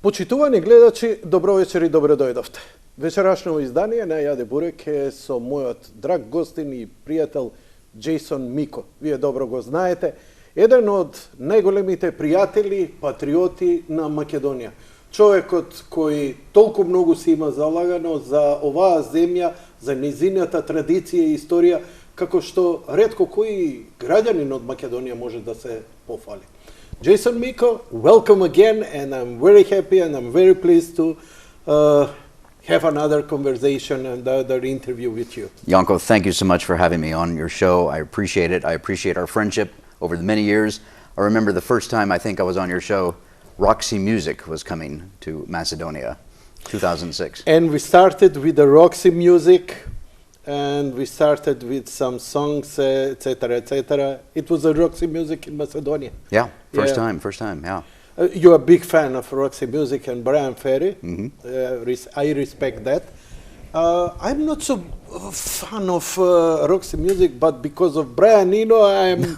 Почитувани гледачи, добро вечер и добро дојдовте. Вечерашно издание на Јади Бурек е со мојот драг гостин и пријател Џејсон Мико. Вие добро го знаете. Еден од најголемите пријатели, патриоти на Македонија. Човекот кој толку многу се има залагано за оваа земја, за незината традиција и историја, како што ретко кој граѓанин од Македонија може да се пофали. Џејсон Мико, welcome again, and I'm very happy and I'm very pleased to have another conversation and another interview with you. Janko, thank you so much for having me on your show. I appreciate it. I appreciate our friendship over the many years. I remember the first time I think I was on your show, Roxy Music was coming to Macedonia, 2006. And we started with the Roxy Music, and we started with some songs, etc., etc. It was a Roxy Music in Macedonia. Yeah, first time, yeah. You're a big fan of Roxy Music and Brian Ferry. I respect that. I'm not so fan of Roxy Music, but because of Brian Eno, I'm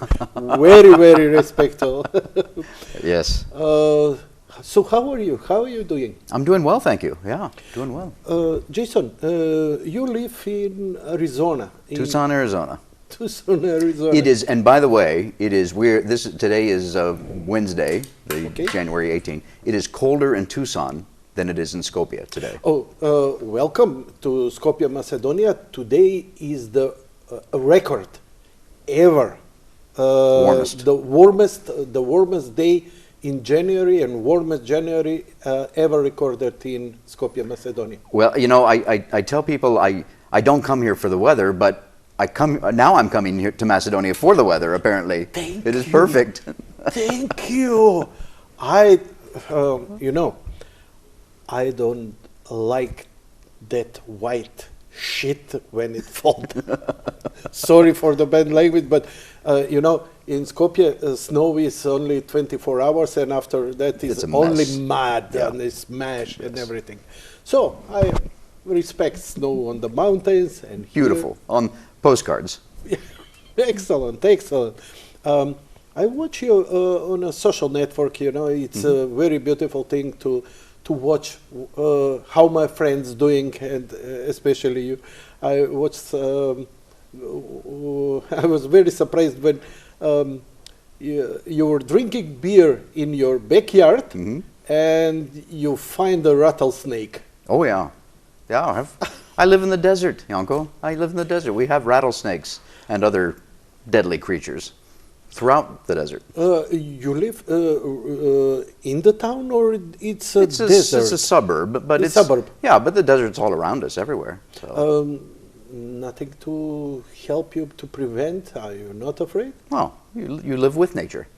very, very respectful. Yes. So how are you? How are you doing? I'm doing well, thank you. Yeah, doing well. Џејсон, you live in Arizona. Tucson, Arizona. Tucson, Arizona. It is, and by the way, it is weird. Today is Wednesday, January 18th. It is colder in Tucson than it is in Skopje today. Oh, welcome to Skopje, Macedonia. Today is the record ever. Warmest. The warmest day in January and warmest January ever recorded in Skopje, Macedonia. Well, you know, I tell people I don't come here for the weather, but I'm coming here to Macedonia for the weather, apparently. It is perfect. Thank you. You know, I don't like that white shit when it falls. Sorry for the bad language, but you know, in Skopje, snow is only 24 hours, and after that is only mud and it's smash and everything. So I respect snow on the mountains and beautiful on postcards. Excellent, excellent. I watch you on a social network. You know, it's a very beautiful thing to watch how my friends doing, and especially you. I watched. I was very surprised when you were drinking beer in your backyard and you find a rattlesnake. Oh yeah, yeah. I live in the desert, Janko. I live in the desert. We have rattlesnakes and other deadly creatures throughout the desert. You live in the town, or it's a desert? It's a suburb, but it's suburb. Yeah, but the desert's all around us, everywhere. So. Nothing to help you to prevent? Are you not afraid? Well, you live with nature.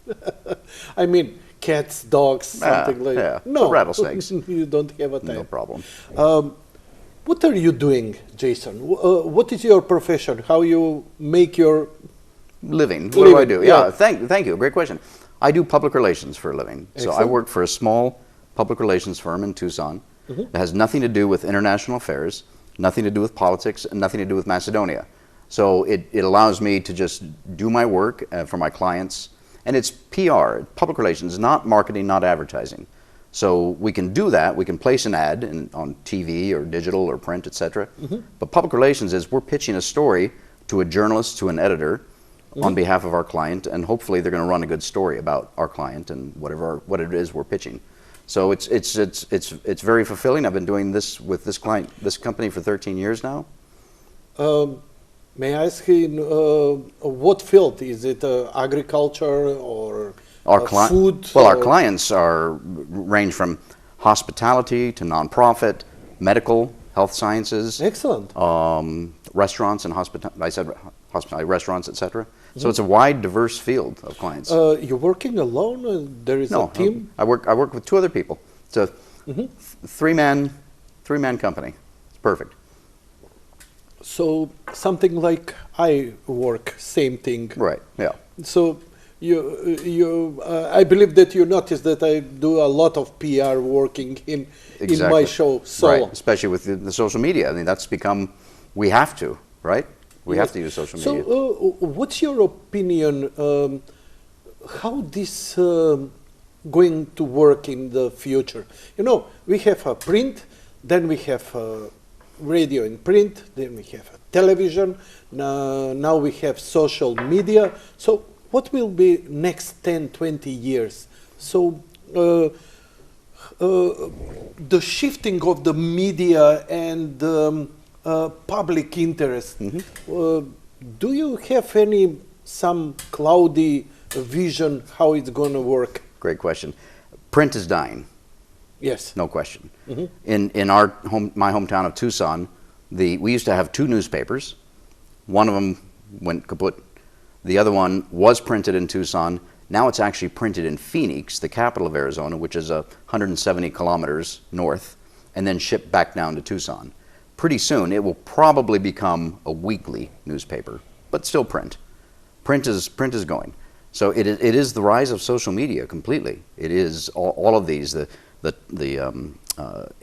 I mean, cats, dogs, something like that. No, rattlesnakes. You don't have a time. No problem. What are you doing, Џејсон? What is your profession? How you make your living? What do I do? Yeah, thank you. Great question. I do public relations for a living. Excellent. So I work for a small public relations firm in Tucson. It has nothing to do with international affairs, nothing to do with politics, and nothing to do with Macedonia. So it allows me to just do my work for my clients. And it's PR, public relations, not marketing, not advertising. So we can do that. We can place an ad on TV or digital or print, etc. But public relations is we're pitching a story to a journalist, to an editor, on behalf of our client, and hopefully they're going to run a good story about our client and what it is we're pitching. So it's very fulfilling. I've been doing this with this company for 13 years now. May I ask in what field? Is it agriculture or food? Well, our clients range from hospitality to nonprofit, medical, health sciences. Excellent. Restaurants and hospitality, restaurants, etc. So it's a wide, diverse field of clients. You're working alone? There is a team? I work with two other people. It's a three-man company. It's perfect. So something like I work, same thing. Right. Yeah. So I believe that you noticed that I do a lot of PR working in my show. So right. Especially with the social media. I mean, that's become. We have to, right? We have to use social media. So, what's your opinion? How this going to work in the future? You know, we have a print, then we have radio in print, then we have a television, now we have social media. So what will be next 10, 20 years? So the shifting of the media and public interest, do you have some cloudy vision how it's going to work? Great question. Print is dying. Yes. No question. In my hometown of Tucson, we used to have 2 newspapers. One of them went kaput. The other one was printed in Tucson. Now it's actually printed in Phoenix, the capital of Arizona, which is 170 kilometers north, and then shipped back down to Tucson. Pretty soon, it will probably become a weekly newspaper, but still print. Print is going. So it is the rise of social media completely. It is all of these, the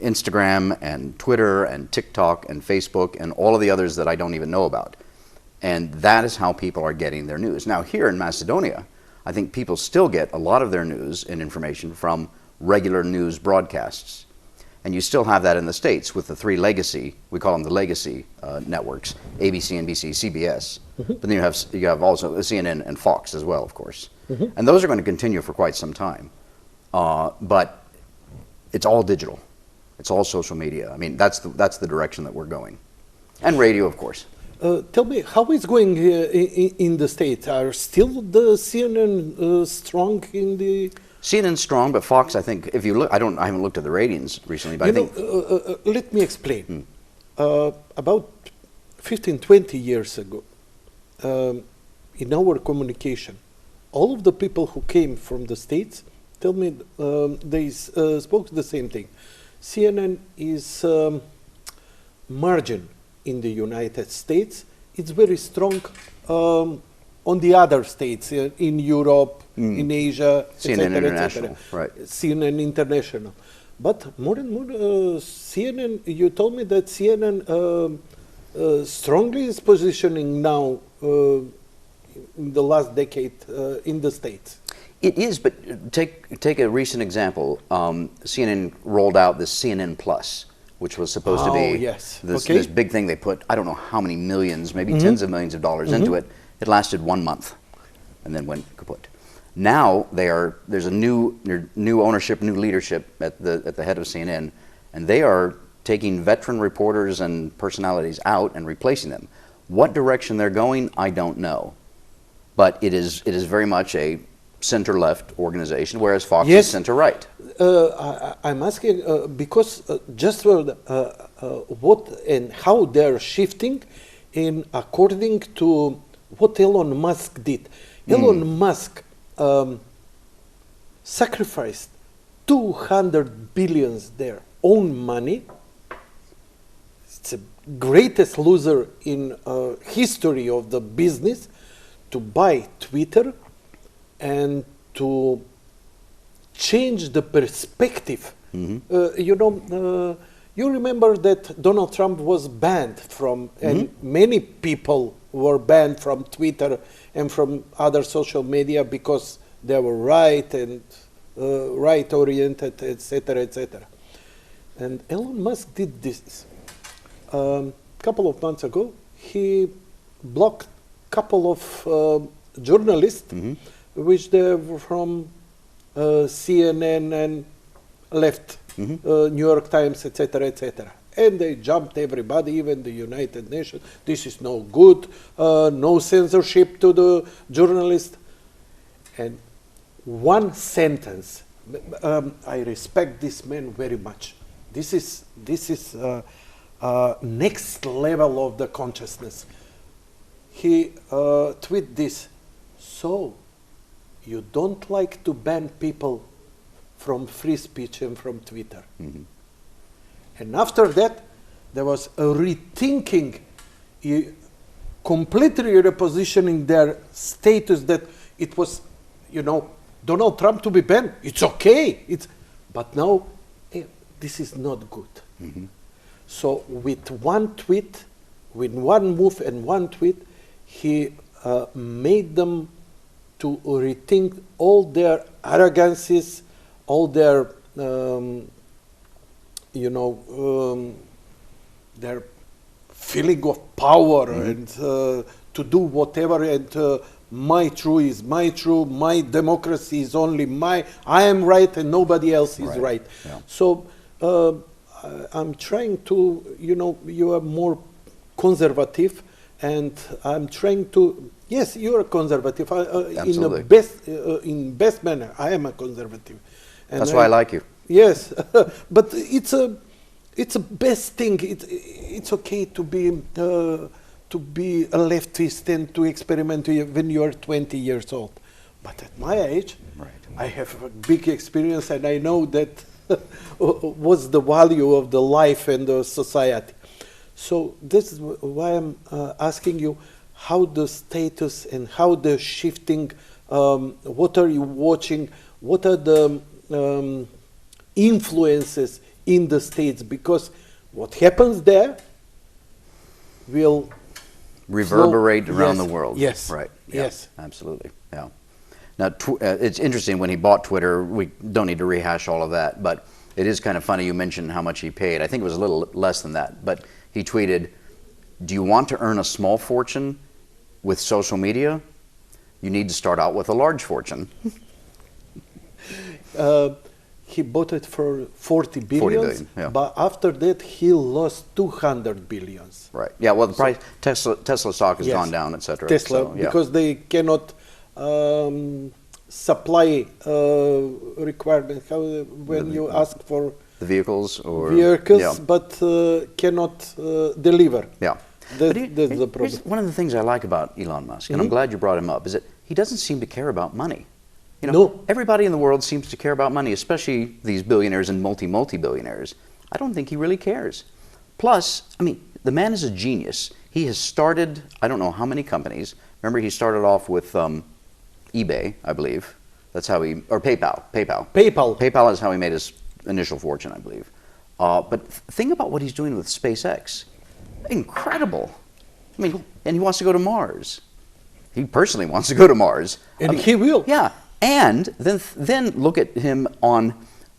Instagram and Twitter and TikTok and Facebook and all of the others that I don't even know about. And that is how people are getting their news. Now here in Macedonia, I think people still get a lot of their news and information from regular news broadcasts. And you still have that in the States with the 3 legacy, we call them the legacy networks, ABC, NBC, CBS. But then you have also CNN and Fox as well, of course. And those are going to continue for quite some time. But it's all digital. It's all social media. I mean, that's the direction that we're going. And radio, of course. Tell me, how is going in the States? Are still the CNN strong in the... CNN's strong, but Fox, I think, if you look, I haven't looked at the ratings recently, but let me explain. About 15, 20 years ago, in our communication, all of the people who came from the States, tell me, they spoke the same thing. CNN is margin in the United States. It's very strong on the other states, in Europe, in Asia, CNN International, right. CNN International. But more and more, CNN, you told me that CNN strongly is positioning now in the last decade in the States. It is, but take a recent example. CNN rolled out this CNN Plus, which was supposed to be this big thing they put, I don't know how many millions, maybe tens of millions of dollars into it. It lasted 1 month and then went kaput. Now there's a new ownership, new leadership at the head of CNN, and they are taking veteran reporters and personalities out and replacing them. What direction they're going, I don't know. But it is very much a center-left organization, whereas Fox is center-right. I'm asking because just for what and how they're shifting in according to what Elon Musk did. Elon Musk sacrificed 200 billion their own money. It's the greatest loser in history of the business to buy Twitter and to change the perspective. You know, you remember that Donald Trump was banned from, and many people were banned from Twitter and from other social media because they were right and right-oriented, etc., etc. And Elon Musk did this. Couple of months ago, he blocked couple of journalists, which they were from CNN and left, New York Times, etc., etc. And they jumped everybody, even the United Nations. This is no good, no censorship to the journalist. And one sentence, I respect this man very much. This is next level of the consciousness. He tweeted this, so you don't like to ban people from free speech and from Twitter. And after that, there was a rethinking, completely repositioning their status that it was, you know, Donald Trump to be banned. It's okay. But now, this is not good. So with one tweet, with one move and one tweet, he made them to rethink all their arrogances, all their, their feeling of power and to do whatever, and my truth is my truth, my democracy is only my, I am right and nobody else is right. Yeah. So I'm trying to, you are more conservative, and I'm trying to, yes, you are conservative. In the best manner, I am a conservative. And that's why I like you. Yes, but it's a best thing. It's okay to be a leftist and to experiment when you are 20 years old. But at my age, I have a big experience, and I know that what's the value of the life and the society. So this is why I'm asking you how the status and how the shifting, what are you watching, what are the influences in the States, because what happens there will reverberate around the world. Yes. Right. Yeah, yes. Absolutely. Yeah. Now, it's interesting, when he bought Twitter, we don't need to rehash all of that, but it is kind of funny you mentioned how much he paid. I think it was a little less than that, but he tweeted, "Do you want to earn a small fortune with social media? You need to start out with a large fortune." He bought it for 40 billion, 40 billion, yeah. But after that he lost 200 billions. Right. Yeah. Well, the price, Tesla stock has gone down, etc. Tesla, so, yeah. because they cannot supply requirements. When you ask for the vehicles, but cannot deliver. Yeah. That's the problem. One of the things I like about Elon Musk, and I'm glad you brought him up, is that he doesn't seem to care about money. No. Everybody in the world seems to care about money, especially these billionaires and multi-billionaires. I don't think he really cares. Plus, I mean, the man is a genius. He has started, I don't know how many companies. Remember, he started off with eBay, I believe. That's how he, or PayPal. PayPal is how he made his initial fortune, I believe. But think about what he's doing with SpaceX. Incredible. I mean, and he wants to go to Mars. He personally wants to go to Mars. And he will. Yeah. And then look at him on,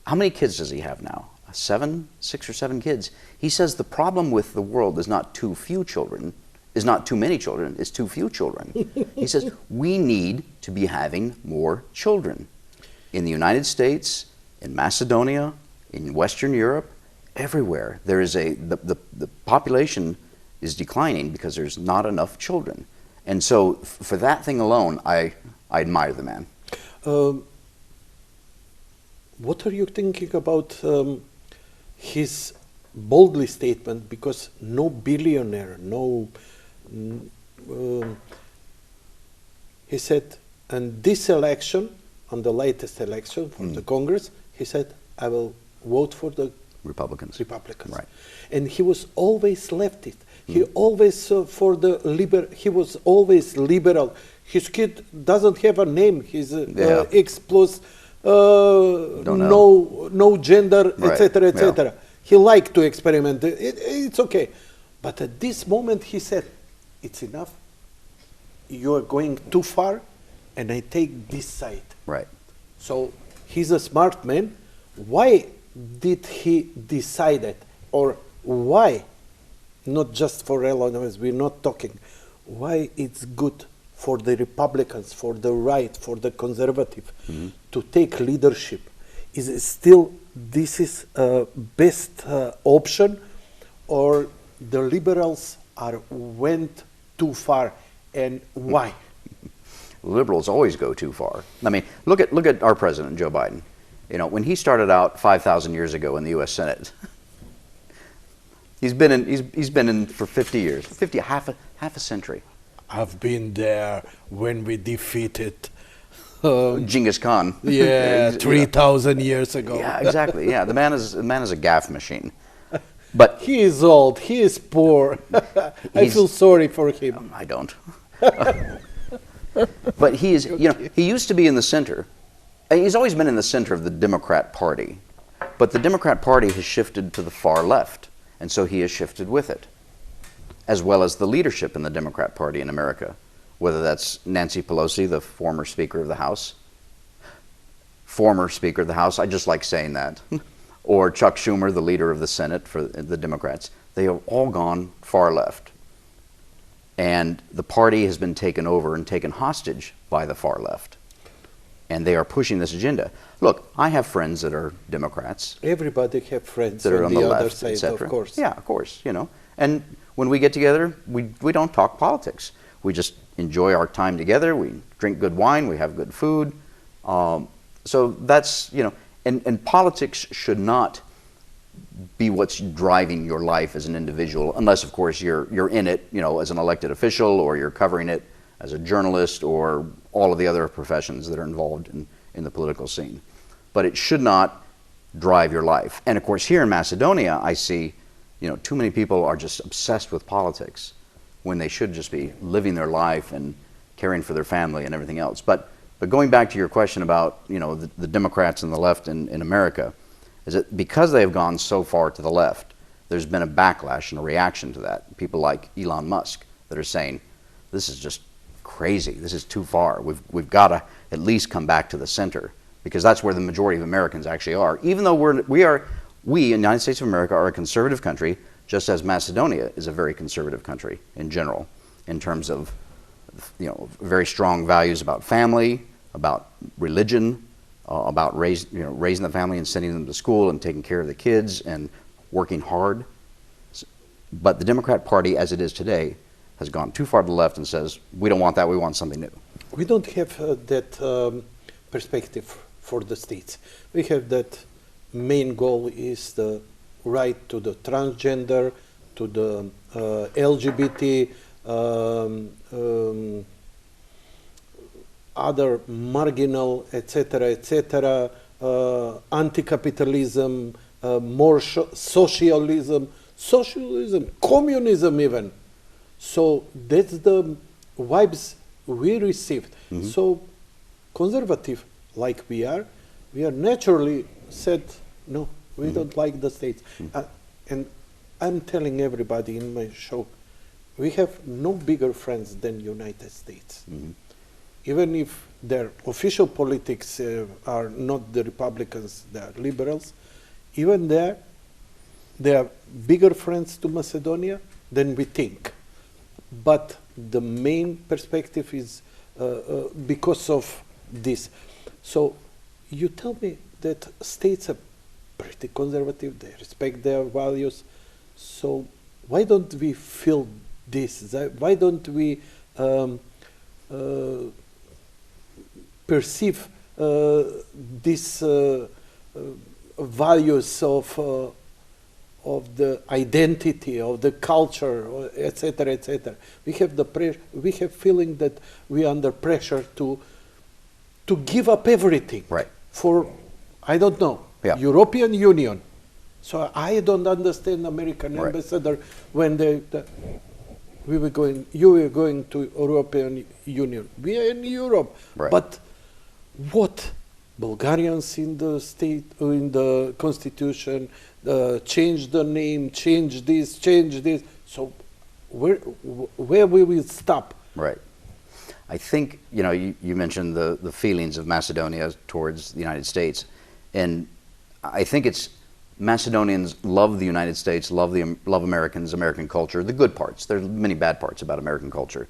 how many kids does he have now? 6 or 7 kids. He says the problem with the world is not too few children, is not too many children, it's too few children. He says we need to be having more children. In the United States, in Macedonia, in Western Europe, everywhere. There is the population is declining because there's not enough children. And so for that thing alone, I admire the man. What are you thinking about his boldly statement? Because no billionaire, he said, in this election, on the latest election for the Congress, he said, I will vote for the Republicans. Right. And he was always leftist. He always he was always liberal. His kid doesn't have a name. He's explosive, no gender, etc., etc. Yeah. He liked to experiment. It's okay. But at this moment he said, it's enough. You are going too far, and I take this side. Right. So he's a smart man. Why did he decide it? Or why, not just for Elon Musk, we're not talking, why it's good for the Republicans, for the right, for the conservative, to take leadership? Is it still this is best option, or the liberals went too far, and why? Liberals always go too far. I mean, look at our president, Joe Biden. You know, when he started out 5,000 years ago in the U.S. Senate, he's been in for 50 years, half a century. I've been there when we defeated Genghis Khan. Yeah, 3,000 years ago. Yeah, exactly. Yeah, the man is a gaffe machine. But he is old. He is poor. I feel sorry for him. I don't. But he is. You know, he used to be in the center. He's always been in the center of the Democrat Party, but the Democrat Party has shifted to the far left, and so he has shifted with it, as well as the leadership in the Democrat Party in America, whether that's Nancy Pelosi, the former Speaker of the House, former Speaker of the House, I just like saying that, or Chuck Schumer, the leader of the Senate for the Democrats, they have all gone far left. And the party has been taken over and taken hostage by the far left. And they are pushing this agenda. Look, I have friends that are Democrats. Everybody have friends that are on the other left, side, etc. of course. Yeah, of course, you know. And when we get together, we don't talk politics. We just enjoy our time together. We drink good wine. We have good food. So that's, you know, and politics should not be what's driving your life as an individual, unless, of course, you're in it, you know, as an elected official, or you're covering it as a journalist, or all of the other professions that are involved in the political scene. But it should not drive your life. And of course, here in Macedonia, I see, you know, too many people are just obsessed with politics when they should just be living their life and caring for their family and everything else. But going back to your question about, you know, the Democrats and the left in America, is that because they have gone so far to the left, there's been a backlash and a reaction to that. People like Elon Musk that are saying, this is just crazy, this is too far. We've got to at least come back to the center, because that's where the majority of Americans actually are. Even though we in the United States of America are a conservative country, just as Macedonia is a very conservative country in general, in terms of, you know, very strong values about family, about religion, about raising the family and sending them to school and taking care of the kids and working hard. But the Democrat Party, as it is today, has gone too far to the left and says, we don't want that, we want something new. We don't have that perspective for the states. We have that main goal is the right to the transgender, to the LGBT, other marginal, etc., anti-capitalism, more socialism, communism even. So that's the vibes we received. Mm-hmm. So conservative like we are naturally said, no, we mm-hmm. don't like the states. Mm-hmm. And I'm telling everybody in my show, we have no bigger friends than United States. Mm-hmm. Even if their official politics are not the Republicans, they are liberals, even there, they are bigger friends to Macedonia than we think. But the main perspective is because of this. So you tell me that states are pretty conservative, they respect their values. So why don't we feel this? Why don't we perceive these values of the identity, of the culture, etc., etc. We have we have feeling that we are under pressure to give up everything. Right. For, I don't know, yeah. European Union. So I don't understand American right. ambassador when you were going to European Union. We are in Europe, right. But what? Bulgarians in the state, in the constitution, change the name, change this. So where we will stop? Right. I think, you know, you mentioned the feelings of Macedonia towards the United States, and I think it's Macedonians love the United States, love Americans, American culture, the good parts. There are many bad parts about American culture.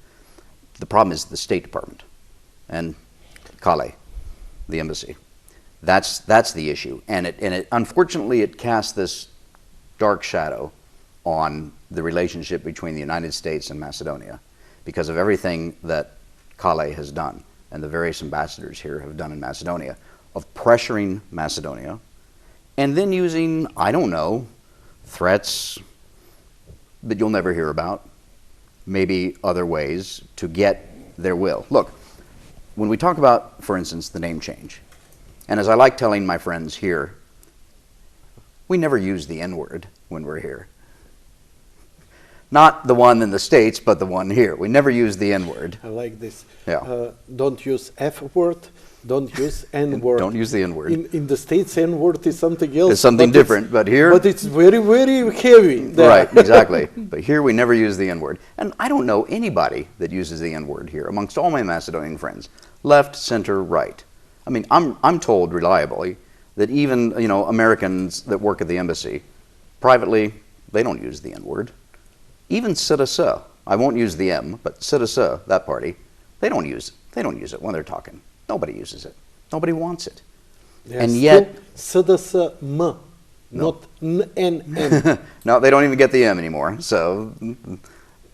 The problem is the State Department and Kale, the embassy. That's the issue, and it unfortunately it casts this dark shadow on the relationship between the United States and Macedonia because of everything that Kale has done and the various ambassadors here have done in Macedonia of pressuring Macedonia and then using, I don't know, threats that you'll never hear about, maybe other ways to get their will. Look, when we talk about, for instance, the name change, and as I like telling my friends here, we never use the N-word when we're here. Not the one in the States, but the one here. We never use the N-word. I like this. Yeah. Don't use F-word, don't use N-word. Don't use the N-word. In the States, N-word is something else. It's something different, but here... But it's very, very heavy. There. Right, exactly. But here we never use the N-word. And I don't know anybody that uses the N-word here, amongst all my Macedonian friends. Left, center, right. I mean, I'm told reliably that even, you know, Americans that work at the embassy, privately, they don't use the N-word. Even cidadã, I won't use the M, but cidadã, that party, they don't use it when they're talking. Nobody uses it. Nobody wants it. And yet, cidadã M, not N. No, they don't even get the M anymore. So,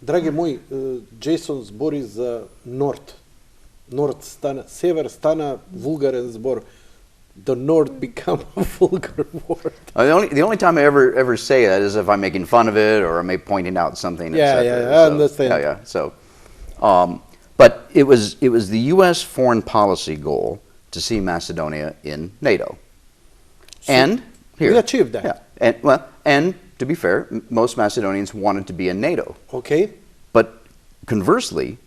Драги мои, Џејсон збори за Норд. Норд стана, Север стана вулгарен збор. The North become a vulgar word. The only time I ever say that is if I'm making fun of it or I'm pointing out something. Yeah, I understand. Yeah. So, but it was the U.S. foreign policy goal to see Macedonia in NATO, so and here we achieved that. Yeah, and to be fair, most Macedonians wanted to be in NATO. Okay. But conversely,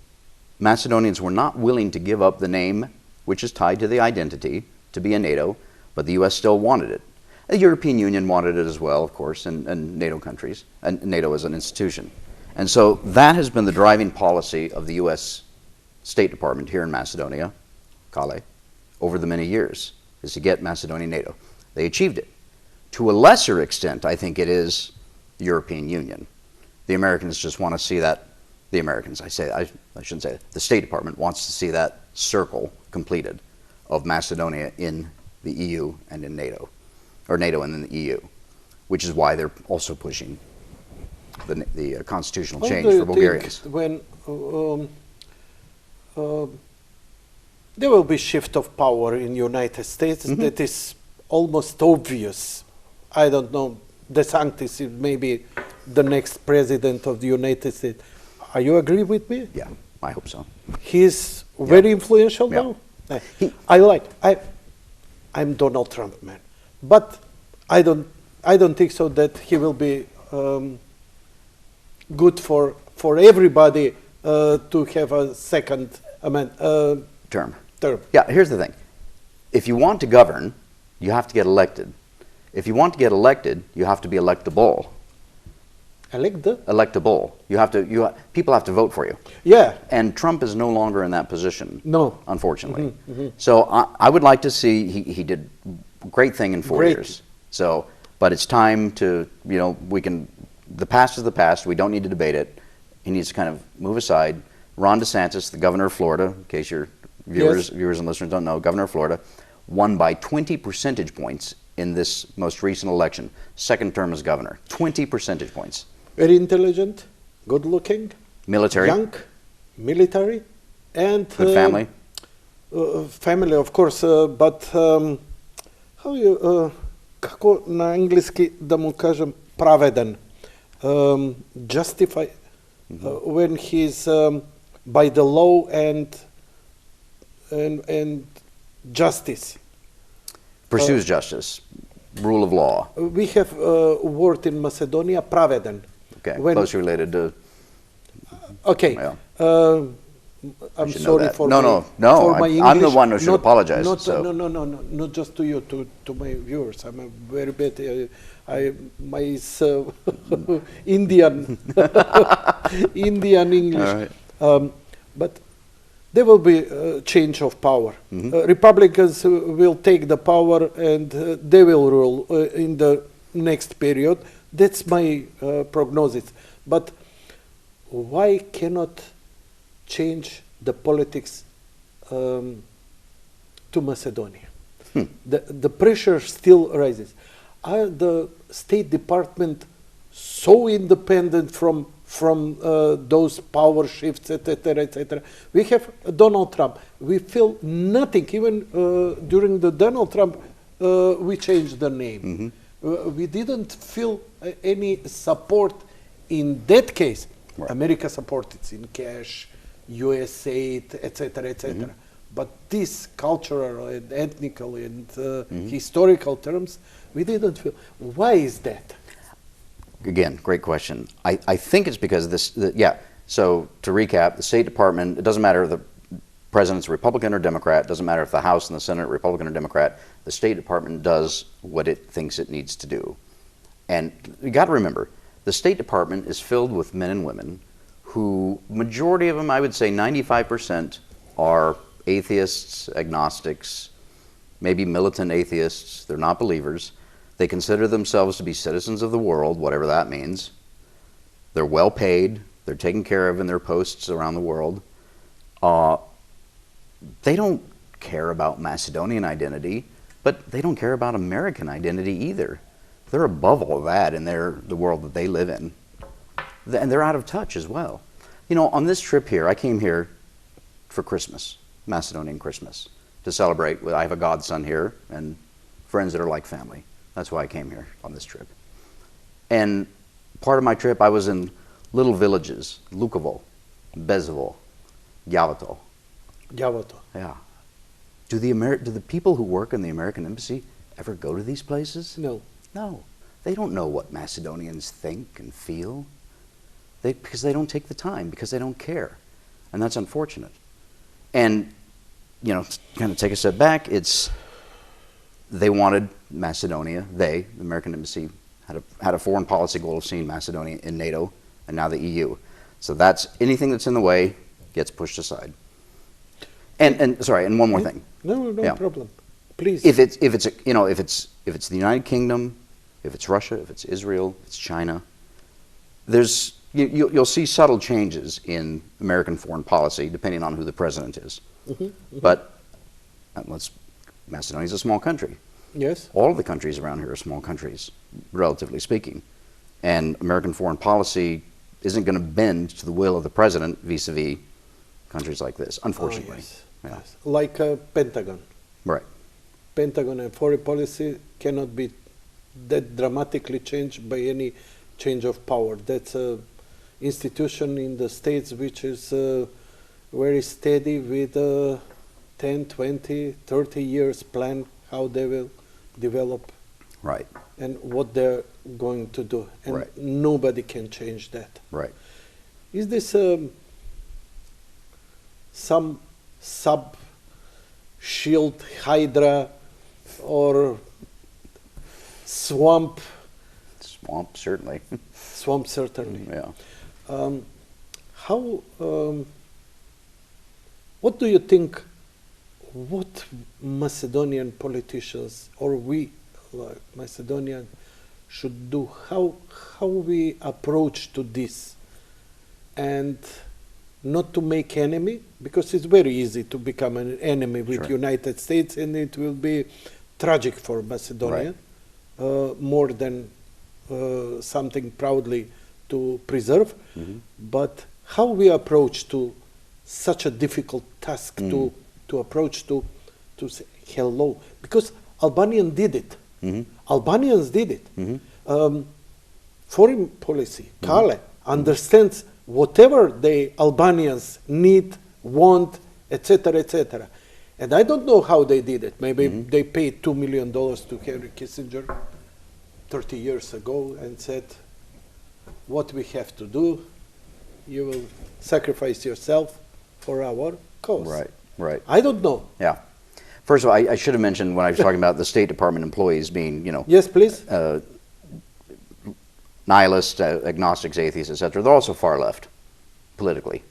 Macedonians were not willing to give up the name, which is tied to the identity, to be in NATO, but the U.S. still wanted it. The European Union wanted it as well, of course, and NATO countries, and NATO as an institution. And so that has been the driving policy of the U.S. State Department here in Macedonia, Kale, over the many years, is to get Macedonia NATO. They achieved it. To a lesser extent, I think it is the European Union. The Americans just want to see that, the Americans, I shouldn't say that, the State Department wants to see that circle completed of Macedonia in the EU and in NATO, or NATO and in the EU, which is why they're also pushing the constitutional change for Bulgarians. When there will be shift of power in United States, that is almost obvious. I don't know, DeSantis is maybe the next president of the United States. Are you agree with me? Yeah, I hope so. He's very influential now? I'm Donald Trump, man, but I don't think so that he will be good for everybody to have a second term. Term. Yeah, here's the thing: if you want to govern, you have to get elected. If you want to get elected, you have to be electable. Electable. People have to vote for you. Yeah. And Trump is no longer in that position. No. Unfortunately. So I would like to see, he did a great thing in 4 years. So, but it's time to, you know, the past is the past. We don't need to debate it. He needs to kind of move aside. Ron DeSantis, the governor of Florida, in case your viewers and listeners don't know, governor of Florida, won by 20 percentage points in this most recent election. Second term as governor. 20 percentage points. Very intelligent, good looking, military, young, military, and good family. Family, of course, but how you, kako na engleski da mu kažem pravedan, justify when he's by the law and justice. Pursues justice, rule of law. We have a word in Macedonia, pravedan. Okay, closely related to... Okay. Yeah. I'm sorry for my English. I'm the one who should apologize. No, not just to you, to my viewers. I'm a very bad, my Indian English. Right. But there will be a change of power. Republicans will take the power and they will rule in the next period. That's my prognosis. But why cannot change the politics to Macedonia? The pressure still rises. Are the State Department so independent from those power shifts, etc., etc.? We have Donald Trump. We feel nothing. Even during the Donald Trump, we changed the name. We didn't feel any support in that case. Right. America supported in cash, US aid, etc., etc. But these cultural and ethnical and historical terms, we didn't feel. Why is that? Again, great question. I think it's because this, so to recap, the State Department, it doesn't matter if the president's Republican or Democrat, it doesn't matter if the House and the Senate are Republican or Democrat, the State Department does what it thinks it needs to do. And you got to remember, the State Department is filled with men and women who, majority of them, I would say 95%, are atheists, agnostics, maybe militant atheists, they're not believers. They consider themselves to be citizens of the world, whatever that means. They're well paid, they're taken care of in their posts around the world. They don't care about Macedonian identity, but they don't care about American identity either. They're above all that in the world that they live in. And they're out of touch as well. You know, on this trip here, I came here for Christmas, Macedonian Christmas, to celebrate. I have a godson here and friends that are like family. That's why I came here on this trip. And part of my trip, I was in little villages, Lukovo, Bezovo, Javato. Javato. Yeah. Do the people who work in the American embassy ever go to these places? No. No. They don't know what Macedonians think and feel. Because they don't take the time, because they don't care. And that's unfortunate. And, you know, to kind of take a step back, they wanted Macedonia, the American embassy, had a foreign policy goal of seeing Macedonia in NATO and now the EU. So that's anything that's in the way gets pushed aside. And sorry, and one more thing. No problem. Please. If it's the United Kingdom, if it's Russia, if it's Israel, if it's China, you'll see subtle changes in American foreign policy depending on who the president is. But Macedonia's a small country. Yes. All of the countries around here are small countries, relatively speaking. And American foreign policy isn't going to bend to the will of the president vis-a-vis countries like this, unfortunately. Yes. Yeah. Yes. Like Pentagon. Right. Pentagon and foreign policy cannot be that dramatically changed by any change of power. That's an institution in the States which is very steady with 10, 20, 30 years plan how they will develop. Right. And what they're going to do. And nobody can change that. Right. Is this some sub-shield hydra or swamp? Swamp, certainly. Swamp, certainly. Yeah. What do you think, what Macedonian politicians or we, like Macedonian, should do? How we approach to this? And not to make enemy, because it's very easy to become an enemy with United States, and it will be tragic for Macedonia, more than something proudly to preserve. But how we approach to such a difficult task to approach to say hello, because Albanians did it. Albanians did it. Foreign policy, Kale, understands whatever the Albanians need, want, etc., etc. And I don't know how they did it. Maybe they paid $2 million to Henry Kissinger 30 years ago and said, what we have to do, you will sacrifice yourself for our cause. Right, right. I don't know. Yeah. First of all, I should have mentioned when I was talking about the State Department employees being, Yes, please. Nihilists, agnostics, atheists, etc. They're also far left, politically.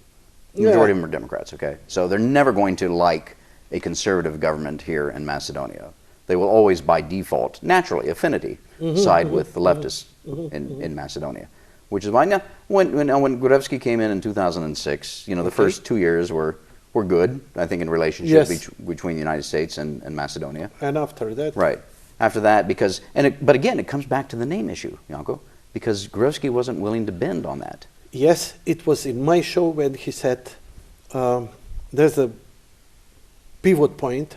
The majority of them are Democrats, okay? So they're never going to like a conservative government here in Macedonia. They will always, by default, naturally, affinity, side with the leftists in Macedonia. Which is why now, when Gruevski came in 2006, the first 2 years were good, I think, in relationship between the United States and Macedonia. And after that? Right. After that, but again, it comes back to the name issue, Janko, because Gruevski wasn't willing to bend on that. Yes, it was in my show when he said there's a pivot point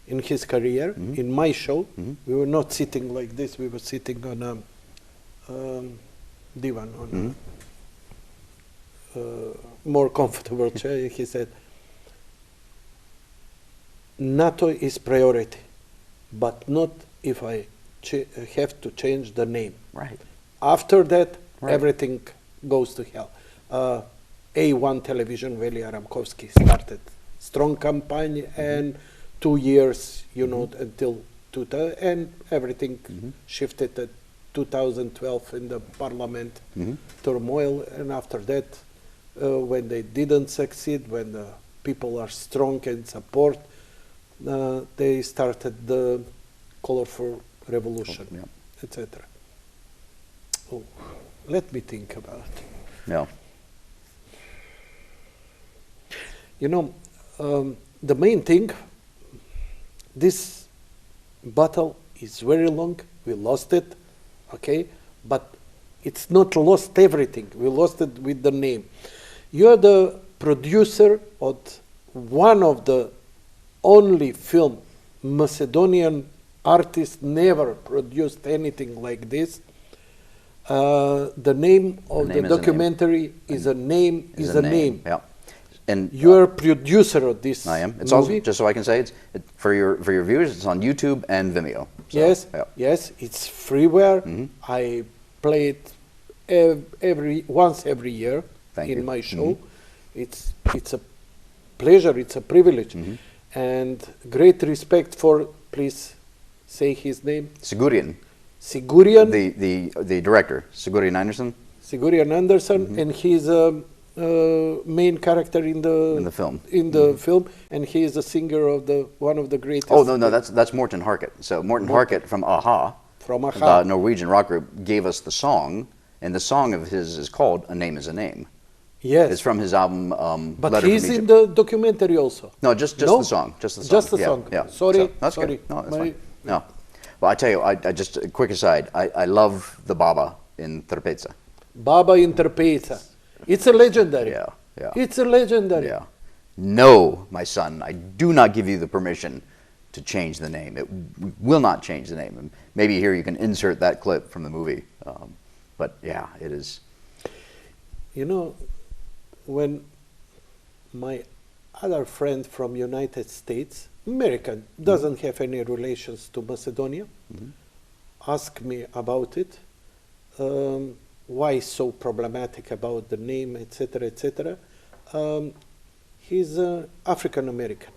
in his career, in my show. We were not sitting like this, we were sitting on a divan, on a more comfortable chair. He said, NATO is priority, but not if I have to change the name. Right. After that, everything goes to hell. A1 television, Velja Ramkovski started strong campaign, and 2 years, until 2000, and everything shifted at 2012 in the parliament turmoil, and after that, when they didn't succeed, when the people are strong and support, they started the colorful revolution, Yeah. etc. Oh, let me think about it. Yeah. You know, the main thing, this battle is very long. We lost it, okay? But it's not lost everything. We lost it with the name. You're the producer of one of the only film Macedonian artists never produced anything like this. The name of the documentary is a name. Is a name. Yeah. And you're a producer of this. I am. It's movie. also, just so I can say, for your viewers, it's on YouTube and Vimeo. So, yes, yeah. yes, it's freeware. I play it once every year in my show. It's a pleasure. It's a privilege, and great respect for. Please say his name. Sigurian. Sigurian. The director, Sigurian Anderson. Sigurian Anderson, and he's a main character in the film. In the film, and he is a singer of one of the greatest. Oh no, that's Morten Harket. So Morten Harket from AHA, the Norwegian rock group, gave us the song, and the song of his is called "A Name Is a Name." Yes, it's from his album. But Letter he's from in the documentary also. No, just the song. Just the song. Just the song. Yeah. Sorry, so, that's sorry. Good. No, that's fine. No. Well, I tell you, I just a quick aside. I love the Baba in Trpezza. Baba in Trpezza. It's a legendary. Yeah, yeah. It's a legendary. Yeah. No, my son, I do not give you the permission to change the name. We will not change the name. And maybe here you can insert that clip from the movie. But yeah, it is. You know, when my other friend from United States, American, doesn't have any relations to Macedonia, asked me about it. Why so problematic about the name, etc., etc. He's African American.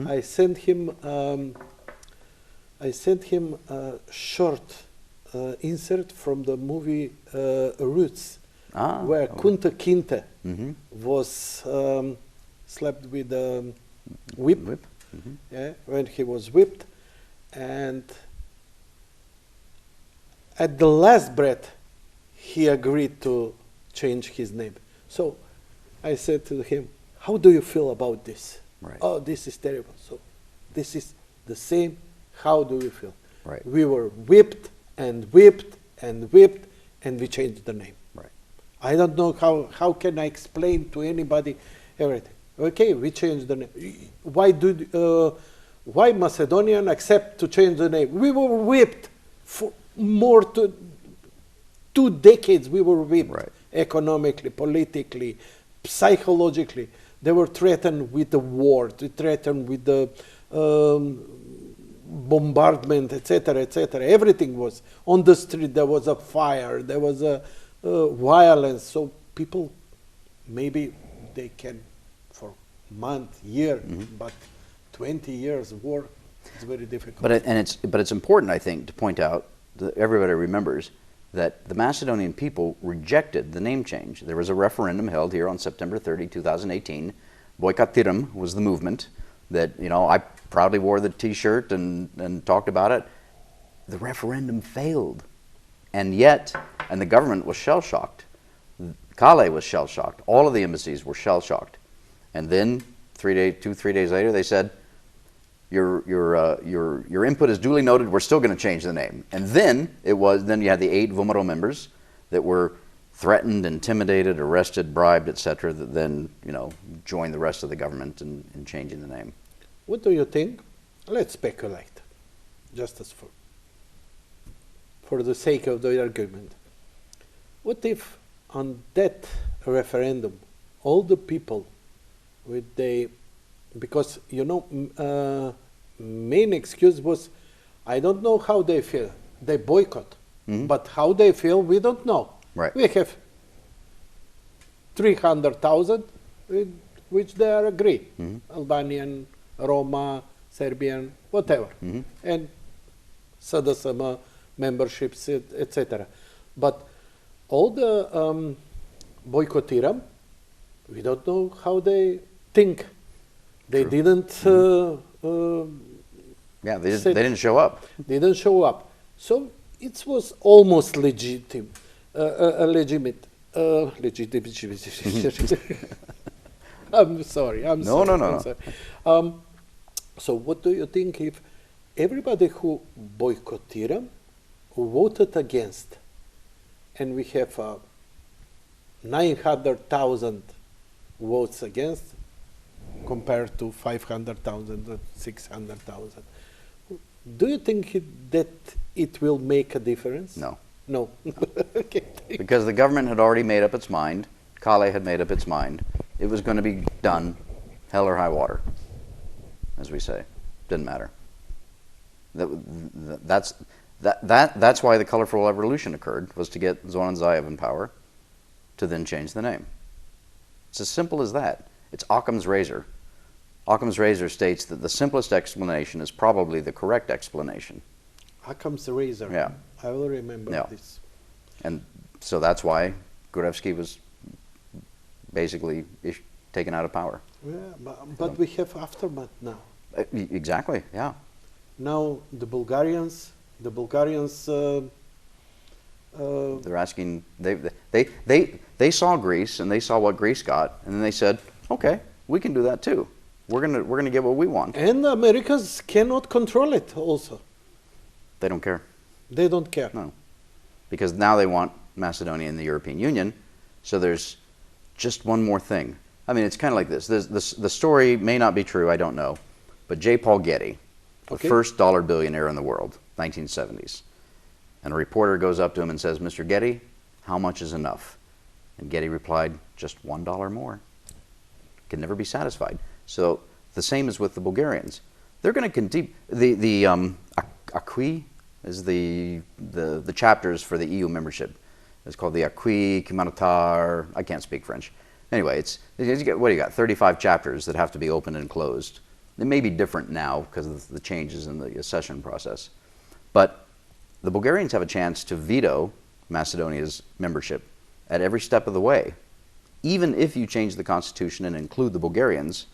I sent him a short insert from the movie Roots, where Kunta Kinte was slapped with a whip. Yeah, when he was whipped, and at the last breath, he agreed to change his name. So I said to him, how do you feel about this? Right. Oh, this is terrible. So this is the same. How do you feel? Right. We were whipped and whipped and whipped, and we changed the name. Right. I don't know how can I explain to anybody everything. Okay, we changed the name. Why Macedonian accept to change the name? We were whipped for more to 2 decades. We were whipped economically, politically, psychologically. They were threatened with the war, threatened with the bombardment, etc., etc. Everything was on the street. There was a fire. There was a violence. So people, maybe they can for month, year, but 20 years of war, it's very difficult. But it's important, I think, to point out that everybody remembers that the Macedonian people rejected the name change. There was a referendum held here on September 30, 2018. Boykatiram was the movement that, you know, I proudly wore the T-shirt and talked about it. The referendum failed. And yet, and the government was shell-shocked. Kale was shell-shocked. All of the embassies were shell-shocked. And then, 3 days later, they said, your input is duly noted, we're still going to change the name. And then you had the 8 VMRO members that were threatened, intimidated, arrested, bribed, etc., that then, you know, joined the rest of the government in changing the name. What do you think? Let's speculate, just as for the sake of the argument. What if on that referendum, all the people because, you know, main excuse was, I don't know how they feel. They boycott. But how they feel, we don't know. Right. We have 300,000 with which they are agree. Albanian, Roma, Serbian, whatever. And SDSM memberships, etc. But all the boycottiram, we don't know how they think. They didn't Yeah, they said didn't show up. they didn't show up. So it was almost legitimate. Legitimate. I'm sorry. I'm No, sorry. no, no, I'm no. sorry. So what do you think if everybody who boycotted, who voted against, and we have 900,000 votes against compared to 500,000 or 600,000, do you think that it will make a difference? No. No. Okay. Because the government had already made up its mind, Kale had made up its mind, it was going to be done, hell or high water, as we say. Didn't matter. That's why the colorful revolution occurred, was to get Zoran Zaev in power, to then change the name. It's as simple as that. It's Occam's razor. Occam's razor states that the simplest explanation is probably the correct explanation. Occam's razor. Yeah. I will remember Yeah. this. And so that's why Gruevski was basically taken out of power. Yeah, but we have aftermath now. Exactly, yeah. Now the Bulgarians. They're asking, they saw Greece and they saw what Greece got, and then they said, okay, we can do that too. We're gonna get what we want. And the Americans cannot control it also. They don't care. They don't care. No. Because now they want Macedonia in the European Union, so there's just one more thing. I mean, it's kind of like this. The story may not be true, I don't know, but J. Paul Getty, the first dollar billionaire in the world, 1970s, and a reporter goes up to him and says, Mr. Getty, how much is enough? And Getty replied, just $1 more. Can never be satisfied. So the same is with the Bulgarians. They're going to continue. The acquis is the chapters for the EU membership. It's called the acquis communautaire. I can't speak French. Anyway, what do you got? 35 chapters that have to be opened and closed. They may be different now because of the changes in the accession process. But the Bulgarians have a chance to veto Macedonia's membership at every step of the way. Even if you change the constitution and include the Bulgarians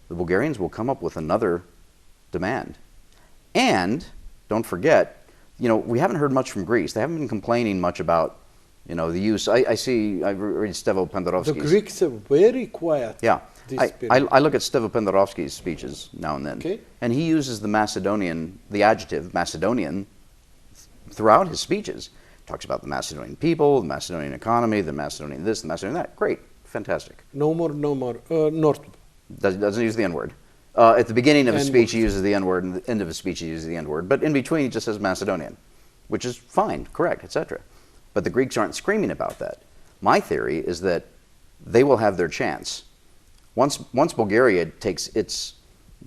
will come up with another demand. And don't forget, we haven't heard much from Greece. They haven't been complaining much about, the use. I read Stevo Pendarovski's. The Greeks are very quiet. Yeah. I look at Stevo Pendarovski's speeches now and then. Okay. And he uses the adjective Macedonian throughout his speeches. Talks about the Macedonian people, the Macedonian economy, the Macedonian this, the Macedonian that. Great. Fantastic. No more. North. Doesn't use the N-word. At the beginning of his speech, he uses the N-word, and at the end of his speech, he uses the N-word. But in between, he just says Macedonian, which is fine, correct, etc. But the Greeks aren't screaming about that. My theory is that they will have their chance. Once Bulgaria takes its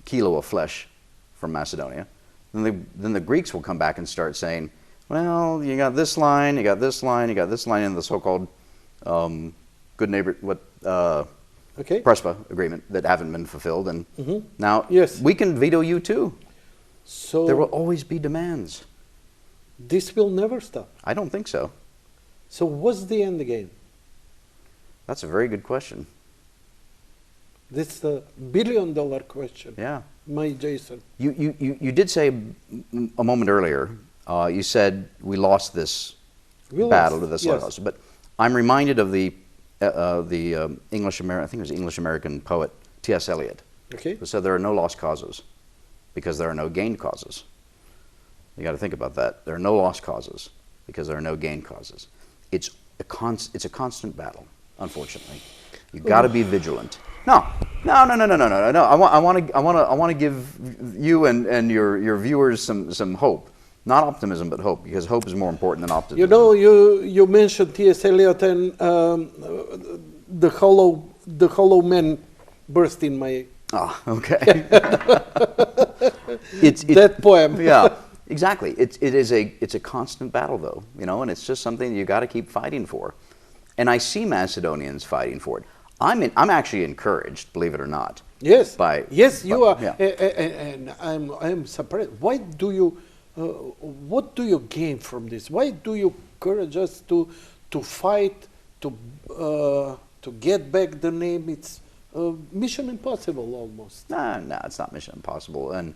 kilo of flesh from Macedonia, then the Greeks will come back and start saying, well, you got this line, you got this line, you got this line in the so-called good neighbor, Prespa agreement that haven't been fulfilled, and now we can veto you too. So there will always be demands. This will never stop. I don't think so. So what's the end game? That's a very good question. This is a billion-dollar question. Yeah. My Џејсон. You did say a moment earlier, you said we lost this battle to the Slaughterhouse, but I'm reminded of the English-American poet T.S. Eliot, who said there are no lost causes because there are no gained causes. You got to think about that. There are no lost causes because there are no gained causes. It's a constant battle, unfortunately. You've got to be vigilant. No. I want to give you and your viewers some hope. Not optimism, but hope, because hope is more important than optimism. You mentioned T.S. Eliot and the hollow man burst in my... Ah, okay. That poem. Yeah, exactly. It's a constant battle, though, and it's just something you got to keep fighting for. And I see Macedonians fighting for it. I'm actually encouraged, believe it or not. Yes. You are. Yeah. And I'm surprised. Why do you? What do you gain from this? Why do you encourage us to fight to get back the name? It's Mission Impossible almost. Nah, it's not Mission Impossible. And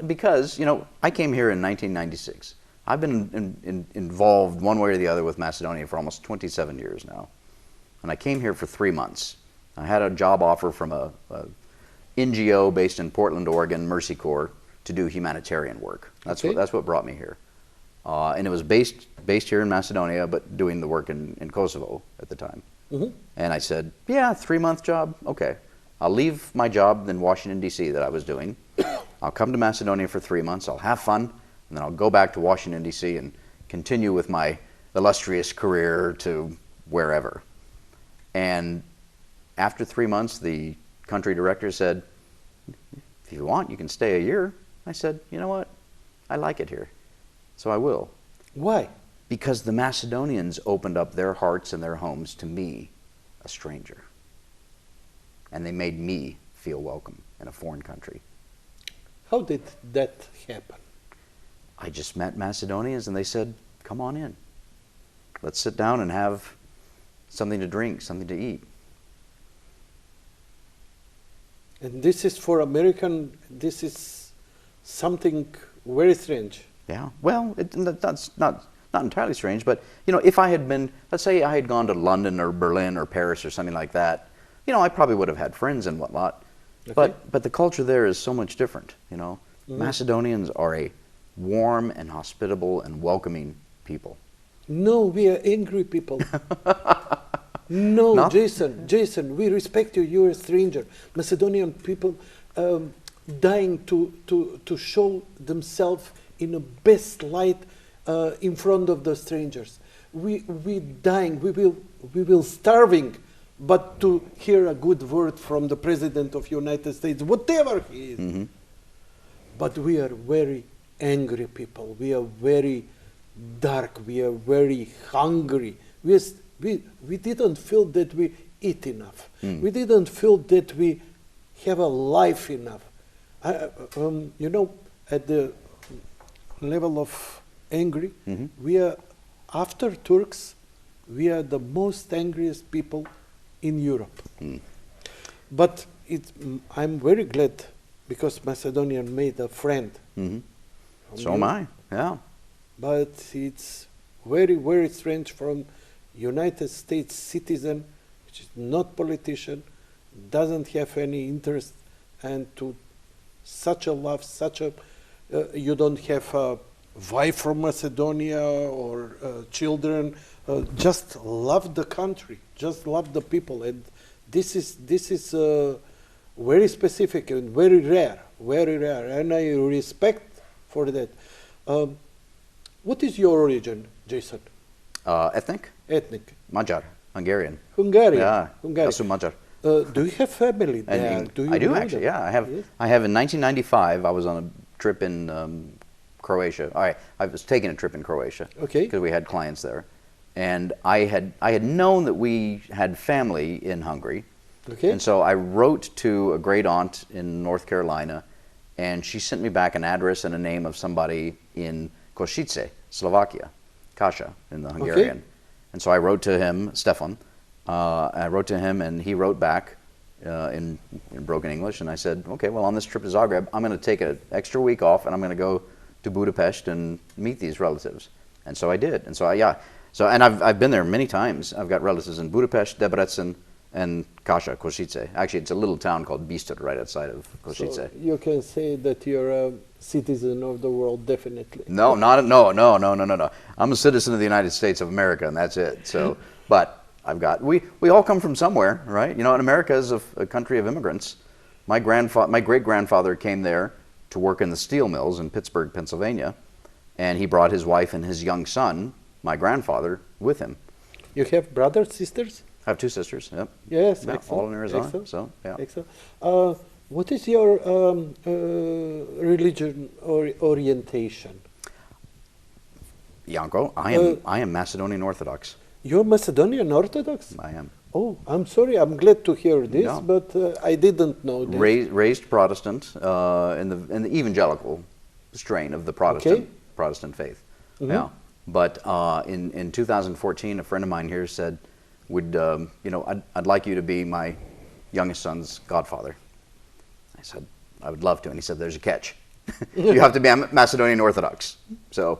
because, I came here in 1996. I've been involved one way or the other with Macedonia for almost 27 years now. And I came here for 3 months. I had a job offer from a NGO based in Portland, Oregon, Mercy Corps, to do humanitarian work. That's what brought me here. And it was based here in Macedonia, but doing the work in Kosovo at the time. And I said, yeah, 3-month job, okay. I'll leave my job in Washington, D.C. that I was doing. I'll come to Macedonia for 3 months, I'll have fun, and then I'll go back to Washington, D.C. and continue with my illustrious career to wherever. And after 3 months, the country director said, if you want, you can stay a year. I said, you know what? I like it here, so I will. Why? Because the Macedonians opened up their hearts and their homes to me, a stranger. And they made me feel welcome in a foreign country. How did that happen? I just met Macedonians and they said, come on in. Let's sit down and have something to drink, something to eat. And this is for American, this is something very strange. Yeah, well, that's not entirely strange, but if I had been, let's say I had gone to London or Berlin or Paris or something like that, I probably would have had friends and whatnot. Okay. But the culture there is so much different, Macedonians are a warm and hospitable and welcoming people. No, we are angry people. No, Џејсон, we respect you, you're a stranger. Macedonian people dying to show themselves in the best light in front of the strangers. We dying, we will starving, but to hear a good word from the President of United States, whatever he is. But we are very angry people. We are very dark. We are very hungry. We didn't feel that we eat enough. We didn't feel that we have a life enough. At the level of angry, we are, after Turks, we are the most angriest people in Europe. But I'm very glad because Macedonia made a friend. So am I, yeah. But it's very, very strange from United States citizen, which is not politician, doesn't have any interest, and to such a love, you don't have a wife from Macedonia or children, just love the country, just love the people, and this is very specific and very rare, and I respect for that. What is your origin, Џејсон? Ethnic? Ethnic. Magyar, Hungarian. Hungarian. Yeah, Hungarian. Magyar. Do you have family there? I do actually. Yeah, I have. Yes. I have. In 1995, I was on a trip in Croatia. I was taking a trip in Croatia. Okay. Because we had clients there, and I had known that we had family in Hungary. Okay. And so I wrote to a great aunt in North Carolina, and she sent me back an address and a name of somebody in Košice, Slovakia, Kaša in the Hungarian. Okay. And so I wrote to him, Stefan. I wrote to him, and he wrote back in broken English, and I said, okay, well, on this trip to Zagreb, I'm going to take an extra week off, and I'm going to go to Budapest and meet these relatives. And so I did. And so and I've been there many times. I've got relatives in Budapest, Debrecen, and Kaša, Košice. Actually, it's a little town called Bistor right outside of Košice. So you can say that you're a citizen of the world, definitely. No. I'm a citizen of the United States of America, and that's it. So, but we all come from somewhere, right? And America is a country of immigrants. My great-grandfather came there to work in the steel mills in Pittsburgh, Pennsylvania, and he brought his wife and his young son, my grandfather, with him. You have brothers, sisters? I have 2 sisters, yep. Yes, yeah, excellent. All in Arizona, excellent. So, yeah. Excellent. What is your religion or orientation? Janko, I am Macedonian Orthodox. You're Macedonian Orthodox? I am. Oh, I'm sorry. I'm glad to hear this, No. but I didn't know this. Raised Protestant in the evangelical strain of the Protestant faith. Yeah. But in 2014, a friend of mine here said, "I'd like you to be my youngest son's godfather. I said, I would love to. And he said, there's a catch. You have to be a Macedonian Orthodox. So,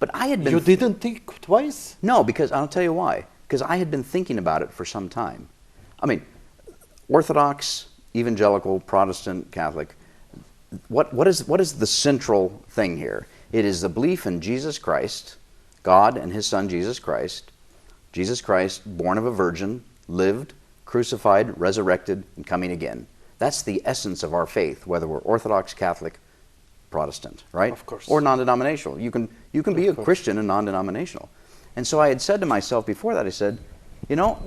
but I had been... You didn't think twice? No, because I'll tell you why. Because I had been thinking about it for some time. I mean, Orthodox, evangelical, Protestant, Catholic, what is the central thing here? It is the belief in Jesus Christ, God and his son Jesus Christ, born of a virgin, lived, crucified, resurrected, and coming again. That's the essence of our faith, whether we're Orthodox, Catholic, Protestant, right? Of course. Or non-denominational. You can be a Christian and non-denominational. And so I had said to myself before that, I said, you know,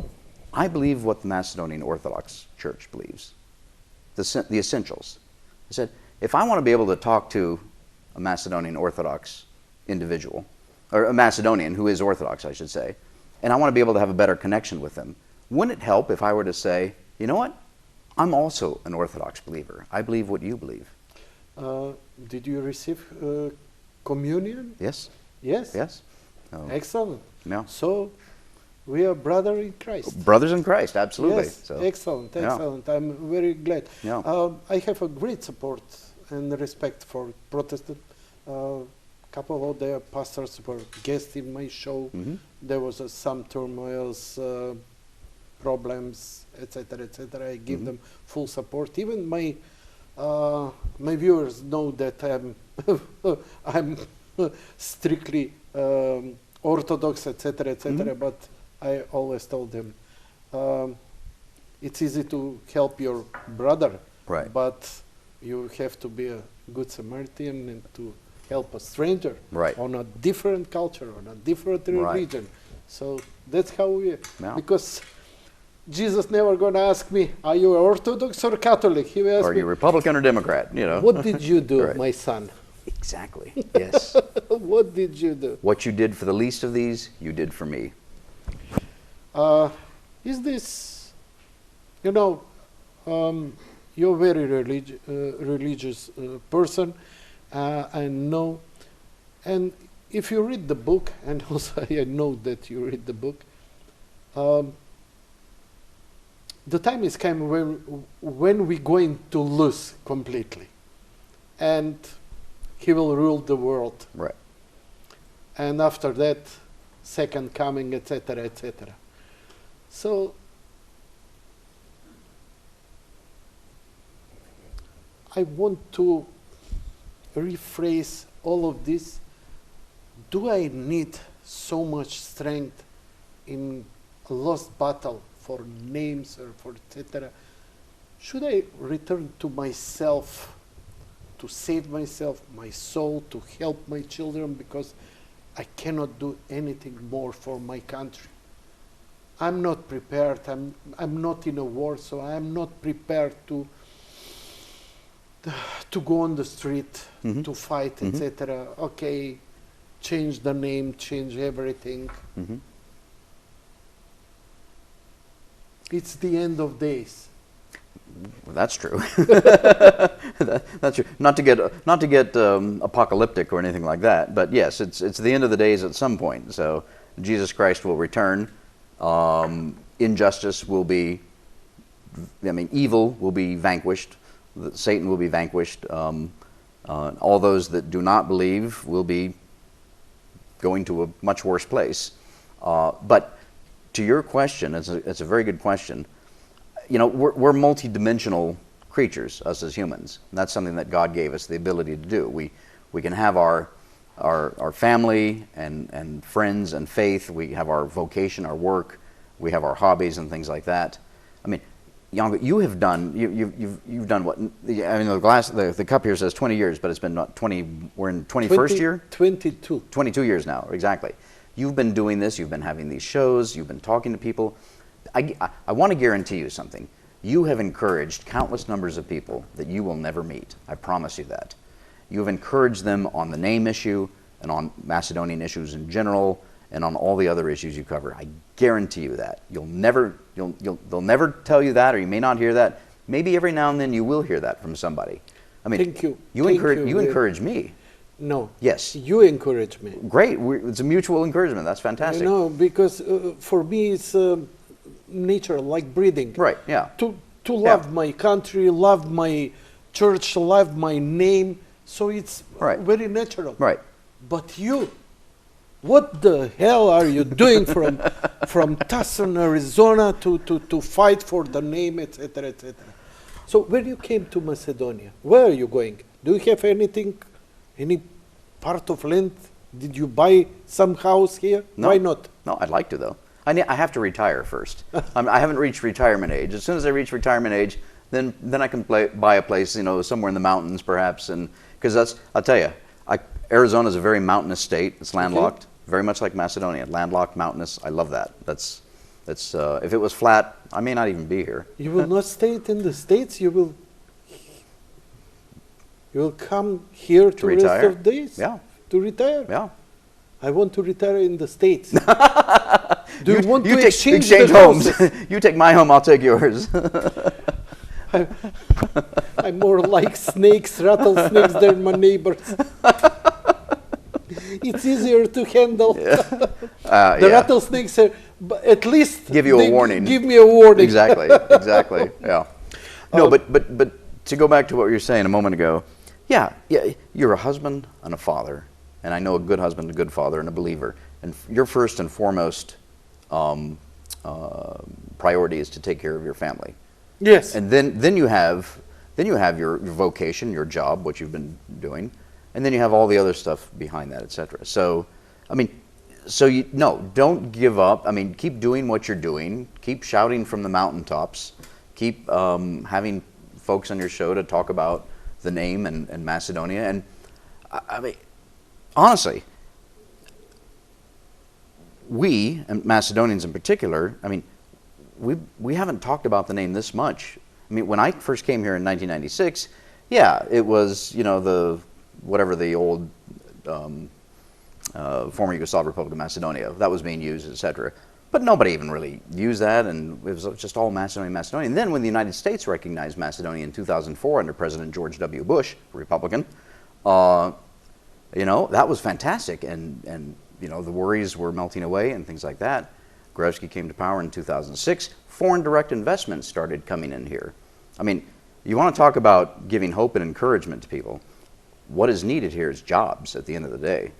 I believe what the Macedonian Orthodox Church believes, the essentials. I said, if I want to be able to talk to a Macedonian Orthodox individual, or a Macedonian who is Orthodox, I should say, and I want to be able to have a better connection with them, wouldn't it help if I were to say, you know what, I'm also an Orthodox believer. I believe what you believe. Did you receive communion? Yes. Yes? Yes. Excellent. Yeah. So, we are brothers in Christ. Brothers in Christ, absolutely. Yes, So, excellent, yeah. excellent. I'm very glad. Yeah. I have a great support and respect for Protestant. Couple of their pastors were guests in my show. Mm-hmm. There was some turmoils, problems, etc., etc. I give them full support. Even my my viewers know that I'm strictly Orthodox, etc., etc. But I always told them it's easy to help your brother, Right. but you have to be a good Samaritan and to help a stranger Right. on a different culture, on a different Right. religion. So that's how we, Yeah. because Jesus never gonna ask me, are you Orthodox or Catholic? He will ask Are me, you Republican or Democrat? You know. what did you do, Right. my son? Exactly. Yes. What did you do? What you did for the least of these, you did for me. Is this, you know, you're a very religious person, I know, and if you read the book, and also I know that you read the book, the time is coming when we're going to lose completely, and he will rule the world, Right. and after that, second coming, etc., etc. So I want to rephrase all of this. Do I need so much strength in a lost battle for names or for etc.? Should I return to myself to save myself, my soul, to help my children, because I cannot do anything more for my country? I'm not prepared. I'm not in a war, so I'm not prepared to go on the street, to fight, etc. Okay, change the name, change everything. It's the end of days. Well, that's true. That's true. Not to get apocalyptic or anything like that, but yes, it's the end of the days at some point. So Jesus Christ will return. Injustice will be, evil will be vanquished. Satan will be vanquished. All those that do not believe will be going to a much worse place. But to your question, it's a very good question. You know, we're multi-dimensional creatures, us as humans. And that's something that God gave us the ability to do. We can have our family and friends and faith. We have our vocation, our work. We have our hobbies and things like that. I mean, Janko, you have done you've done what? The cup here says 20 years, but it's been not 20. We're in 21st year. 22. 22 years now, exactly. You've been doing this. You've been having these shows. You've been talking to people. I want to guarantee you something. You have encouraged countless numbers of people that you will never meet. I promise you that. You have encouraged them on the name issue and on Macedonian issues in general and on all the other issues you cover. I guarantee you that. They'll never tell you that, or you may not hear that. Maybe every now and then you will hear that from somebody. I mean, Thank you. You encourage me. No. Yes. You encourage me. Great. It's a mutual encouragement. That's fantastic. No, because for me it's nature, like breathing. Right. Yeah. To to love my country, love my church, love my name. So it's very natural. Right. But you, what the hell are you doing from Tucson, Arizona to fight for the name, etc., etc.? So when you came to Macedonia, where are you going? Do you have anything, any part of land? Did you buy some house here? No. Why not? No, I'd like to though. I have to retire first. I haven't reached retirement age. As soon as I reach retirement age, then I can buy a place, you know, somewhere in the mountains perhaps, and because I'll tell you, Arizona is a very mountainous state. It's landlocked, very much like Macedonia. Landlocked, mountainous. I love that. That's if it was flat, I may not even be here. You will not stay in the States. You will come here to retire. Rest of days. Yeah. To retire. Yeah. I want to retire in the States. Do you want to exchange the homes? houses? You take my home, I'll take yours. I'm more like snakes, rattlesnakes than my neighbors. It's easier to handle. The rattlesnakes are, but at least give you a warning. Give me a warning. Exactly. Exactly. Yeah. No, but to go back to what you were saying a moment ago, yeah, you're a husband and a father, and I know a good husband, a good father, and a believer. And your first and foremost priority is to take care of your family. Yes. And then you have your vocation, your job, what you've been doing, and then you have all the other stuff behind that, etc. So, I mean, don't give up. I mean, keep doing what you're doing. Keep shouting from the mountaintops. Keep having folks on your show to talk about the name and Macedonia. And I mean, honestly, we, and Macedonians in particular, I mean, we haven't talked about the name this much. I mean, when I first came here in 1996, yeah, it was, you know, the old former Yugoslav Republic of Macedonia that was being used, etc. But nobody even really used that, and it was just all Macedonia. And then when the United States recognized Macedonia in 2004 under President George W. Bush, Republican, you know, that was fantastic, and you know, the worries were melting away and things like that. Gruevski came to power in 2006. Foreign direct investment started coming in here. I mean, you want to talk about giving hope and encouragement to people. What is needed here is jobs at the end of the day.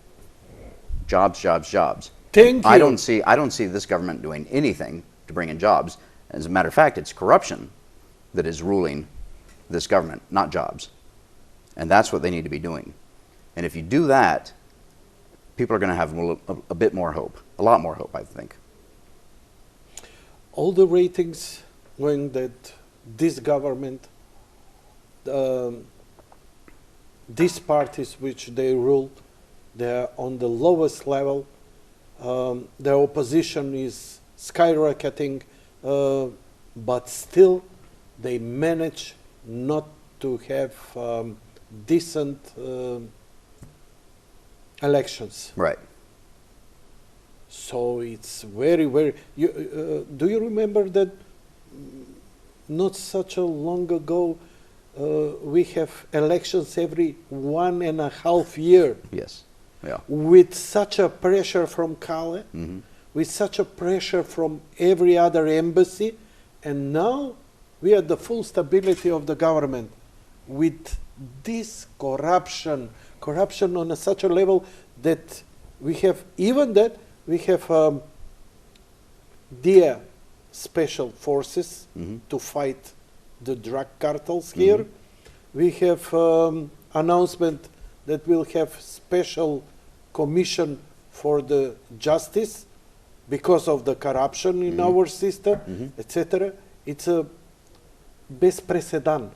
Jobs, jobs, jobs. Thank you. I don't see this government doing anything to bring in jobs. As a matter of fact, it's corruption that is ruling this government, not jobs. And that's what they need to be doing. And if you do that, people are going to have a bit more hope, a lot more hope, I think. All the ratings when that this government, these parties which they ruled, they're on the lowest level. Their opposition is skyrocketing, but still they manage not to have decent elections. Right. So it's very, very... do you remember that not such a long ago we have elections every 1.5 years? Yes. Yeah. With such a pressure from Kale, with such a pressure from every other embassy, and now we are the full stability of the government with this corruption on such a level that we have, even that, we have their special forces to fight the drug cartels here. We have announcement that we'll have special commission for the justice because of the corruption in our system, etc. It's a best precedent.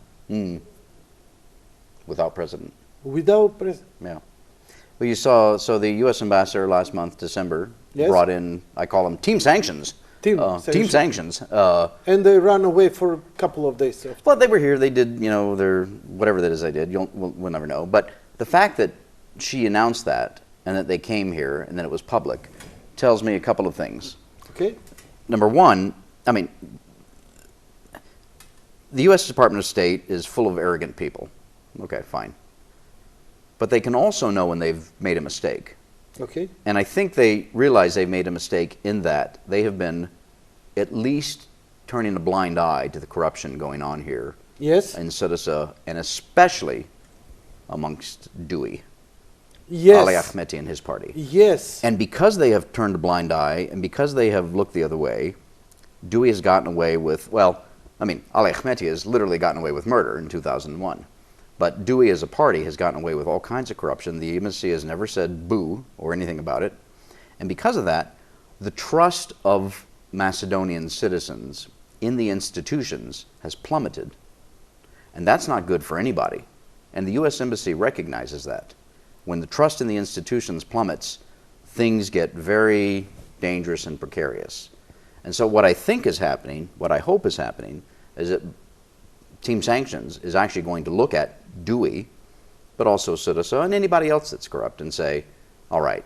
Without precedent. Without precedent. Yeah. Well, you saw, so the U.S. ambassador last month, December, brought in, I call them team sanctions. Team sanctions. And they ran away for a couple of days after. Well, they were here. They did, you know, their whatever that is they did. We'll never know. But the fact that she announced that and that they came here and that it was public tells me a couple of things. Okay. Number one, I mean, the U.S. Department of State is full of arrogant people. Okay, fine. But they can also know when they've made a mistake. Okay. And I think they realize they've made a mistake in that they have been at least turning a blind eye to the corruption going on here Yes. in Sudasa, and especially amongst Dewey, Yes. Ali Ahmeti and his party. Yes. And because they have turned a blind eye, and because they have looked the other way, Dewey has gotten away with, well, I mean, Ali Ahmeti has literally gotten away with murder in 2001. But Dewey as a party has gotten away with all kinds of corruption. The embassy has never said boo or anything about it. And because of that, the trust of Macedonian citizens in the institutions has plummeted. And that's not good for anybody. And the U.S. Embassy recognizes that. When the trust in the institutions plummets, things get very dangerous and precarious. And so what I think is happening, what I hope is happening, is that Team Sanctions is actually going to look at Dewey, but also Sudasa and anybody else that's corrupt and say, all right,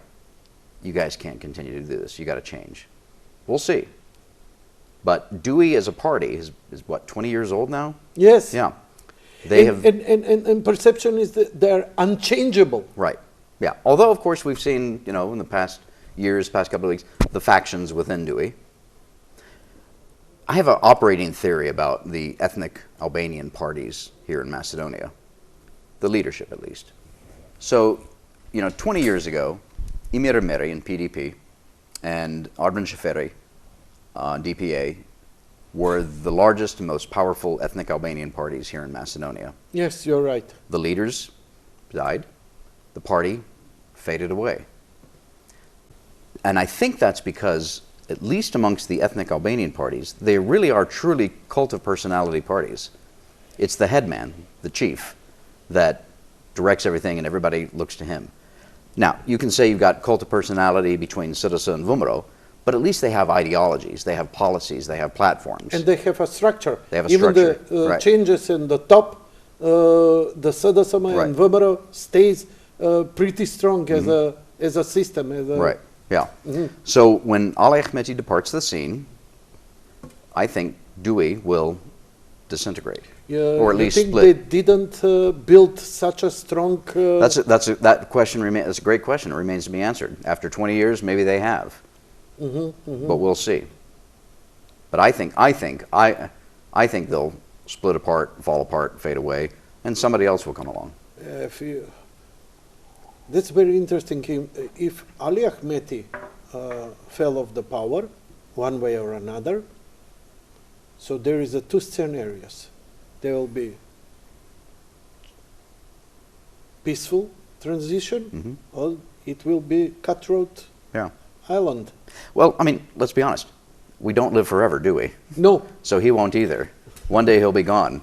you guys can't continue to do this. You got to change. We'll see. But Dewey as a party is what, 20 years old now? Yes. Yeah. They have... And perception is that they're unchangeable. Right. Yeah. Although, of course, we've seen, you know, in the past years, past couple of weeks, the factions within Dewey. I have an operating theory about the ethnic Albanian parties here in Macedonia. The leadership, at least. So, you know, 20 years ago, Imre Meri in PDP and Arben Sheferi, DPA, were the largest and most powerful ethnic Albanian parties here in Macedonia. Yes, you're right. The leaders died. The party faded away. And I think that's because, at least amongst the ethnic Albanian parties, they really are truly cult of personality parties. It's the headman, the chief, that directs everything and everybody looks to him. Now, you can say you've got cult of personality between Sudasa and Vumero, but at least they have ideologies, they have policies, they have platforms. And they have a structure. They have a Even structure. the Right. changes in the top, the Sadasama Right. and Vumero stays pretty strong as a system. As a Right, yeah. So when Ali Ahmeti departs the scene, I think Dewey will disintegrate. Yeah, or at I least think split. they didn't build such a strong... That question remains. That's a great question. It remains to be answered. After 20 years, maybe they have, but we'll see. But I think they'll split apart, fall apart, fade away, and somebody else will come along. That's very interesting. If Ali Ahmeti fell off the power, one way or another, so there is two scenarios. There will be peaceful transition, or it will be cutthroat island. Well, I mean, let's be honest. We don't live forever, do we? No. So he won't either. One day he'll be gone.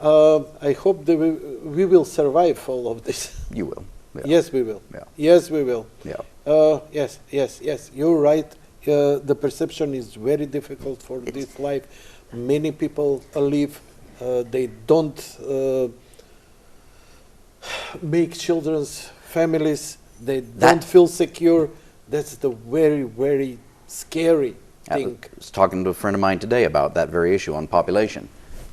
I hope that we will survive all of this. You will. Yeah. Yes, we will. Yeah. Yes, we will. Yeah. Yes. You're right. The perception is very difficult for this life. Many people live. They don't make children's families. They don't feel secure. That's the very, very scary thing. I was talking to a friend of mine today about that very issue on population.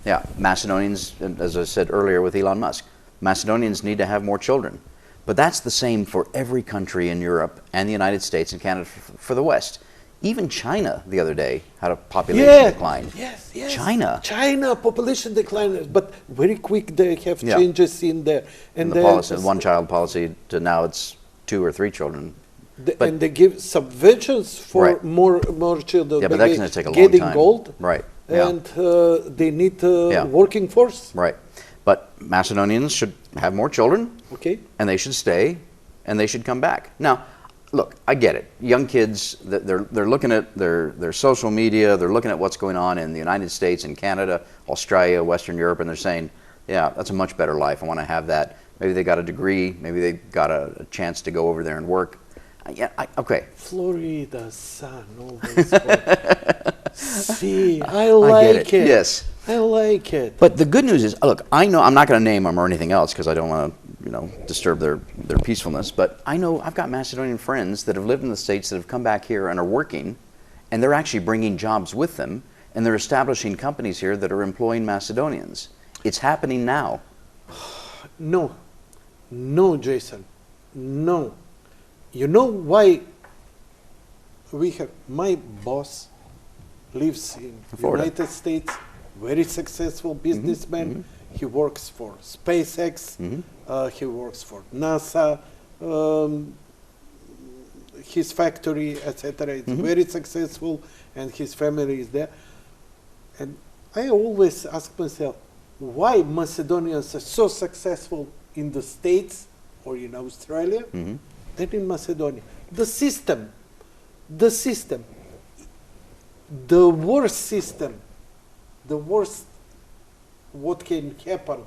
Yeah, Macedonians, as I said earlier with Elon Musk, Macedonians need to have more children. But that's the same for every country in Europe and the United States and Canada for the West. Even China the other day had a population decline. Yes. China population decline, but very quick they have changes in there. And the policy, one-child policy to now it's 2 or 3 children. And they give subventions for more children. Yeah, but that's going to take a long time. Getting old. Right. And they need working force. Right. But Macedonians should have more children. Okay. And they should stay, and they should come back. Now, look, I get it. Young kids, they're looking at their social media, they're looking at what's going on in the United States and Canada, Australia, Western Europe, and they're saying, yeah, that's a much better life. I want to have that. Maybe they got a degree, maybe they got a chance to go over there and work. Okay. Florida sun, always hot. See, I like it. Yes. I like it. But the good news is, look, I know, I'm not going to name them or anything else because I don't want to, disturb their peacefulness. But I know I've got Macedonian friends that have lived in the States that have come back here and are working, and they're actually bringing jobs with them, and they're establishing companies here that are employing Macedonians. It's happening now. No, Џејсон, no. You know why we have my boss lives in Florida. United States, very successful businessman. He works for SpaceX, he works for NASA, his factory, etc. It's very successful, and his family is there. And I always ask myself, why Macedonians are so successful in the States or in Australia than in Macedonia? The system, the worst system, the worst what can happen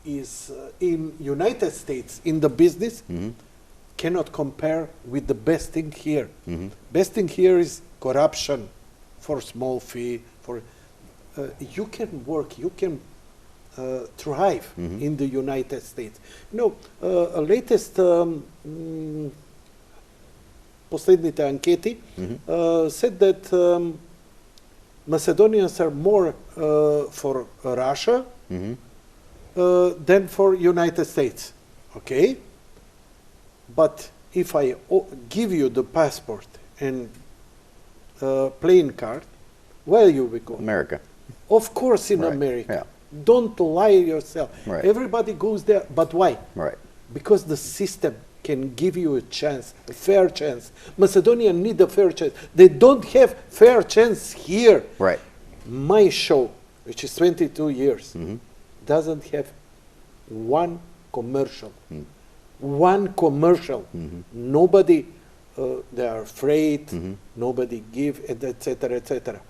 is in United States in the business cannot compare with the best thing here. Best thing here is corruption for small fee. For you can work, you can thrive in the United States. You know, latest последните анкети said that Macedonians are more for Russia than for United States. Okay? But if I give you the passport and plane card, where you will go? America. Of course in Right, America. yeah. Don't lie yourself. Right. Everybody goes there, but why? Right. Because the system can give you a chance, a fair chance. Macedonia need a fair chance. They don't have fair chance here. Right. My show, which is 22 years, doesn't have one commercial. One commercial. Nobody, they are afraid, nobody give, etc., etc.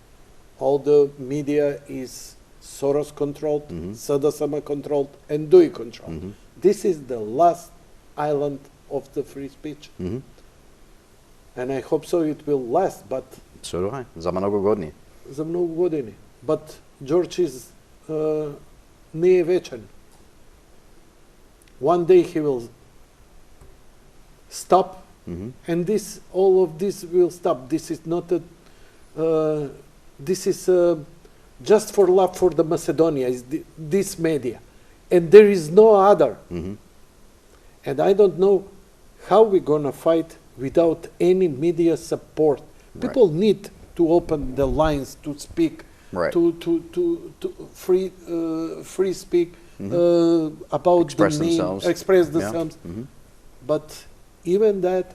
All the media is Soros controlled, Sadasama controlled, and Dewey controlled. This is the last island of the free speech. And I hope so it will last, but So do I. За много години. за много години. But George is не е вечен. One day he will stop, and this, all of this will stop. This is not a, this is just for love for the Macedonia, is this media. And there is no other. And I don't know how we're gonna fight without any media support. People need to open the lines to speak, Right. to free speak about Express the name, themselves. express Yeah. themselves. But even that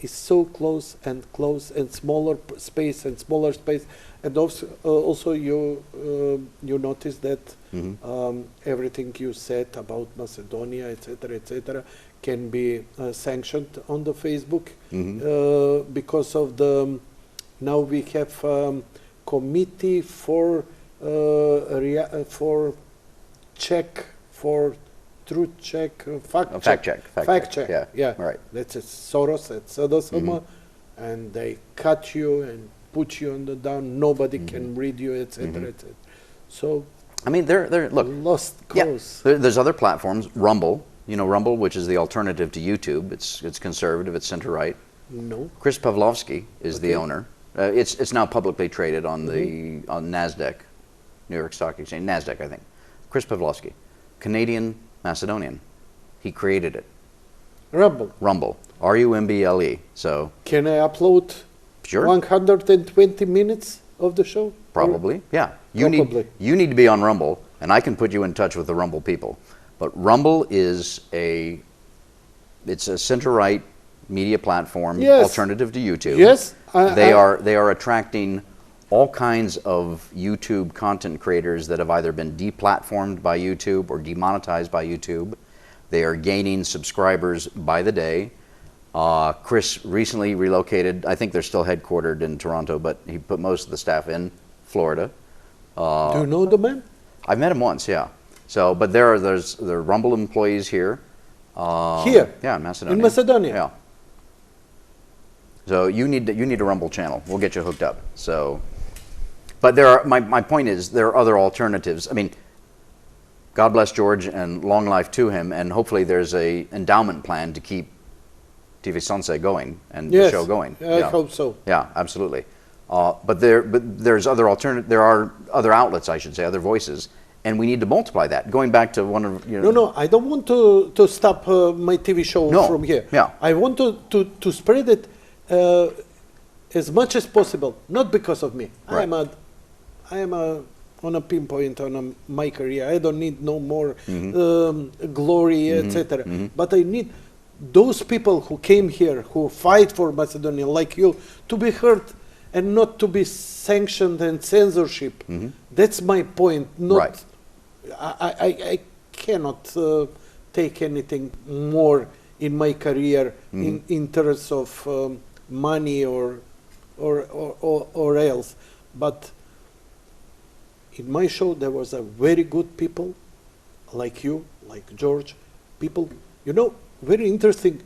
is so close and smaller space and smaller space. And also you notice that everything you said about Macedonia, etc., can be sanctioned on the Facebook because of the, now we have committee for check, for truth check, fact check. Fact check, yeah. Right. That's a Soros at Sadasama, and they cut you and put you on the down. Nobody can read you, etc., etc. So, I mean, they're look. lost cause. There's other platforms. Rumble, you know, Rumble, which is the alternative to YouTube. It's conservative. It's center right. No. Chris Pavlovsky is the owner. It's now publicly traded on the on NASDAQ, New York Stock Exchange, NASDAQ, I think. Chris Pavlovsky, Canadian Macedonian. He created it. Rumble. Rumble. R-U-M-B-L-E. So Can I upload sure. 120 minutes of the show? Probably, yeah. Probably. You need to be on Rumble, and I can put you in touch with the Rumble people. But Rumble is it's a center-right media platform, Yes. alternative to YouTube. Yes. They are attracting all kinds of YouTube content creators that have either been deplatformed by YouTube or demonetized by YouTube. They are gaining subscribers by the day. Chris recently relocated. I think they're still headquartered in Toronto, but he put most of the staff in Florida. Do you know the man? I've met him once, yeah. So, but there are Rumble employees here. Here? Yeah, in Macedonia. In Macedonia? Yeah. So you need a Rumble channel. We'll get you hooked up. So, but my point is there are other alternatives. I mean, God bless George and long life to him, and hopefully there's a endowment plan to keep TV Sonse going and the show going. I hope so. Yeah, absolutely. But there are other outlets, I should say, other voices, and we need to multiply that. Going back to one of No, I don't want to stop my TV show from here. Yeah. I want to spread it as much as possible, not because of me. Right. I am on a pinpoint on my career. I don't need no more glory, etc. But I need those people who came here, who fight for Macedonia, like you, to be heard and not to be sanctioned and censorship. That's my point. Not, Right. I cannot take anything more in my career in terms of money or else. But in my show, there was a very good people, like you, like George, people, you know, very interesting.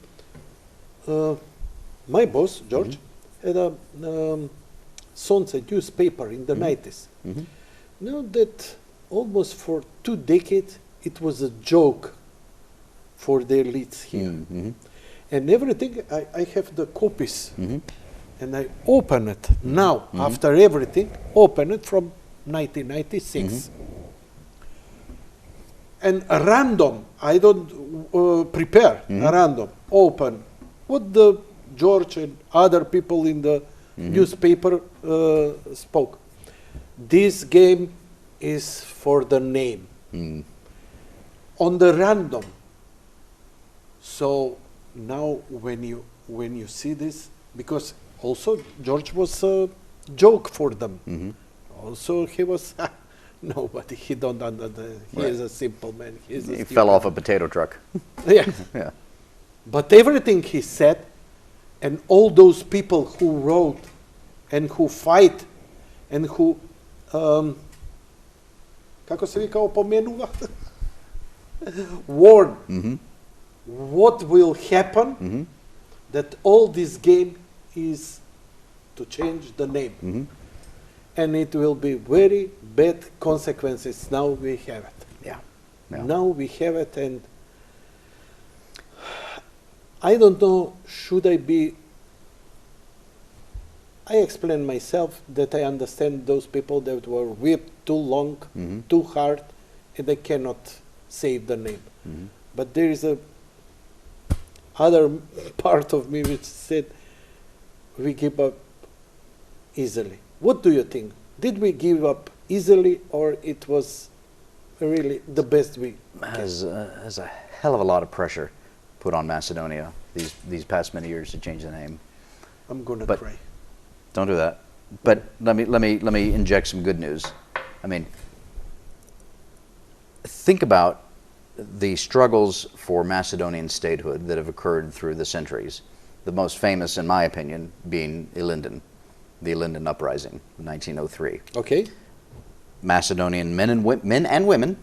My boss, George, had a Sunset newspaper in the 90s. You know that almost for 2 decades, it was a joke for the elites here. And everything, I have the copies. And I open it now, after everything, open it from 1996. And a random, I don't prepare, a random, open, what the George and other people in the newspaper spoke. This game is for the name. On the random. So now when you see this, because also George was a joke for them. Also he was nobody. He don't understand. He is a simple man. He fell off a potato truck. Yeah. Yeah. But everything he said, and all those people who wrote and who fight and who kako se vika opomenuva? Warn what will happen, that all this game is to change the name. And it will be very bad consequences. Now we have it. Yeah. Now we have it, and I don't know, should I be... I explain myself that I understand those people that were whipped too long, too hard, and they cannot save the name. But there is a other part of me which said we give up easily. What do you think? Did we give up easily, or it was really the best we Has a hell of a lot of pressure put on Macedonia these past many years to change the name. I'm gonna But- cry. Don't do that. But let me inject some good news. I mean, think about the struggles for Macedonian statehood that have occurred through the centuries. The most famous, in my opinion, being the Ilinden Uprising, 1903. Okay. Macedonian men and women,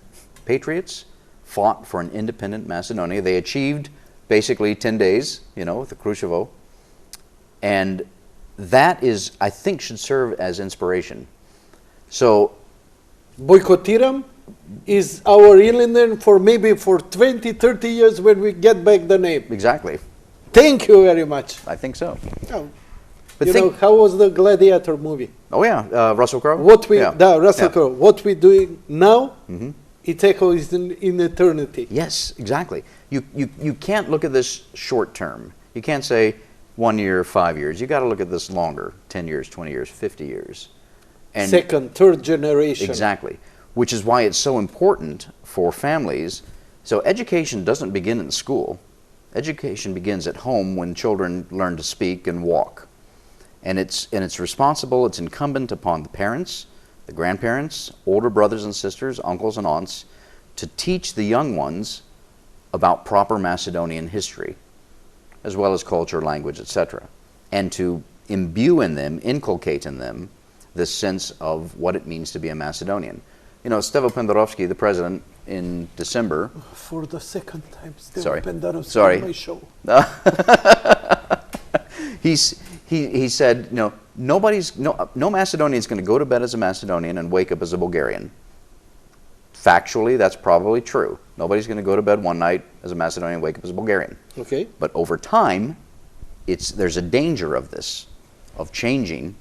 patriots, fought for an independent Macedonia. They achieved basically 10 days, with the Khrushchev. And that is, I think, should serve as inspiration. So, Boycottiram is our Ilinden for maybe for 20, 30 years when we get back the name. exactly, Thank you very much. I think so. Oh, But you know, how was the Gladiator movie? Oh yeah, Russell Crowe. What we, Yeah. Russell Yeah. Crowe, what we doing now, it echoes in eternity. Yes, exactly. You can't look at this short term. You can't say 1 year, 5 years. You got to look at this longer, 10 years, 20 years, 50 years. And Second, third generation. exactly, which is why it's so important for families. So education doesn't begin in school. Education begins at home when children learn to speak and walk. And it's responsible, it's incumbent upon the parents, the grandparents, older brothers and sisters, uncles and aunts, to teach the young ones about proper Macedonian history, as well as culture, language, etc., and to imbue in them, inculcate in them, this sense of what it means to be a Macedonian. Stevo Pendarovski, the president, in December... For the second time, still Sorry. Pendarovski Sorry. on my show. He said, no Macedonian is going to go to bed as a Macedonian and wake up as a Bulgarian. Factually, that's probably true. Nobody's going to go to bed one night as a Macedonian and wake up as a Bulgarian. Okay. But over time, there's a danger of this, of changing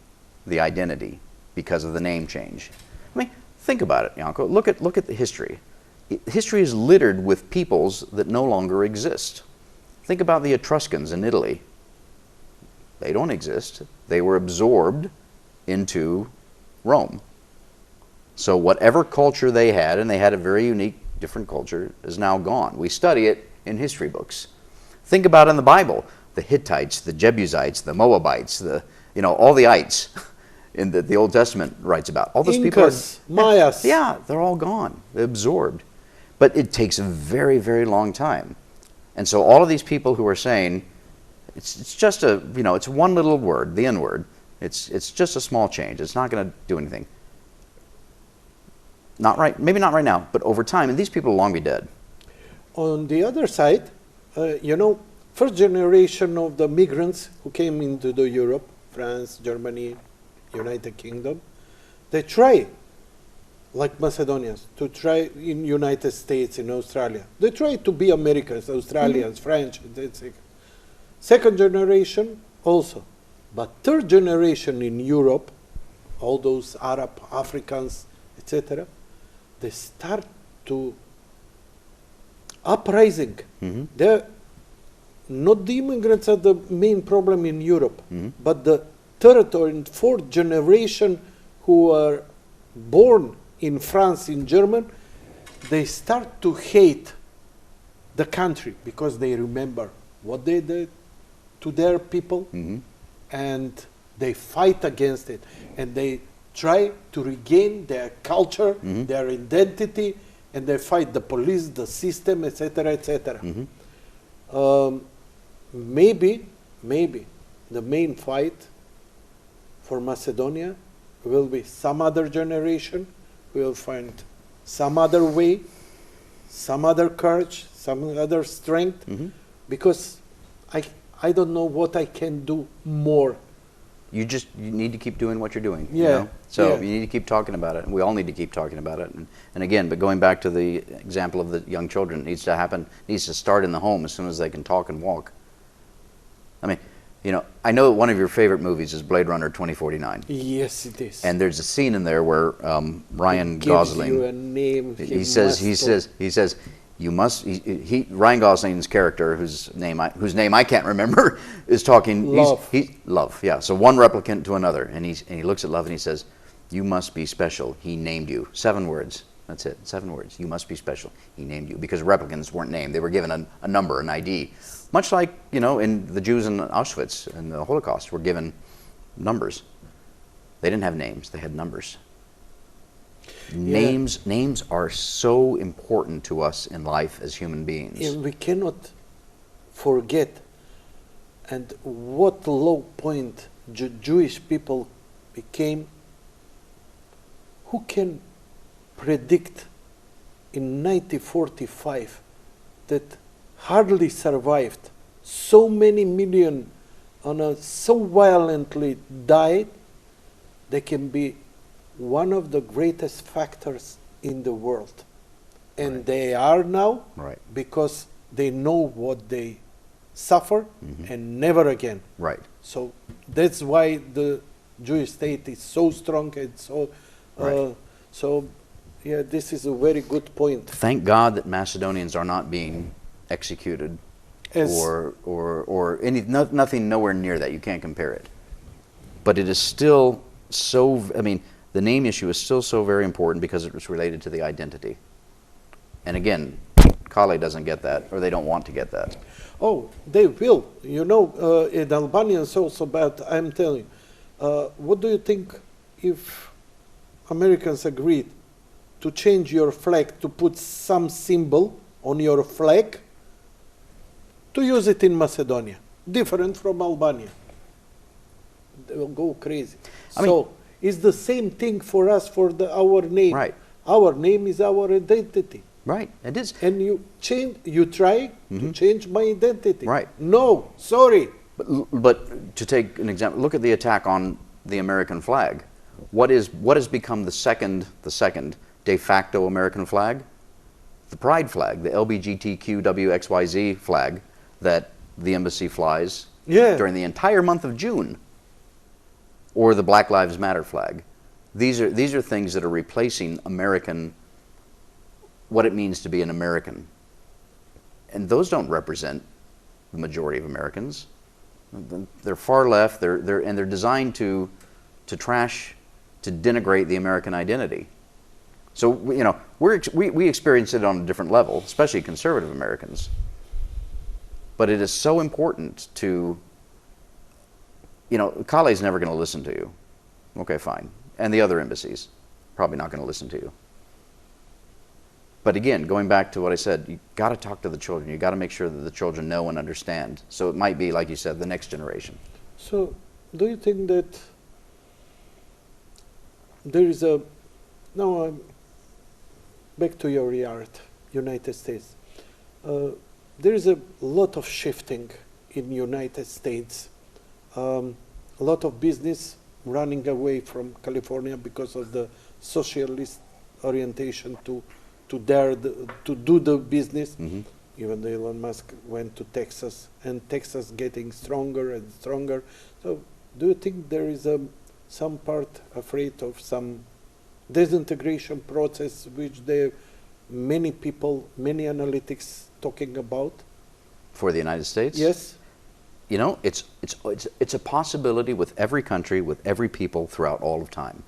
the identity because of the name change. I mean, think about it, Janko. Look at the history. History is littered with peoples that no longer exist. Think about the Etruscans in Italy. They don't exist. They were absorbed into Rome. So whatever culture they had, and they had a very unique, different culture, is now gone. We study it in history books. Think about in the Bible, the Hittites, the Jebusites, the Moabites, all the ites in the Old Testament writes about. All those Incas, people are, Mayas. Yeah, they're all gone. They're absorbed. But it takes a very, very long time. And so all of these people who are saying, it's just it's one little word, the N word. It's just a small change. It's not going to do anything. Not right, maybe not right now, but over time, and these people will long be dead. On the other side, first generation of the migrants who came into the Europe, France, Germany, United Kingdom, they try, like Macedonians, to try in United States, in Australia. They try to be Americans, Australians, French, etc. Second generation also. But third generation in Europe, all those Arab, Africans, etc., they start to uprising. They're not the immigrants are the main problem in Europe, but the third or fourth generation who are born in France, in German, they start to hate the country because they remember what they did to their people, and they fight against it, and they try to regain their culture, their identity, and they fight the police, the system, etc., etc. Maybe the main fight for Macedonia will be some other generation who will find some other way, some other courage, some other strength, because I don't know what I can do more. You need to keep doing what you're doing. Yeah. So you need to keep talking about it, and we all need to keep talking about it. And again, but going back to the example of the young children, it needs to start in the home as soon as they can talk and walk. I mean, I know one of your favorite movies is Blade Runner 2049. Yes, it is. And there's a scene in there where Ryan Gosling, you a name, he says, you must. Ryan Gosling's character, whose name I can't remember, is talking. Love. Love. Yeah. So one replicant to another, and he looks at Love and he says, "You must be special. He named you." 7 words. That's it. 7 words. You must be special. He named you, because replicants weren't named; they were given a number, an ID. Much like in the Jews in Auschwitz and the Holocaust were given numbers. They didn't have names; they had numbers. Names are so important to us in life as human beings. And we cannot forget, and what low point Jewish people became. Who can predict in 1945 that hardly survived, so many million so violently died, they can be one of the greatest factors in the world. And they are now, because they know what they suffer, and never again. Right. So that's why the Jewish state is so strong and so this is a very good point. Thank God that Macedonians are not being executed or nothing nowhere near that. You can't compare it. But it is still so, the name issue is still so very important because it was related to the identity. And again, Kale doesn't get that, or they don't want to get that. Oh, they will. In Albania it's also bad, I'm telling you. What do you think if Americans agreed to change your flag, to put some symbol on your flag, to use it in Macedonia, different from Albania? They will go crazy. It's the same thing for us, for our name. Right. Our name is our identity. Right, it is. And you try to change my identity. Right. No, sorry. But to take an example, look at the attack on the American flag. What has become the second de facto American flag? The pride flag, the LGBTQWXYZ flag that the embassy flies during the entire month of June. Or the Black Lives Matter flag. These are things that are replacing American, what it means to be an American. And those don't represent the majority of Americans. They're far left. They're designed to trash, to denigrate the American identity. So we experience it on a different level, especially conservative Americans. But it is so important to, Kale's never going to listen to you. Okay, fine. And the other embassies, probably not going to listen to you. But again, going back to what I said, you got to talk to the children. You got to make sure that the children know and understand. So it might be, like you said, the next generation. So, do you think that there is a, now I'm back to your yard, United States. There is a lot of shifting in United States. A lot of business running away from California because of the socialist orientation to do the business. Mm-hmm. Even though Elon Musk went to Texas, and Texas getting stronger and stronger. So do you think there is some part afraid of some disintegration process which many people, many analytics talking about? For the United States? Yes. It's a possibility with every country, with every people throughout all of time.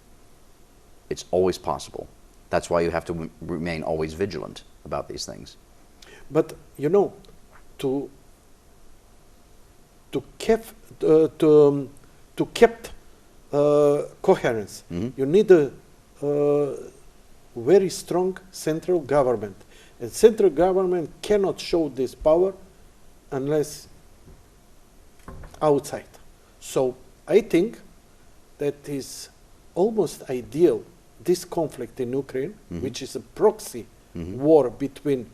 It's always possible. That's why you have to remain always vigilant about these things. But to keep coherence, Mm-hmm. you need a very strong central government, and central government cannot show this power unless outside. So I think that is almost ideal, this conflict in Ukraine, Mm-hmm. which is a proxy Mm-hmm. war between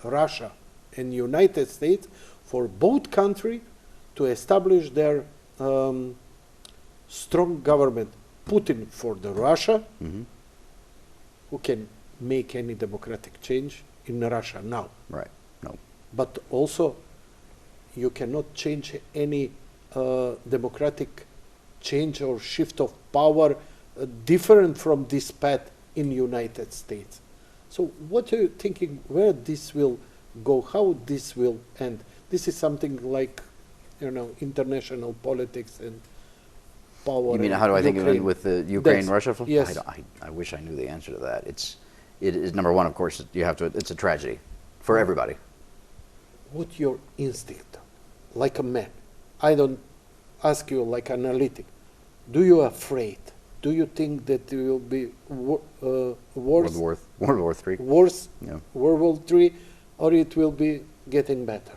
Russia and United States, for both countries to establish their strong government. Putin for the Russia, Mm-hmm. who can make any democratic change in Russia now. Right. No. But also, you cannot change any democratic change or shift of power different from this path in United States. So what are you thinking, where this will go, how this will end? This is something like, international politics and power. You mean, how do I think of it with the Ukraine-Russia? Yes. I wish I knew the answer to that. It is number one, of course, it's a tragedy for everybody. What's your instinct, like a man? I don't ask you like an analytic. Do you afraid? Do you think that it will be worse? World War III. Worse, Yeah. World War III, or it will be getting better?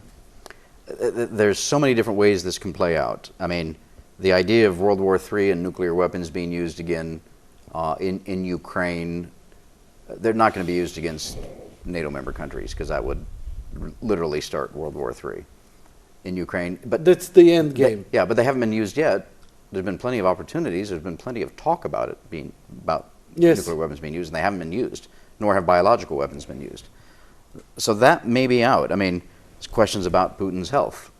There's so many different ways this can play out. I mean, the idea of World War III and nuclear weapons being used again in Ukraine, they're not going to be used against NATO member countries, because that would literally start World War III in Ukraine. But That's the end game. yeah, but they haven't been used yet. There's been plenty of opportunities. There's been plenty of talk about Yes. nuclear weapons being used, and they haven't been used, nor have biological weapons been used. So that may be out. I mean, there's questions about Putin's health.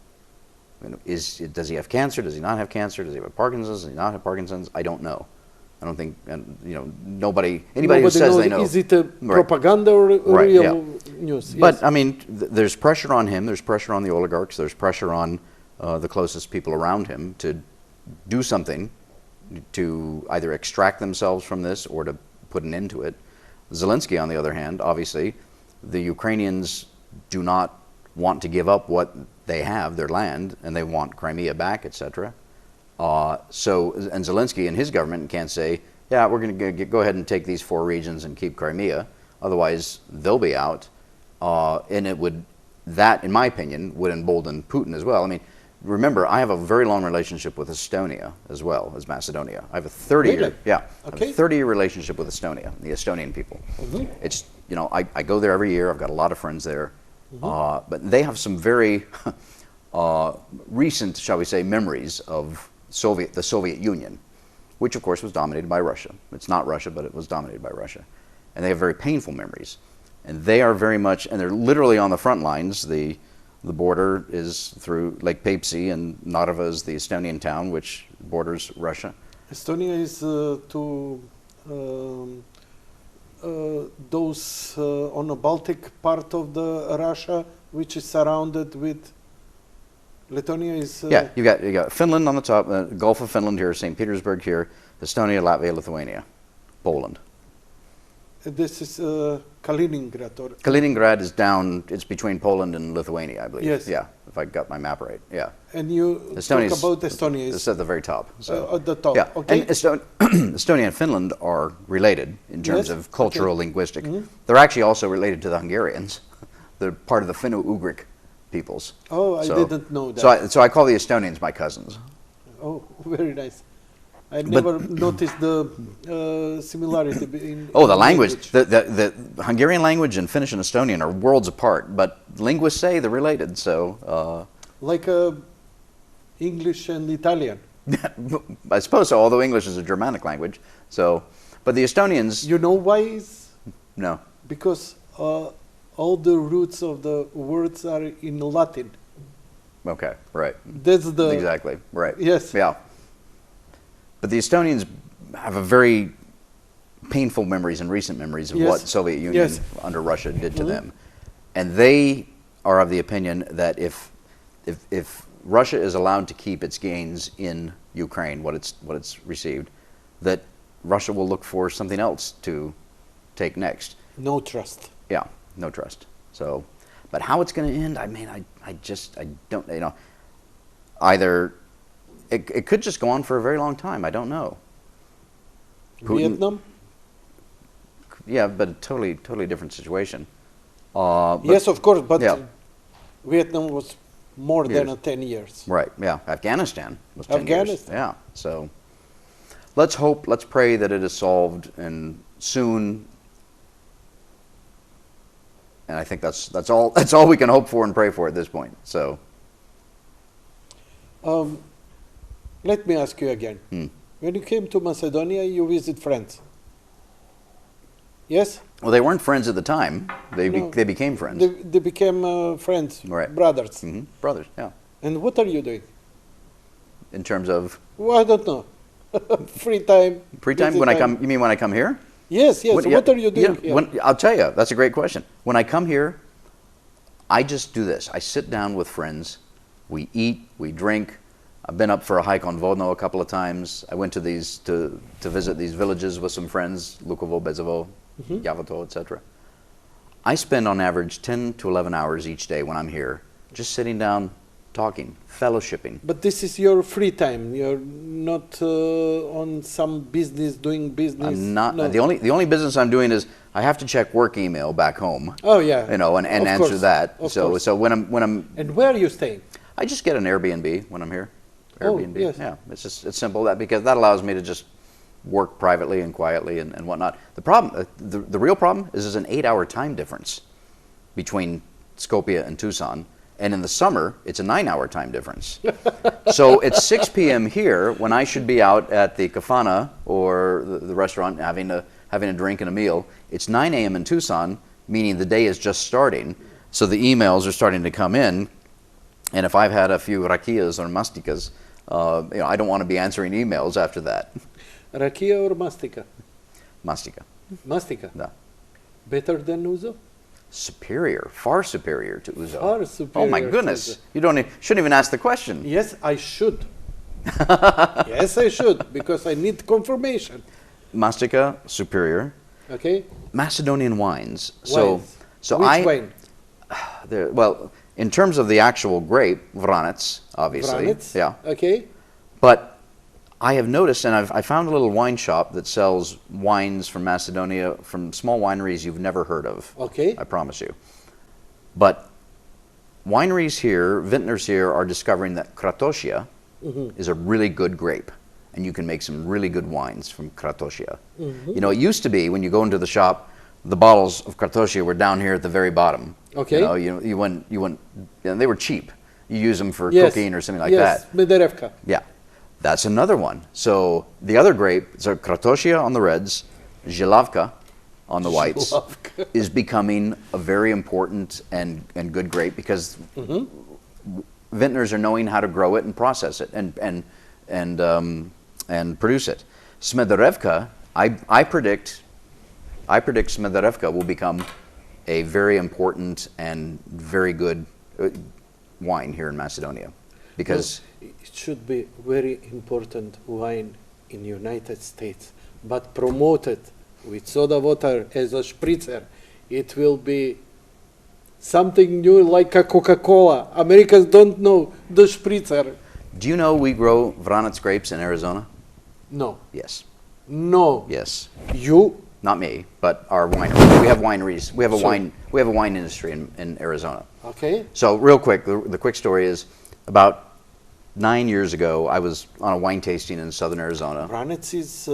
Does he have cancer? Does he not have cancer? Does he have Parkinson's? Does he not have Parkinson's? I don't know. I don't think, anybody who Nobody says knows, they know. is it a Right. propaganda or Right, real yeah. news? Yes. But, I mean, there's pressure on him. There's pressure on the oligarchs. There's pressure on the closest people around him to do something to either extract themselves from this or to put an end to it. Zelensky, on the other hand, obviously, the Ukrainians do not want to give up what they have, their land, and they want Crimea back, etc. And Zelensky and his government can't say, yeah, we're going to go ahead and take these 4 regions and keep Crimea, otherwise they'll be out. And that, in my opinion, would embolden Putin as well. I mean, remember, I have a very long relationship with Estonia as well as Macedonia. I have a 30-year, Really? yeah, Okay. I have a 30-year relationship with Estonia, the Estonian people. Mhm. It's, I go there every year. I've got a lot of friends there. Mhm. But they have some very recent, shall we say, memories of the Soviet Union, which of course was dominated by Russia. It's not Russia, but it was dominated by Russia. And they have very painful memories. And they are very much, and they're literally on the front lines. The border is through Lake Peipsi, and Narva is the Estonian town which borders Russia. Estonia is those on the Baltic part of the Russia, which is surrounded with Lithuania is... Yeah, you got Finland on the top, Gulf of Finland here, St. Petersburg here, Estonia, Latvia, Lithuania, Poland. This is Kaliningrad. Or Kaliningrad is down, it's between Poland and Lithuania, I believe. Yes. Yeah, if I got my map right, yeah. And you talk about Estonia. It's at the very top. So. At the top, Yeah, okay. and Estonia and Finland are related in terms Yes, of cultural, okay. linguistic. They're actually also related to the Hungarians. They're part of the Finno-Ugric peoples. Oh, I didn't know that. So I call the Estonians my cousins. Oh, very nice. I never noticed the similarity in Oh, the language. The Hungarian language and Finnish and Estonian are worlds apart, but linguists say they're related, so... like English and Italian. I suppose so, although English is a Germanic language. So, but the Estonians... You know why? No. Because all the roots of the words are in Latin. Okay, right. That's the... Exactly, right. Yes. Yeah. But the Estonians have a very painful memories and recent memories of Yes. what Soviet Union Yes. under Russia did to them. And they are of the opinion that if Russia is allowed to keep its gains in Ukraine, what it's received, that Russia will look for something else to take next. No trust. Yeah, no trust. So, but how it's going to end, I mean, I don't, you know, either it could just go on for a very long time. I don't know. Vietnam? Yeah, but a totally different situation. Yes, of course, but yeah. Vietnam was more than Years. 10 years. Right, yeah. Afghanistan was 10 years. Afghanistan. Yeah, so let's hope, let's pray that it is solved and soon. And I think that's all we can hope for and pray for at this point. So let me ask you again. When you came to Macedonia, you visit friends. Yes? well, they weren't friends at the time. They No. they became friends. They became friends, Right. brothers. Brothers, yeah. And what are you doing? In terms of Well, I don't know. Free time. free time, busy when I come, you mean when I come here? Yes, yes. Yeah, What are you doing yeah, here? I'll tell you, that's a great question. When I come here, I just do this. I sit down with friends, we eat, we drink. I've been up for a hike on Vodno a couple of times. I went to to visit these villages with some friends, Lukovo, Bezovo, Javato, etc. I spend on average 10 to 11 hours each day when I'm here, just sitting down, talking, fellowshipping. But this is your free time. You're not on some business, doing business. I'm not. No. The only business I'm doing is I have to check work email back home. Oh yeah. You know, and Of answer course, that. of So course. so when I'm And where are you staying? I just get an Airbnb when I'm here. Oh, Airbnb. yes. Yeah, it's simple that because that allows me to just work privately and quietly and whatnot. The problem, the real problem is there's an 8-hour time difference between Skopje and Tucson, and in the summer it's a 9-hour time difference. So it's 6 p.m. here when I should be out at the kafeana or the restaurant having a drink and a meal. It's 9 a.m. in Tucson, meaning the day is just starting. So the emails are starting to come in, and if I've had a few rakias or mastikas, you know, I don't want to be answering emails after that. Rakia or mastika? Mastika. Mastika. No. Better than Uzo? Superior, far superior to Uzo. Far superior Oh my to goodness! Uzo. You shouldn't even ask the question. Yes, I should. Yes, I should, because I need confirmation. Mastika, superior. Okay? Macedonian wines. Wines. So Which wine? well, in terms of the actual grape, Vranets, obviously. Vranets? Yeah. Okay. But I have noticed, and I found a little wine shop that sells wines from Macedonia, from small wineries you've never heard of. Okay. I promise you. But wineries here, vintners here, are discovering that Kratošija is a really good grape, and you can make some really good wines from Kratošija. You know, it used to be when you go into the shop, the bottles of Kratošija were down here at the very bottom. Okay. You know, you went, and they were cheap. You use them for Yes. cooking or something like yes. that. Mederevka. Yeah, that's another one. So the other grape, so Kratošija on the reds, Žilavka on the whites, Žilavka. is becoming a very important and good grape because vintners are knowing how to grow it and process it and produce it. Smederevka, I predict Smederevka will become a very important and very good wine here in Macedonia. because it should be very important wine in United States, but promoted with soda water as a spritzer. It will be something new like a Coca-Cola. Americans don't know the spritzer. do you know we grow Vranac grapes in Arizona? No. Yes. No. Yes. You? Not me, but our wineries. We have wineries. We have a So- wine industry in Arizona. Okay. So real quick, the quick story is about 9 years ago, I was on a wine tasting in southern Arizona. Vranac is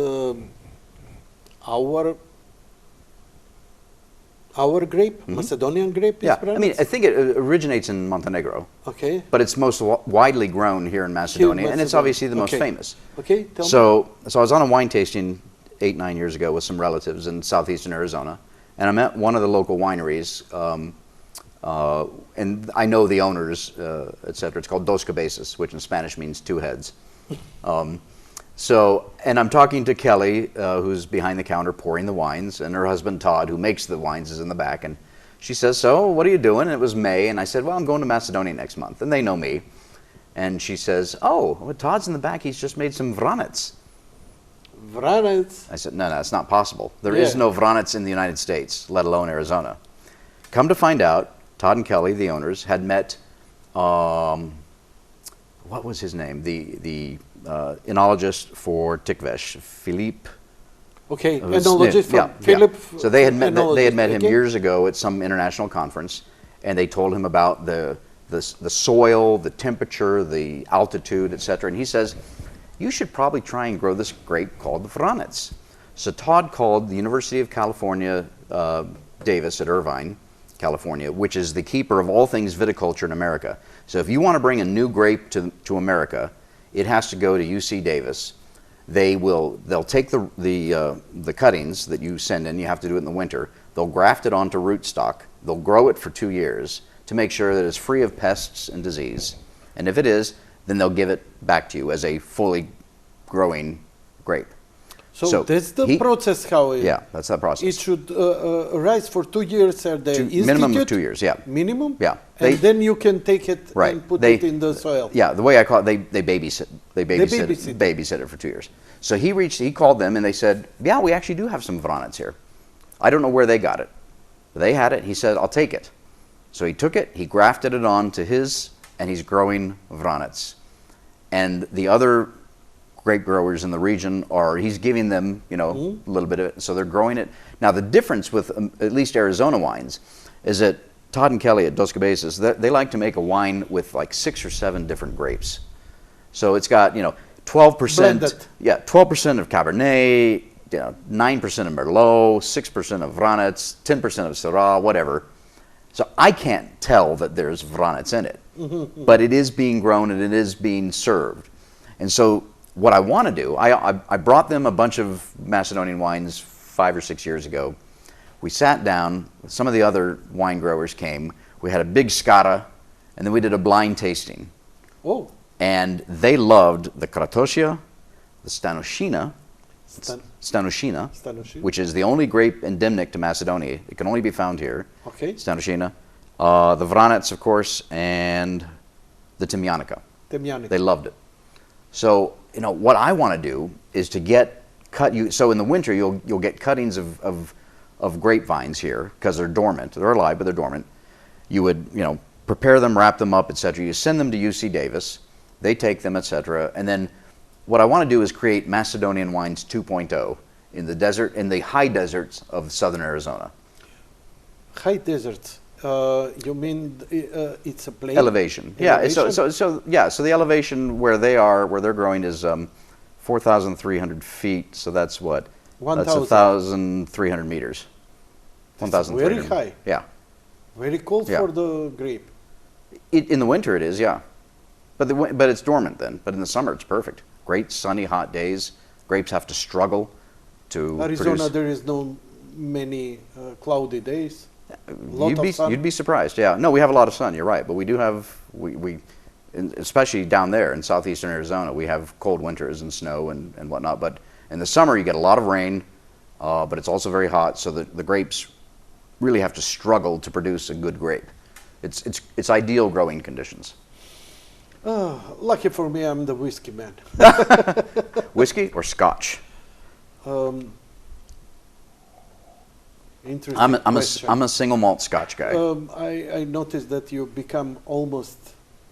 our grape, Macedonian grape. Yeah, Is I mean, Vranac? I think it originates in Montenegro, Okay. but it's most widely grown here in Macedonia, and it's Macedonia. obviously the most Okay. famous. Okay. Tell me. So I was on a wine tasting 8-9 years ago with some relatives in southeastern Arizona, and I met one of the local wineries, and I know the owners, et cetera. It's called Dos Cabezas, which in Spanish means two heads. And I'm talking to Kelly, who's behind the counter pouring the wines, and her husband Todd, who makes the wines, is in the back. And she says, "So, what are you doing?" And it was May, and I said, "Well, I'm going to Macedonia next month," and they know me. And she says, "Oh, well, Todd's in the back. He's just made some Vranac." Vranac. I said, "No, it's not possible. There is Yeah. no Vranac in the United States, let alone Arizona." Come to find out, Todd and Kelly, the owners, had met. What was his name? The enologist for Tikvesh, Philippe. Okay. It was- Enologist from Philip. So they had met him okay. years ago at some international conference, and they told him about the soil, the temperature, the altitude, etc. And he says, "You should probably try and grow this grape called the Vranac." So Todd called the University of California, Davis at Irvine, California, which is the keeper of all things viticulture in America. So if you want to bring a new grape to America, it has to go to UC Davis. They'll take the cuttings that you send in. You have to do it in the winter. They'll graft it onto rootstock. They'll grow it for 2 years to make sure that it's free of pests and disease. And if it is, then they'll give it back to you as a fully growing grape. So that's the process how it, Yeah, that's that process. it should rise for 2 years at the Minimum of institute? 2 years, yeah. Minimum? Yeah. And then you can take it Right. and put They- it in the soil. Yeah, the way I call it, they babysit. They babysit. babysit it for 2 years. So he called them and they said, "Yeah, we actually do have some Vranac here." I don't know where they got it. They had it. He said, "I'll take it." So he took it, he grafted it on to his, and he's growing Vranac. And the other grape growers in the region he's giving them, a little bit of it. So they're growing it. Now the difference with at least Arizona wines is that Todd and Kelly at Dos Cabezas, they like to make a wine with like 6 or 7 different grapes. So it's got, 12%. Blended. Yeah, 12% of Cabernet, 9% of Merlot, 6% of Vranac, 10% of Syrah, whatever. So I can't tell that there's Vranac in it, but it is being grown and it is being served. And so what I want to do, I brought them a bunch of Macedonian wines 5 or 6 years ago. We sat down, some of the other wine growers came, we had a big scata, and then we did a blind tasting. Oh. And they loved the Kratosia, the Stanoshina, Stanoshina. which is the only grape endemic to Macedonia. It can only be found here. Okay. Stanoshina, the Vranac, of course, and the Temjanica. Temjanica. They loved it. So, what I want to do is to so in the winter you'll get cuttings of grapevines here because they're dormant. They're alive, but they're dormant. You would, prepare them, wrap them up, etc. You send them to UC Davis. They take them, etc. And then what I want to do is create Macedonian wines 2.0 in the high deserts of southern Arizona. High deserts. You mean it's a plain? Elevation. Yeah. So the elevation where they're growing is 4,300 feet. So that's what? 1,000. That's 1,300 meters. That's very high. Yeah. Very cold Yeah. for the grape. In the winter it is, yeah. But it's dormant then. But in the summer it's perfect. Great sunny hot days. Grapes have to struggle to Arizona, produce. there is no many cloudy days. Lot of sun. You'd be surprised. Yeah. No, we have a lot of sun. You're right. But we do have especially down there in southeastern Arizona, we have cold winters and snow and whatnot. But in the summer you get a lot of rain, but it's also very hot. So the grapes really have to struggle to produce a good grape. It's ideal growing conditions. Lucky for me, I'm the whiskey man. Whiskey or scotch? Interesting question. I'm a single malt scotch guy. I noticed that you become almost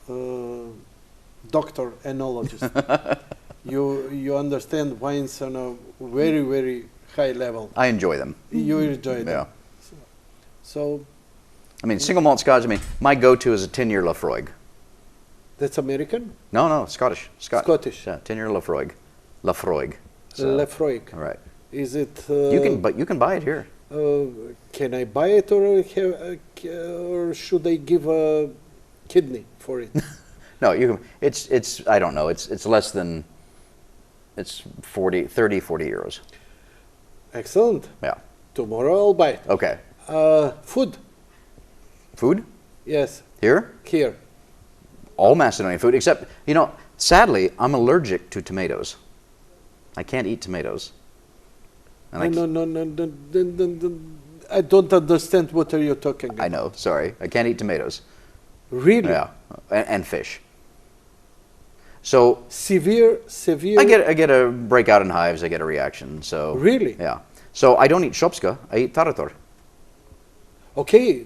doctor enologist. You understand wines on a very, very high level. I enjoy them. You enjoy them. Yeah. So I mean, single malt scotch, I mean, my go-to is a 10-year Lafroig. that's American? No, Scottish. Scottish. Yeah, 10-year Lafroig. Lafroig. Lefroy. All right. Is it? You can buy it here. Can I buy it, or should I give a kidney for it? No, you can. It's I don't know. It's less than. It's 30, 40 euros. Excellent. Yeah. Tomorrow I'll buy it. Okay. Food. Food Yes. here. Here. All Macedonian food, except sadly, I'm allergic to tomatoes. I can't eat tomatoes. And No. I don't understand what are you talking about. I know. Sorry, I can't eat tomatoes. Really? Yeah, and fish. So Severe. I get a breakout in hives. I get a reaction. So Really? yeah. So I don't eat shopska. I eat tarator. Okay.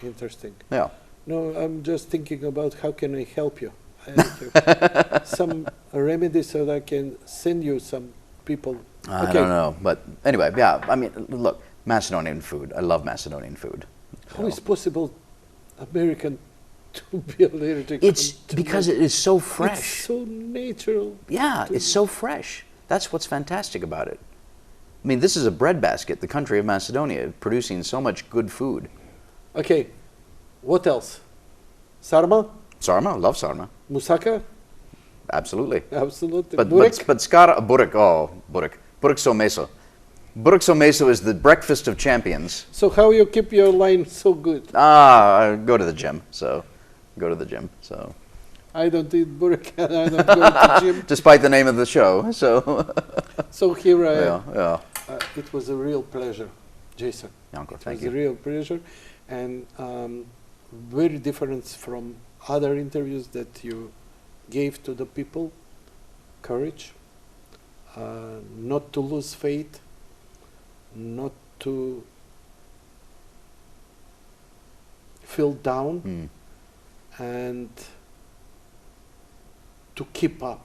Interesting. Yeah. No, I'm just thinking about how can I help you. I have some remedies so that I can send you some people. I don't know, but anyway, yeah. I mean, look, Macedonian food. I love Macedonian food. How is possible American to be allergic? It's to because tomato? it is so fresh. It's so natural. Yeah, it's so fresh. That's what's fantastic about it. I mean, this is a breadbasket, the country of Macedonia, producing so much good food. Okay, what else? Sarma? Sarma, love sarma. Moussaka? Absolutely. Absolutely. But Burek? skara, burek, oh, burek. Burek so meso. Burek so meso is the breakfast of champions. So how you keep your line so good? I go to the gym, so. I don't eat burek and I don't go to the gym. Despite the name of the show, so. So here I am. Yeah. It was a real pleasure, Џејсон. Janko, It thank was you. a real pleasure, and very different from other interviews that you gave to the people. Courage, not to lose faith, not to feel down, and to keep up,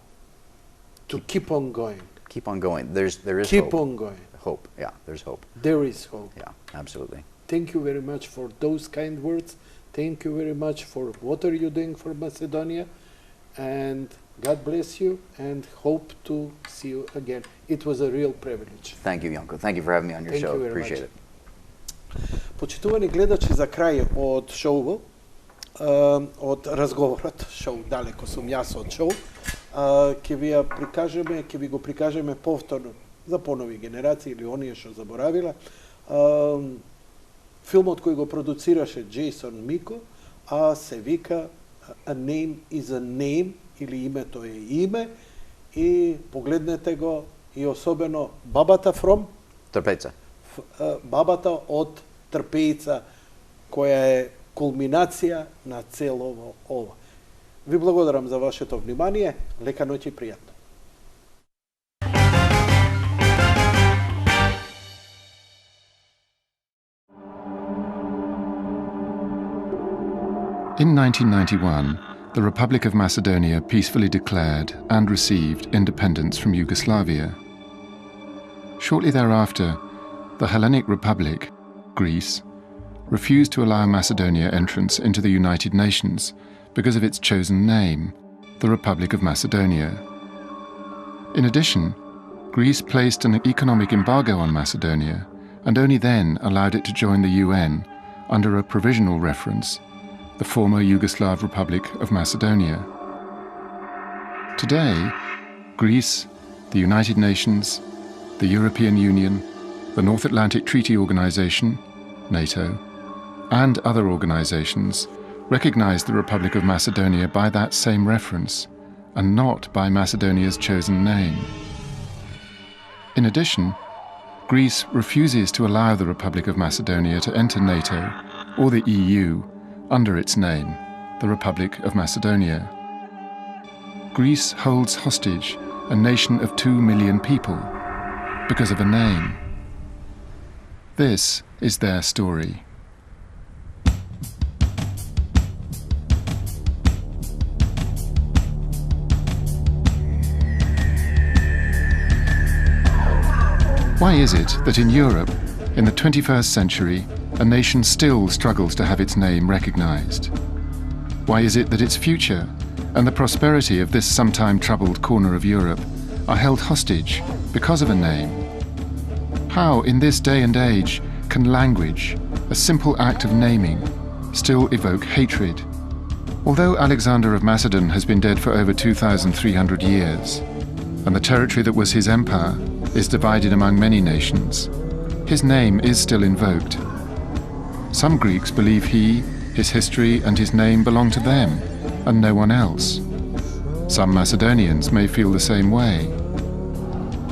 to keep on going. Keep on going. There is Keep hope. on going. Hope. Yeah, there's hope. There is hope. Yeah, absolutely. Thank you very much for those kind words. Thank you very much for what are you doing for Macedonia, and God bless you, and hope to see you again. It was a real privilege. Thank you, Janko. Thank you for having me on your Thank show. you very Appreciate much. it. Почитувани гледачи, за крај од шоуво, од разговорот, шоу далеко сум јас од шоу, ќе ви го прикажеме повторно за понови генерации или оние што заборавила. Филмот кој го продуцираше Џејсон Мико, а се вика A Name is a Name, или името е име, и погледнете го, и особено бабата from Трпеца. бабата од Трпејца, која е кулминација на целово ова. Ви благодарам за вашето внимание. Лека ноќ и пријатно. In 1991, the Republic of Macedonia peacefully declared and received independence from Yugoslavia. Shortly thereafter, the Hellenic Republic, Greece, refused to allow Macedonia entrance into the United Nations because of its chosen name, the Republic of Macedonia. In addition, Greece placed an economic embargo on Macedonia and only then allowed it to join the UN under a provisional reference, the former Yugoslav Republic of Macedonia. Today, Greece, the United Nations, the European Union, the North Atlantic Treaty Organization, NATO, and other organizations recognize the Republic of Macedonia by that same reference, and not by Macedonia's chosen name. In addition, Greece refuses to allow the Republic of Macedonia to enter NATO or the EU under its name. the Republic of Macedonia. Greece holds hostage a nation of 2 million people because of a name. This is their story. Why is it that in Europe, in the 21st century, a nation still struggles to have its name recognized? Why is it that its future and the prosperity of this sometime troubled corner of Europe are held hostage because of a name? How, in this day and age, can language, a simple act of naming, still evoke hatred? Although Alexander of Macedon has been dead for over 2,300 years, and the territory that was his empire is divided among many nations, his name is still invoked. Some Greeks believe he, his history and his name belong to them and no one else. Some Macedonians may feel the same way.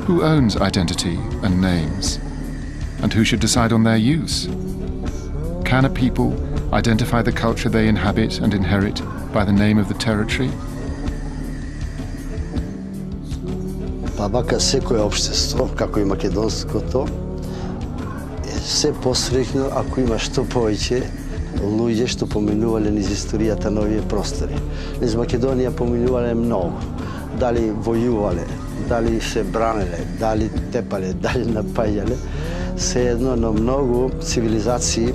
Who owns identity and names? And who should decide on their use? Can a people identify the culture they inhabit and inherit by the name of the territory? Па вака секое општество, како и македонското, е се посреќно ако има што повеќе луѓе што поминувале низ историјата на овие простори. Низ Македонија поминувале многу. Дали војувале, дали се бранеле, дали тепале, дали напаѓале, се едно на многу цивилизации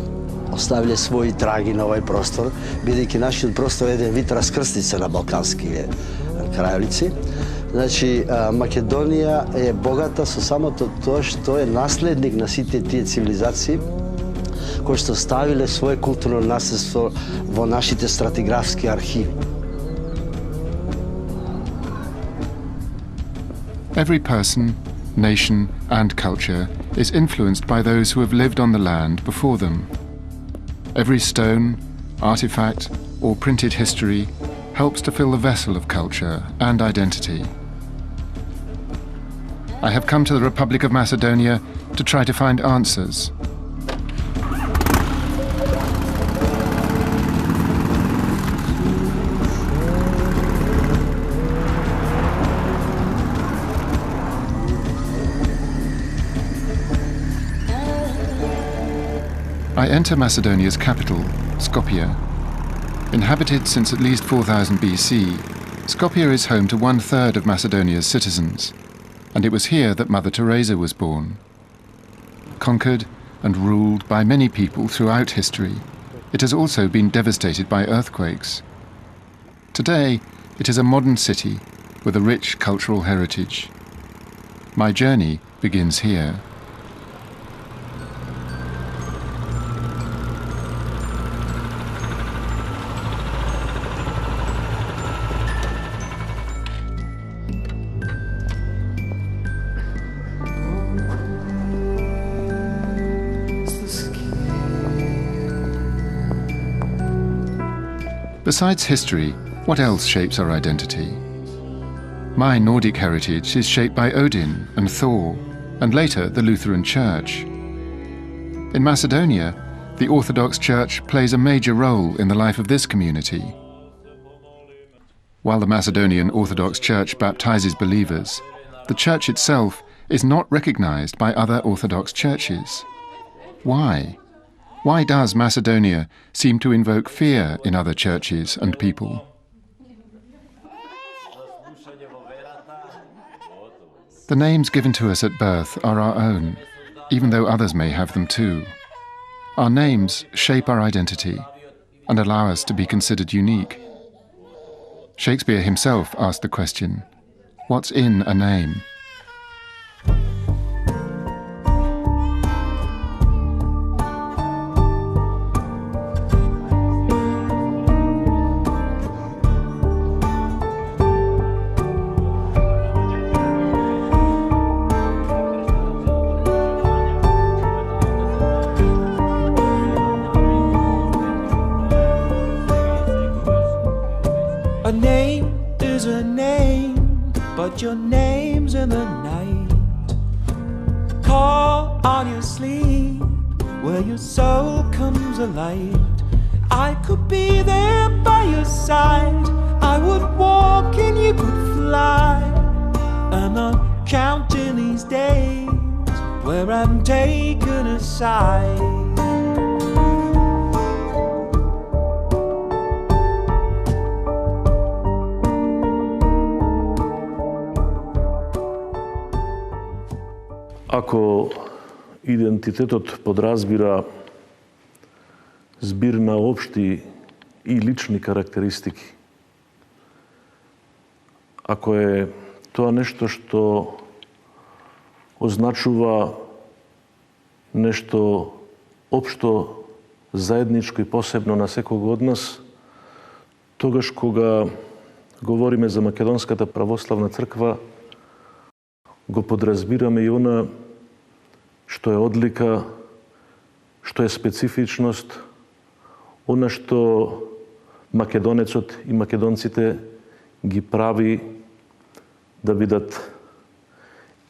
оставиле своји траги на овој простор, бидејќи нашиот простор е еден вид раскрстица на балканските крајолици. Значи, Македонија е богата со самото тоа што е наследник на сите тие цивилизации кои што ставиле свое културно наследство во нашите стратиграфски архиви. Every person, nation and culture is influenced by those who have lived on the land before them. Every stone, artifact or printed history helps to fill the vessel of culture and identity. I have come to the Republic of Macedonia to try to find answers. I enter Macedonia's capital, Skopje. Inhabited since at least 4000 BC, Skopje is home to 1/3 of Macedonia's citizens, and it was here that Mother Teresa was born. Conquered and ruled by many people throughout history, it has also been devastated by earthquakes. Today, it is a modern city with a rich cultural heritage. My journey begins here. Besides history, what else shapes our identity? My Nordic heritage is shaped by Odin and Thor, and later the Lutheran Church. In Macedonia, the Orthodox Church plays a major role in the life of this community. While the Macedonian Orthodox Church baptizes believers, the church itself is not recognized by other Orthodox churches. Why? Why does Macedonia seem to invoke fear in other churches and people? The names given to us at birth are our own, even though others may have them too. Our names shape our identity and allow us to be considered unique. Shakespeare himself asked the question, what's in a name? A name is a name, but your name's in the night. Call on your sleep, where your soul comes alive. I could be there by your side. I would walk and you could fly. I'm not counting these days where I'm taken aside. Ако идентитетот подразбира збир на општи и лични карактеристики, ако е тоа нешто што означува нешто општо, заедничко и посебно на секого од нас, тогаш кога говориме за Македонската православна црква, го подразбираме и она што е одлика, што е специфичност, она што македонецот и македонците ги прави да бидат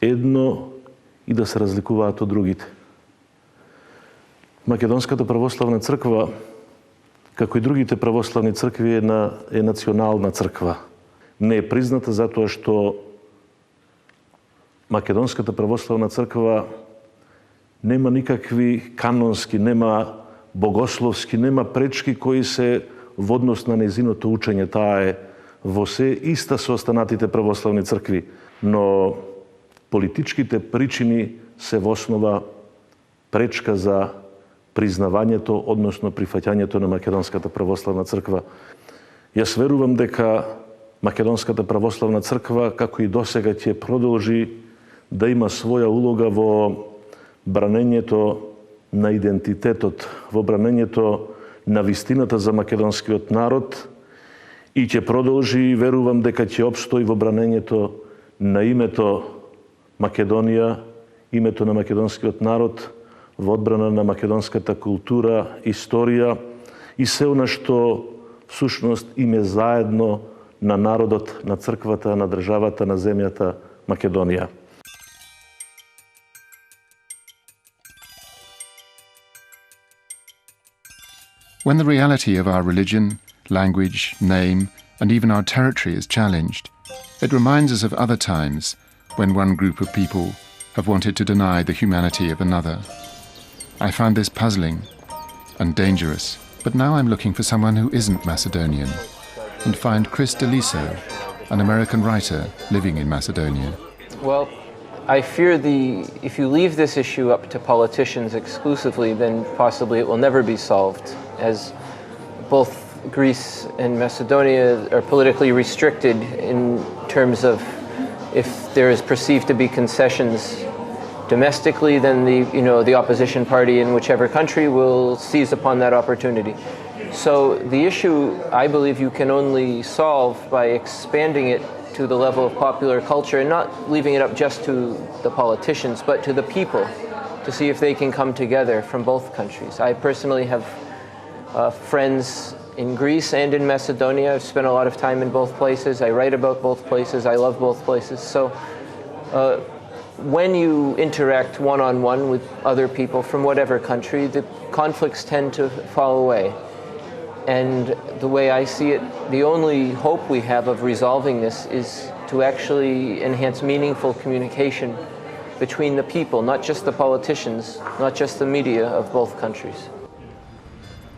едно и да се разликуваат од другите. Македонската православна црква, како и другите православни цркви, е национална црква. Не е призната затоа што Македонската православна црква нема никакви канонски, нема богословски, нема пречки кои се во однос на нејзиното учење. Таа е во се иста со останатите православни цркви, но политичките причини се во основа пречка за признавањето, односно прифаќањето на Македонската православна црква. Јас верувам дека Македонската православна црква, како и досега, ќе продолжи да има своја улога во бранењето на идентитетот, во бранењето на вистината за македонскиот народ и ќе продолжи и верувам дека ќе опстои во бранењето на името Македонија, името на македонскиот народ, во одбрана на македонската култура, историја и се она што всушност им е заедно на народот, на црквата, на државата, на земјата Македонија. When the reality of our religion, language, name, and even our territory is challenged, it reminds us of other times when one group of people have wanted to deny the humanity of another. I found this puzzling and dangerous, but now I'm looking for someone who isn't Macedonian and find Chris D'Eliso, an American writer living in Macedonia. Well, I fear if you leave this issue up to politicians exclusively, then possibly it will never be solved, as both Greece and Macedonia are politically restricted in terms of if there is perceived to be concessions domestically, then the opposition party in whichever country will seize upon that opportunity. So the issue, I believe, you can only solve by expanding it to the level of popular culture and not leaving it up just to the politicians, but to the people, to see if they can come together from both countries. I personally have friends in Greece and in Macedonia. I've spent a lot of time in both places. I write about both places. I love both places. So when you interact one-on-one with other people from whatever country, the conflicts tend to fall away. And the way I see it, the only hope we have of resolving this is to actually enhance meaningful communication between the people, not just the politicians, not just the media of both countries.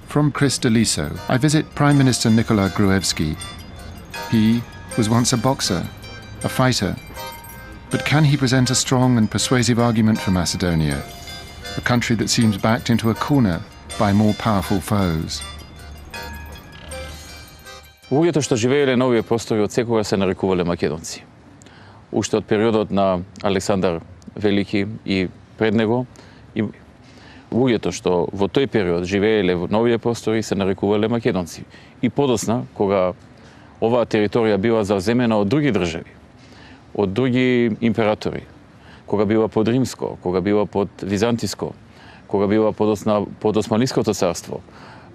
From Chris D'Eliso, I visit Prime Minister Nikola Gruevski. He was once a boxer, a fighter. But can he present a strong and persuasive argument for Macedonia, a country that seems backed into a corner by more powerful foes? Луѓето што живееле на овие простори од секога се нарекувале македонци. Уште од периодот на Александар Велики и пред него, и луѓето што во тој период живееле на овие простори се нарекувале македонци. И подосна, кога оваа територија била завземена од други држави, од други императори, кога била под Римско, кога била под Византиско, кога била под Османлиското царство,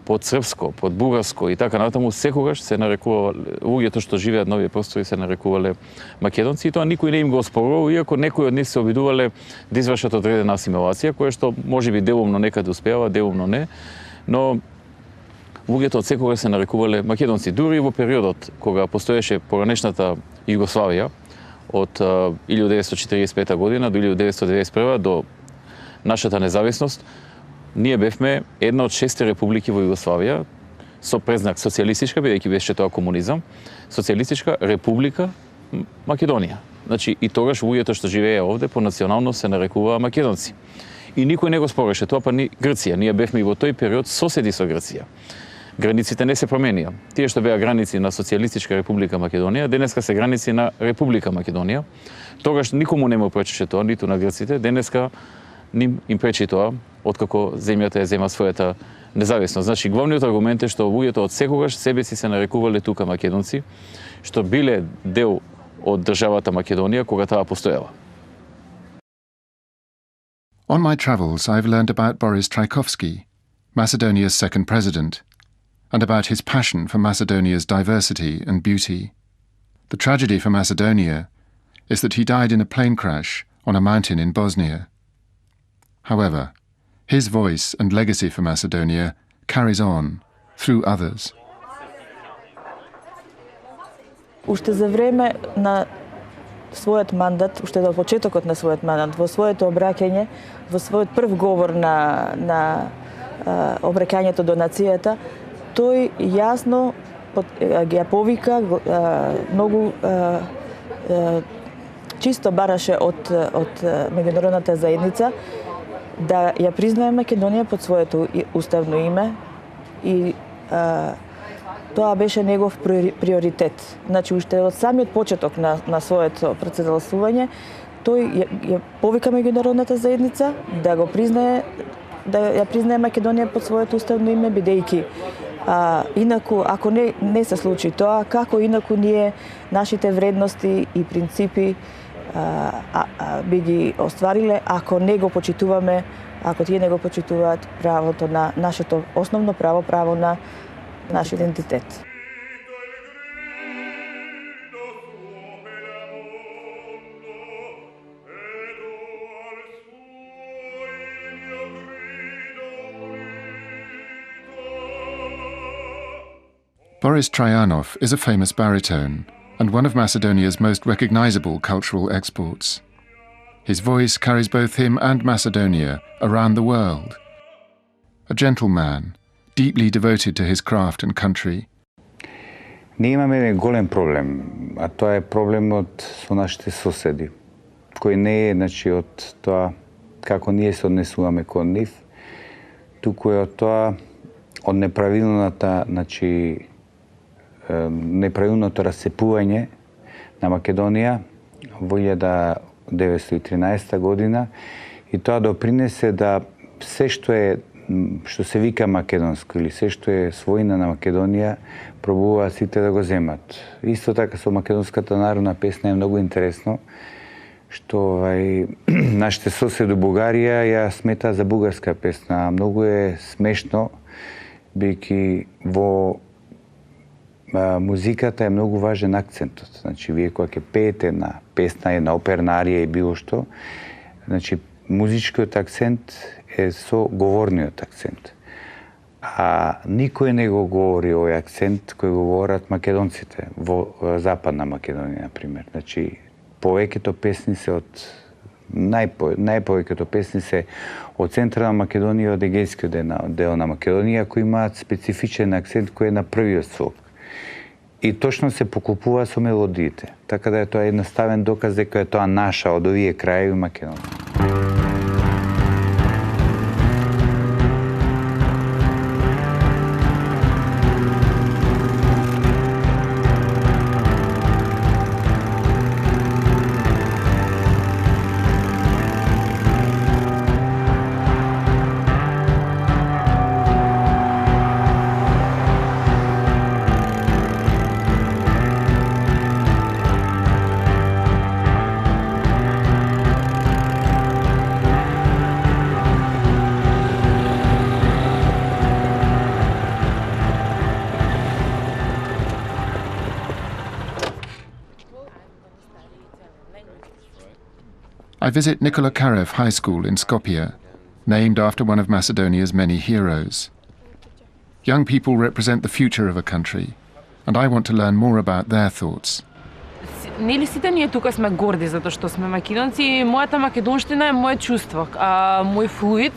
под Српско, под Бугарско и така натаму, секогаш се нарекувале, луѓето што живеат на овие простори се нарекувале македонци, и тоа никој не им го оспорувал, иако некои од нив се обидувале да извршат одредена асимилација, која што можеби делумно некаде успеава, делумно не, но луѓето од секогаш се нарекувале македонци. Дури во периодот кога постоеше поранешната Југославија од 1945 година до 1991 до нашата независност, ние бевме една од 6 републики во Југославија со презнак социјалистичка, бидејќи беше тоа комунизам, социјалистичка република Македонија. Значи и тогаш луѓето што живееа овде по национално се нарекуваа македонци. И никој не го спореше тоа, па ни Грција. Ние бевме и во тој период соседи со Грција. Границите не се променија. Тие што беа граници на Социјалистичка република Македонија, денеска се граници на Република Македонија. Тогаш никому не му пречеше тоа, ниту на грците. Денеска им пречи тоа, откако земјата ја зема својата независност. Значи, главниот аргумент е што луѓето од секогаш себе си се нарекувале тука македонци, што биле дел од државата Македонија кога таа постоела. On my travels, I've learned about Boris Trajkovski, Macedonia's second president, and about his passion for Macedonia's diversity and beauty. The tragedy for Macedonia is that he died in a plane crash on a mountain in Bosnia. However, his voice and legacy for Macedonia carries on through others. Уште за време на својот мандат, уште до почетокот на својот мандат, во своето обраќање, во својот прв говор на обраќањето до нацијата, тој јасно ја повика, многу чисто бараше од меѓународната заедница да ја признае Македонија под своето уставно име и тоа беше негов приоритет. Значи, уште од самиот почеток на своето председателствување, тој ја повика меѓународната заедница да го признае, да ја признае Македонија под своето уставно име, бидејќи инаку, ако не се случи тоа, како инаку ние нашите вредности и принципи би ги оствариле, ако не го почитуваме, ако тие не го почитуваат правото на нашето основно право на наш идентитет. Boris Trajanov is a famous baritone and one of Macedonia's most recognizable cultural exports. His voice carries both him and Macedonia around the world. A gentleman, deeply devoted to his craft and country. Ние имаме еден голем проблем, а тоа е проблемот со нашите соседи, кој не е, значи, од тоа како ние се однесуваме кон нив, туку е од тоа, од неправилната, значи, неправилното расцепување на Македонија во 1913 година и тоа допринесе да се што се вика македонско или се што е својна на Македонија пробуваат сите да го земат. Исто така со македонската народна песна е многу интересно што нашите соседи Бугарија ја смета за бугарска песна. Многу е смешно бидејќи во музиката е многу важен акцентот. Значи, вие кога ќе пеете на песна, на оперна арија и било што, значи, музичкиот акцент е со говорниот акцент. А никој не го говори овој акцент кој го говорат македонците во Западна Македонија, например. Значи, повеќето песни се од најповеќето песни се од централна Македонија, од егејскиот дел на Македонија, кои имаат специфичен акцент кој е на првиот слог. И точно се покупува со мелодиите. Така да е тоа едноставен доказ дека е тоа наша од овие краеви Македонија. I visit Nikola Karev High School in Skopje, named after one of Macedonia's many heroes. Young people represent the future of a country, and I want to learn more about their thoughts. Нели сите ние тука сме горди затоа што сме македонци и мојата македонштина е моје чувство, мој флуид,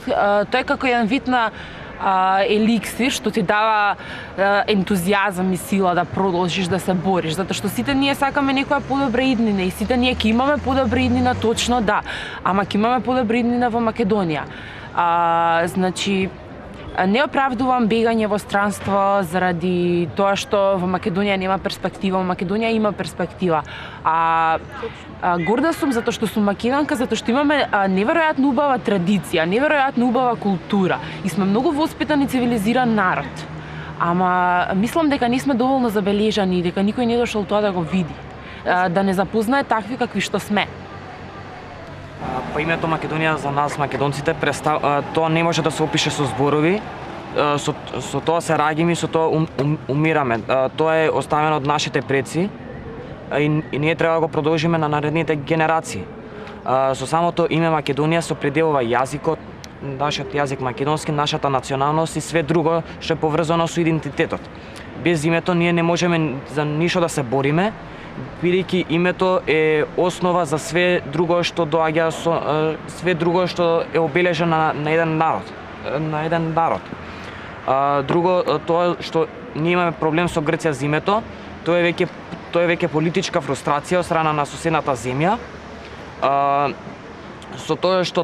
тој е како еден вид на еликсир што ти дава ентузијазам и сила да продолжиш да се бориш, затоа што сите ние сакаме некоја подобра иднина и сите ние ќе имаме подобра иднина, точно да, ама ќе имаме подобра иднина во Македонија. Значи, не оправдувам бегање во странство заради тоа што во Македонија нема перспектива, во Македонија има перспектива. Горда сум затоа што сум македонка, затоа што имаме неверојатно убава традиција, неверојатно убава култура и сме многу воспитан и цивилизиран народ. Ама мислам дека не сме доволно забележани и дека никој не дошол тоа да го види, да не запознае такви какви што сме. По името Македонија за нас македонците тоа не може да се опише со зборови. Со тоа се раѓаме и со тоа умираме. Тоа е оставено од нашите предци и ние треба да го продолжиме на наредните генерации. Со самото име Македонија се определува јазикот, нашиот јазик македонски, нашата националност и све друго што е поврзано со идентитетот. Без името ние не можеме за ништо да се бориме, бидејќи името е основа за све друго што доаѓа све друго што е обележено на еден народ. Друго, тоа што ние имаме проблем со Грција за името, тоа е веќе политичка фрустрација од страна на соседната земја. Со тоа што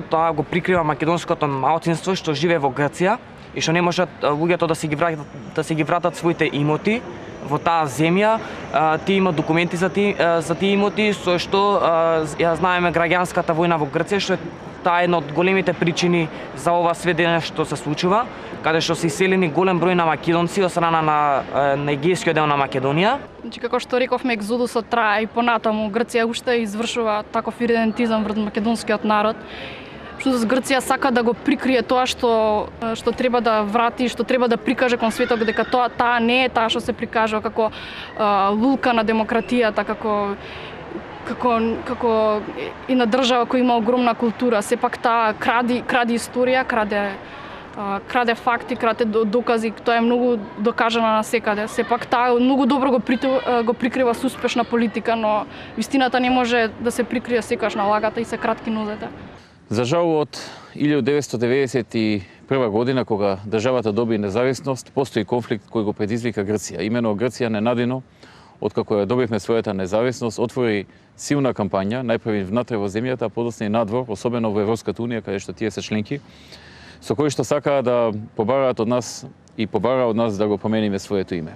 таа го прикрива македонското малцинство што живее во Грција и што не можат луѓето да си ги вратат своите имоти во таа земја, тие имаат документи за тие имоти, со што ја знаеме граѓанската војна во Грција, што таа е една од големите причини за ова све денес што се случува, каде што се иселени голем број на македонци од страна на егејскиот дел на Македонија. Значи, како што рековме, екзодусот трае и понатаму. Грција уште извршува таков иридентизам врз македонскиот народ. Што Грција сака да го прикрие тоа што треба да врати, што треба да прикаже кон светот, дека таа не е таа што се прикажува како лулка на демократијата, како и на држава која има огромна култура. Сепак таа кради историја, краде факти, краде докази, тоа е многу докажано насекаде. Сепак таа многу добро го прикрива со успешна политика, но вистината не може да се прикрие секогаш на лагата и се кратки нозете. За жал, од 1991 година, кога државата доби независност, постои конфликт кој го предизвика Грција. Имено Грција ненадено, откако ја добивме својата независност, отвори силна кампања, најпрви внатре во земјата, а подоцна и надвор, особено во Европската унија, каде што тие се членки, со кои што сакаа да побараат од нас и побара од нас да го промениме своето име.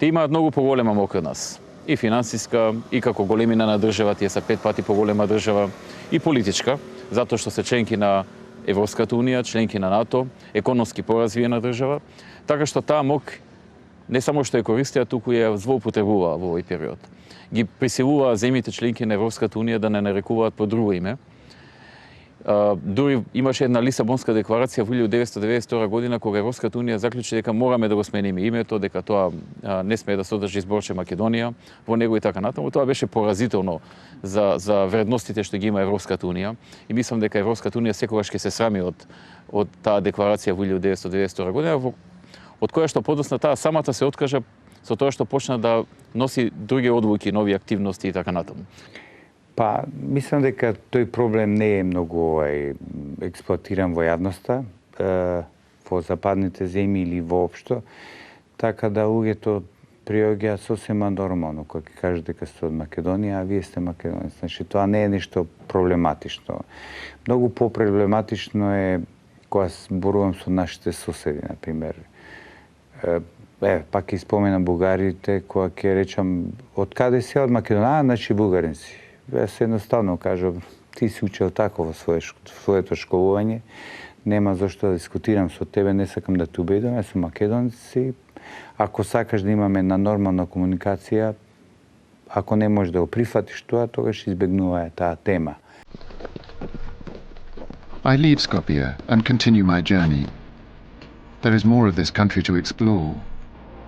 Тие имаат многу поголема моќ од нас. И финансиска, и како големина на држава, тие се 5 пати поголема држава, и политичка, затоа што се членки на Европската унија, членки на НАТО, економски поразвиена држава, така што таа моќ не само што ја користија, туку ја злоупотребуваа во овој период. Ги присилуваа земјите членки на Европската унија да не нарекуваат по друго име. Дури имаше една Лисабонска декларација во 1992 година, кога Европската унија заклучи дека мораме да го смениме името, дека тоа не смее да содржи зборче Македонија во него и така натаму. Тоа беше поразително за вредностите што ги има Европската унија и мислам дека Европската унија секогаш ќе се срами од таа декларација во 1992 година, од која што подоцна таа самата се откажа со тоа што почна да носи други одлуки, нови активности и така натаму. Па, мислам дека тој проблем не е многу експлоатиран во јавноста, во западните земји или воопшто, така да луѓето приоѓаат сосема нормално, кога ќе кажат дека сте од Македонија, а вие сте македонец. Значи, тоа не е нешто проблематично. Многу по-проблематично е кога зборувам со нашите соседи, например. Пак ќе споменам бугарите, кога ќе речам од каде си, од Македонија, значи бугарин си. Јас едноставно кажам, ти си учел тако во своето школување, нема зашто да дискутирам со тебе, не сакам да те убедам, јас сум македонец и ако сакаш да имаме една нормална комуникација, ако не можеш да го прифатиш тоа, тогаш избегнувај таа тема. I leave Skopje and continue my journey. There is more of this country to explore.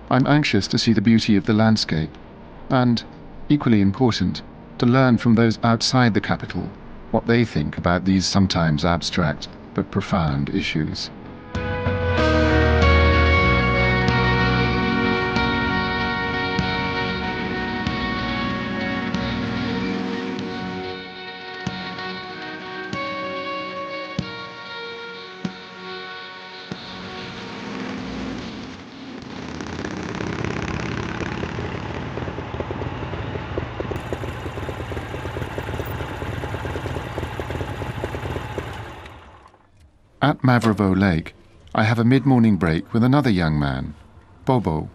I'm anxious to see the beauty of the landscape and, equally important, to learn from those outside the capital what they think about these sometimes abstract but profound issues. At Mavrovo Lake, I have a mid-morning break with another young man, Bobo.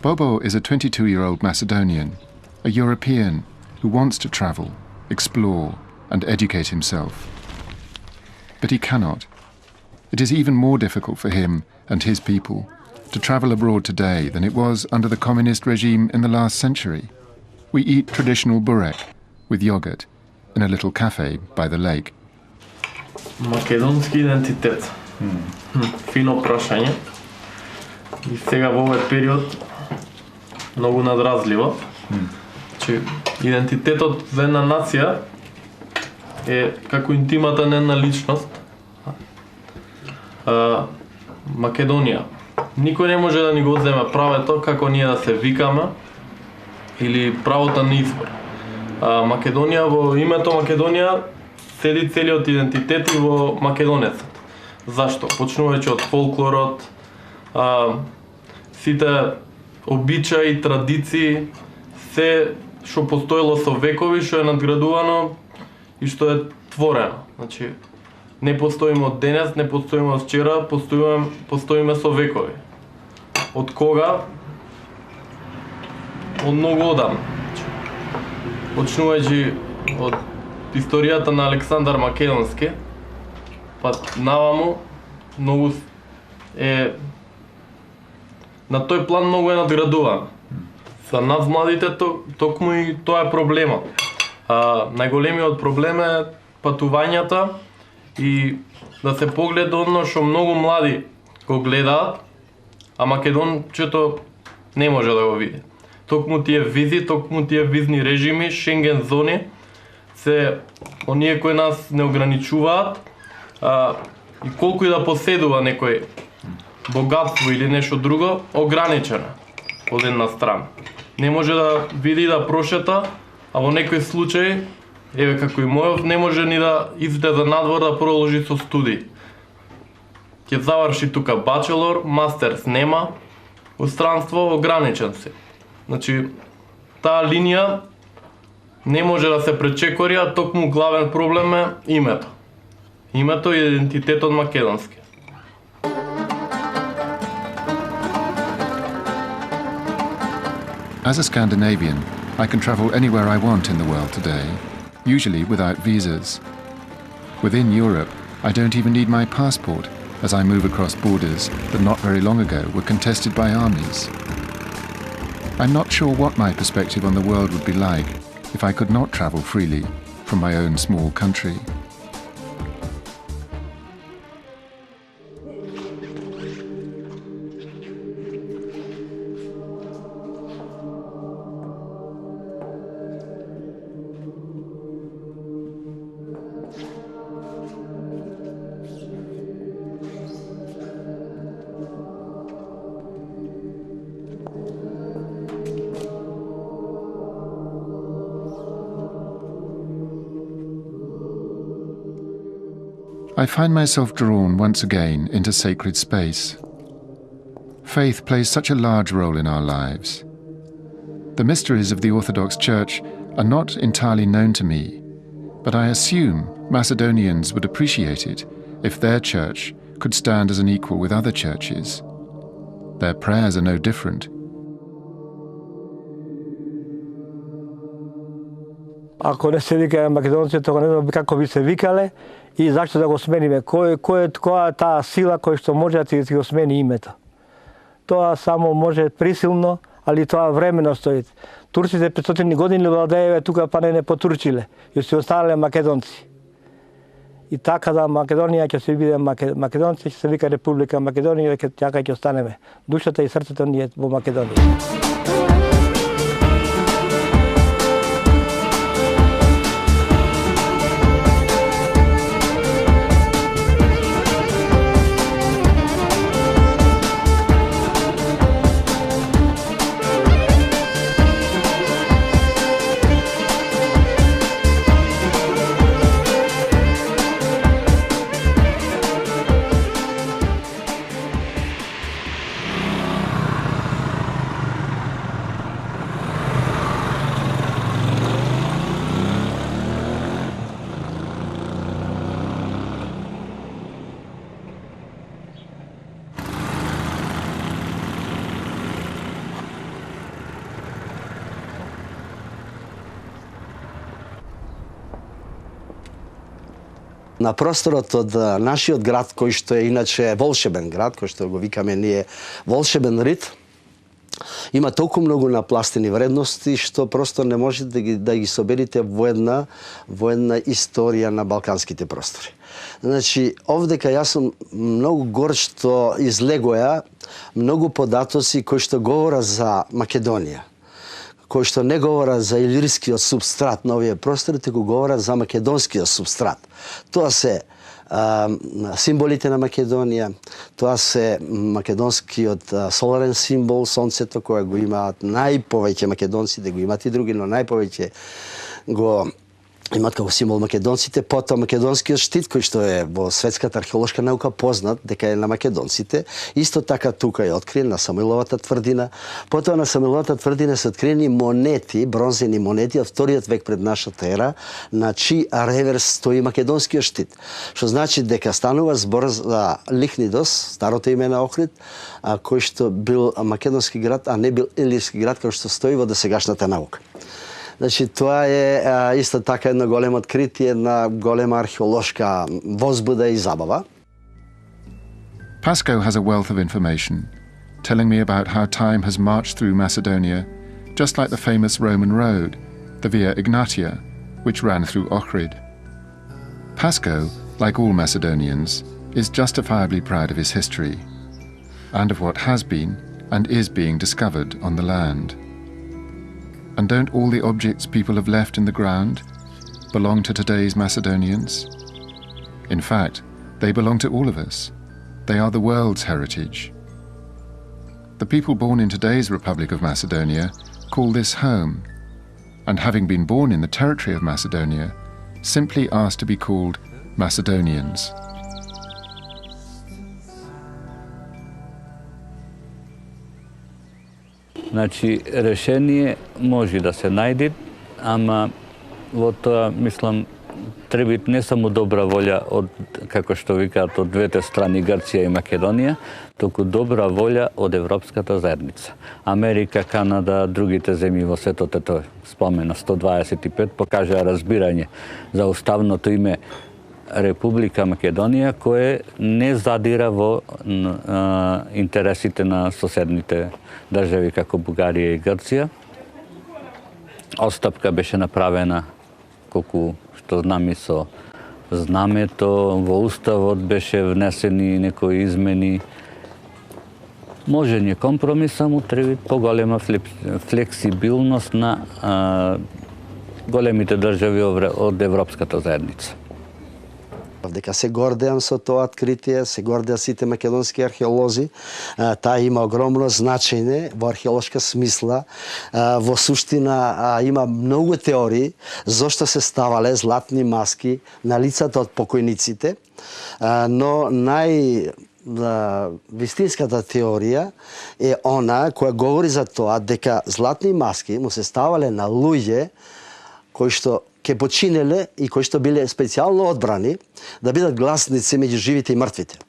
Bobo is a 22-year-old Macedonian, a European who wants to travel, explore, and educate himself. But he cannot. It is even more difficult for him and his people to travel abroad today than it was under the communist regime in the last century. We eat traditional burek with yogurt in a little cafe by the lake. Македонски идентитет. Фино прашање. И сега во овој период многу надразливо. Че идентитетот за една нација е како интимата на една личност. Македонија. Никој не може да ни го земе правото како ние да се викаме или правото на избор. Македонија, во името Македонија седи целиот идентитет и во македонецот. Зашто? Почнувајќи од фолклорот, сите обичаи, традиции, се што постоело со векови, што е надградувано и што е творено. Значи, не постоиме од денес, не постоиме од вчера, постоиме со векови. Од кога? Од многу одамна. Почнувајќи од историјата на Александар Македонски, па наваму многу е на тој план многу е надградуван. За нас младите токму и тоа е проблемот. Најголемиот проблем е патувањата и да се погледа одно што многу млади го гледаат, а македончето не може да го види. Токму тие визи, токму тие визни режими, Шенген зони, се оние кои нас не ограничуваат, и колку и да поседува некој богатство или нешто друго, ограничено од една страна. Не може да види да прошета, а во некој случај, еве како и мојов, не може ни да излезе надвор да продолжи со студии. Ќе заврши тука бачелор, мастерс нема, во странство ограничен се. Значи, таа линија не може да се пречекори, а токму главен проблем е името. Името и идентитетот македонски. As a Scandinavian, I can travel anywhere I want in the world today, usually without visas. Within Europe, I don't even need my passport as I move across borders that not very long ago were contested by armies. I'm not sure what my perspective on the world would be like if I could not travel freely from my own small country. I find myself drawn once again into sacred space. Faith plays such a large role in our lives. The mysteries of the Orthodox Church are not entirely known to me, but I assume Macedonians would appreciate it if their church could stand as an equal with other churches. Their prayers are no different. Ако не се викаме македонци, тогаш не знам како би се викале и зашто да го смениме. Која е таа сила која што може да ти го смени името. Тоа само може присилно, али тоа времено стои. Турците 500 години владееве тука, па не потурчиле. И се останале македонци. И така да Македонија ќе се биде македонци, ќе се вика Република Македонија, така ќе останеме. Душата и срцето ни е во Македонија. На просторот од нашиот град, кој што е иначе волшебен град, кој што го викаме ние волшебен рит, има толку многу напластени вредности што просто не може да ги соберите во една историја на балканските простори. Значи, овдека јас сум многу горд што излегоја многу податоци кои што говорат за Македонија, кои што не говорат за илирскиот субстрат на овие простори, туку говорат за македонскиот субстрат. Тоа се символите на Македонија, тоа се македонскиот соларен символ, сонцето, кој го имаат најповеќе македонци, да го имаат и други, но најповеќе го имаат како символ македонците, потоа македонскиот штит, кој што е во светската археолошка наука познат дека е на македонците, исто така тука е откриен на Самуиловата тврдина, потоа на Самуиловата тврдина се откриени монети, бронзени монети од вториот век пред нашата ера, на чии реверс стои македонскиот штит, што значи дека станува збор за Лихнидос, старото име на Охрид, кој што бил македонски град, а не бил илирски град, кој што стои во досегашната наука. Значи, тоа е исто така едно големо откритие, една голема археолошка возбуда и забава. Pasco has a wealth of information, telling me about how time has marched through Macedonia, just like the famous Roman road, the Via Egnatia, which ran through Ohrid. Pasco, like all Macedonians, is justifiably proud of his history, and of what has been and is being discovered on the land. And don't all the objects people have left in the ground belong to today's Macedonians? In fact, they belong to all of us. They are the world's heritage. The people born in today's Republic of Macedonia call this home, and having been born in the territory of Macedonia, simply ask to be called Macedonians. Значи, решение може да се најде, ама во тоа, мислам, треба не само добра волја од, како што викаат, од двете страни, Грција и Македонија, туку добра волја од Европската заедница. Америка, Канада, другите земји во светот, ето спомена 125, покажаа разбирање за уставното име Република Македонија, кое не задира во интересите на соседните држави како Бугарија и Грција. Отстапка беше направена, колку што знам, и со знамето, во уставот беше внесени некои измени. Може не компромис, само треба поголема флексибилност на големите држави од Европската заедница. Дека се гордеам со тоа откритие, се гордеа сите македонски археолози. Таа има огромно значење во археолошка смисла. Во суштина има многу теории зошто се ставале златни маски на лицата од покојниците, но вистинската теорија е она која говори за тоа дека златни маски му се ставале на луѓе кои што ке починеле и кои што биле специјално одбрани да бидат гласници меѓу живите и мртвите.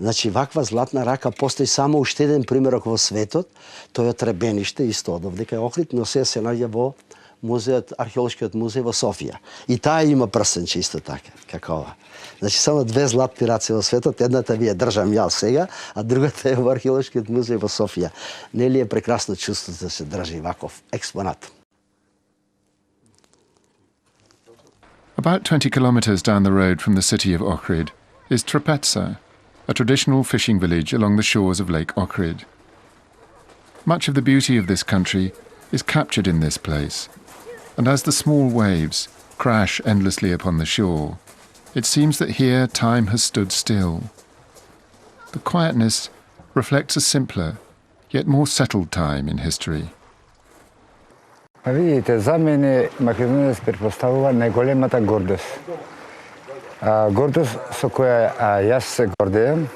Значи, ваква златна рака постои само уште еден примерок во светот, тој од Требениште, исто од овдека е Охрид, но се наоѓа во музеот, археолошкиот музеј во Софија. И таа има прсенче исто така, како ова. Значи, само две златни раци во светот, едната ви ја држам јас сега, а другата е во археолошкиот музеј во Софија. Нели е прекрасно чувство да се држи ваков експонат? About 20 kilometers down the road from the city of Ohrid is Trapetsa, a traditional fishing village along the shores of Lake Ohrid. Much of the beauty of this country is captured in this place, and as the small waves crash endlessly upon the shore, it seems that here time has stood still. The quietness reflects a simpler, yet more settled time in history. Видите, за мене Македонија се претпоставува најголемата гордост. Гордост со која јас се гордеам,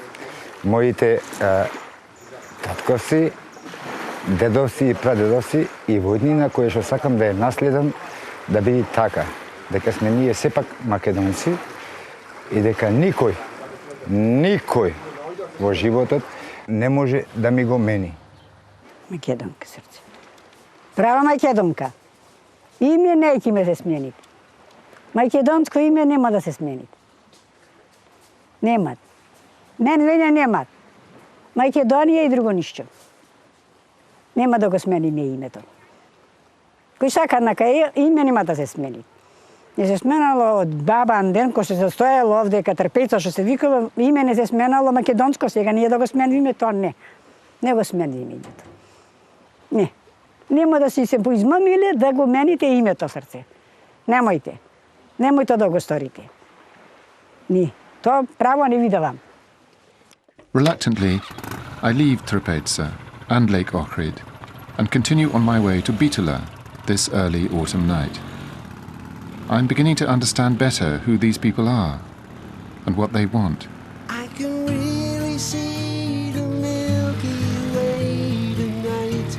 моите татковци, дедовци и прадедовци и војнина која што сакам да ја наследам да биде така, дека сме ние сепак македонци и дека никој во животот не може да ми го мени. Македонка срце. Права македонка. Име неќе ме се смените. Македонско име нема да се смените. Немат. Мен веќе немат. Македонија и друго ништо. Нема да го смени не името. Кој сака на кај име нема да се смени. Не се сменало од бабан ден, кој се застоело овде катрпеца, што се викало, име не се сменало македонско, сега ние да го смениме, тоа не. Не го смени името. Не. Нема да си се поизмамиле да го мените името срце. Немојте. Немојте да го сторите. Не. Тоа право не ви давам. Reluctantly, I leave Trpezza and Lake Ohrid and continue on my way to Bitola this early autumn night. I'm beginning to understand better who these people are and what they want. I can really see the Milky Way tonight.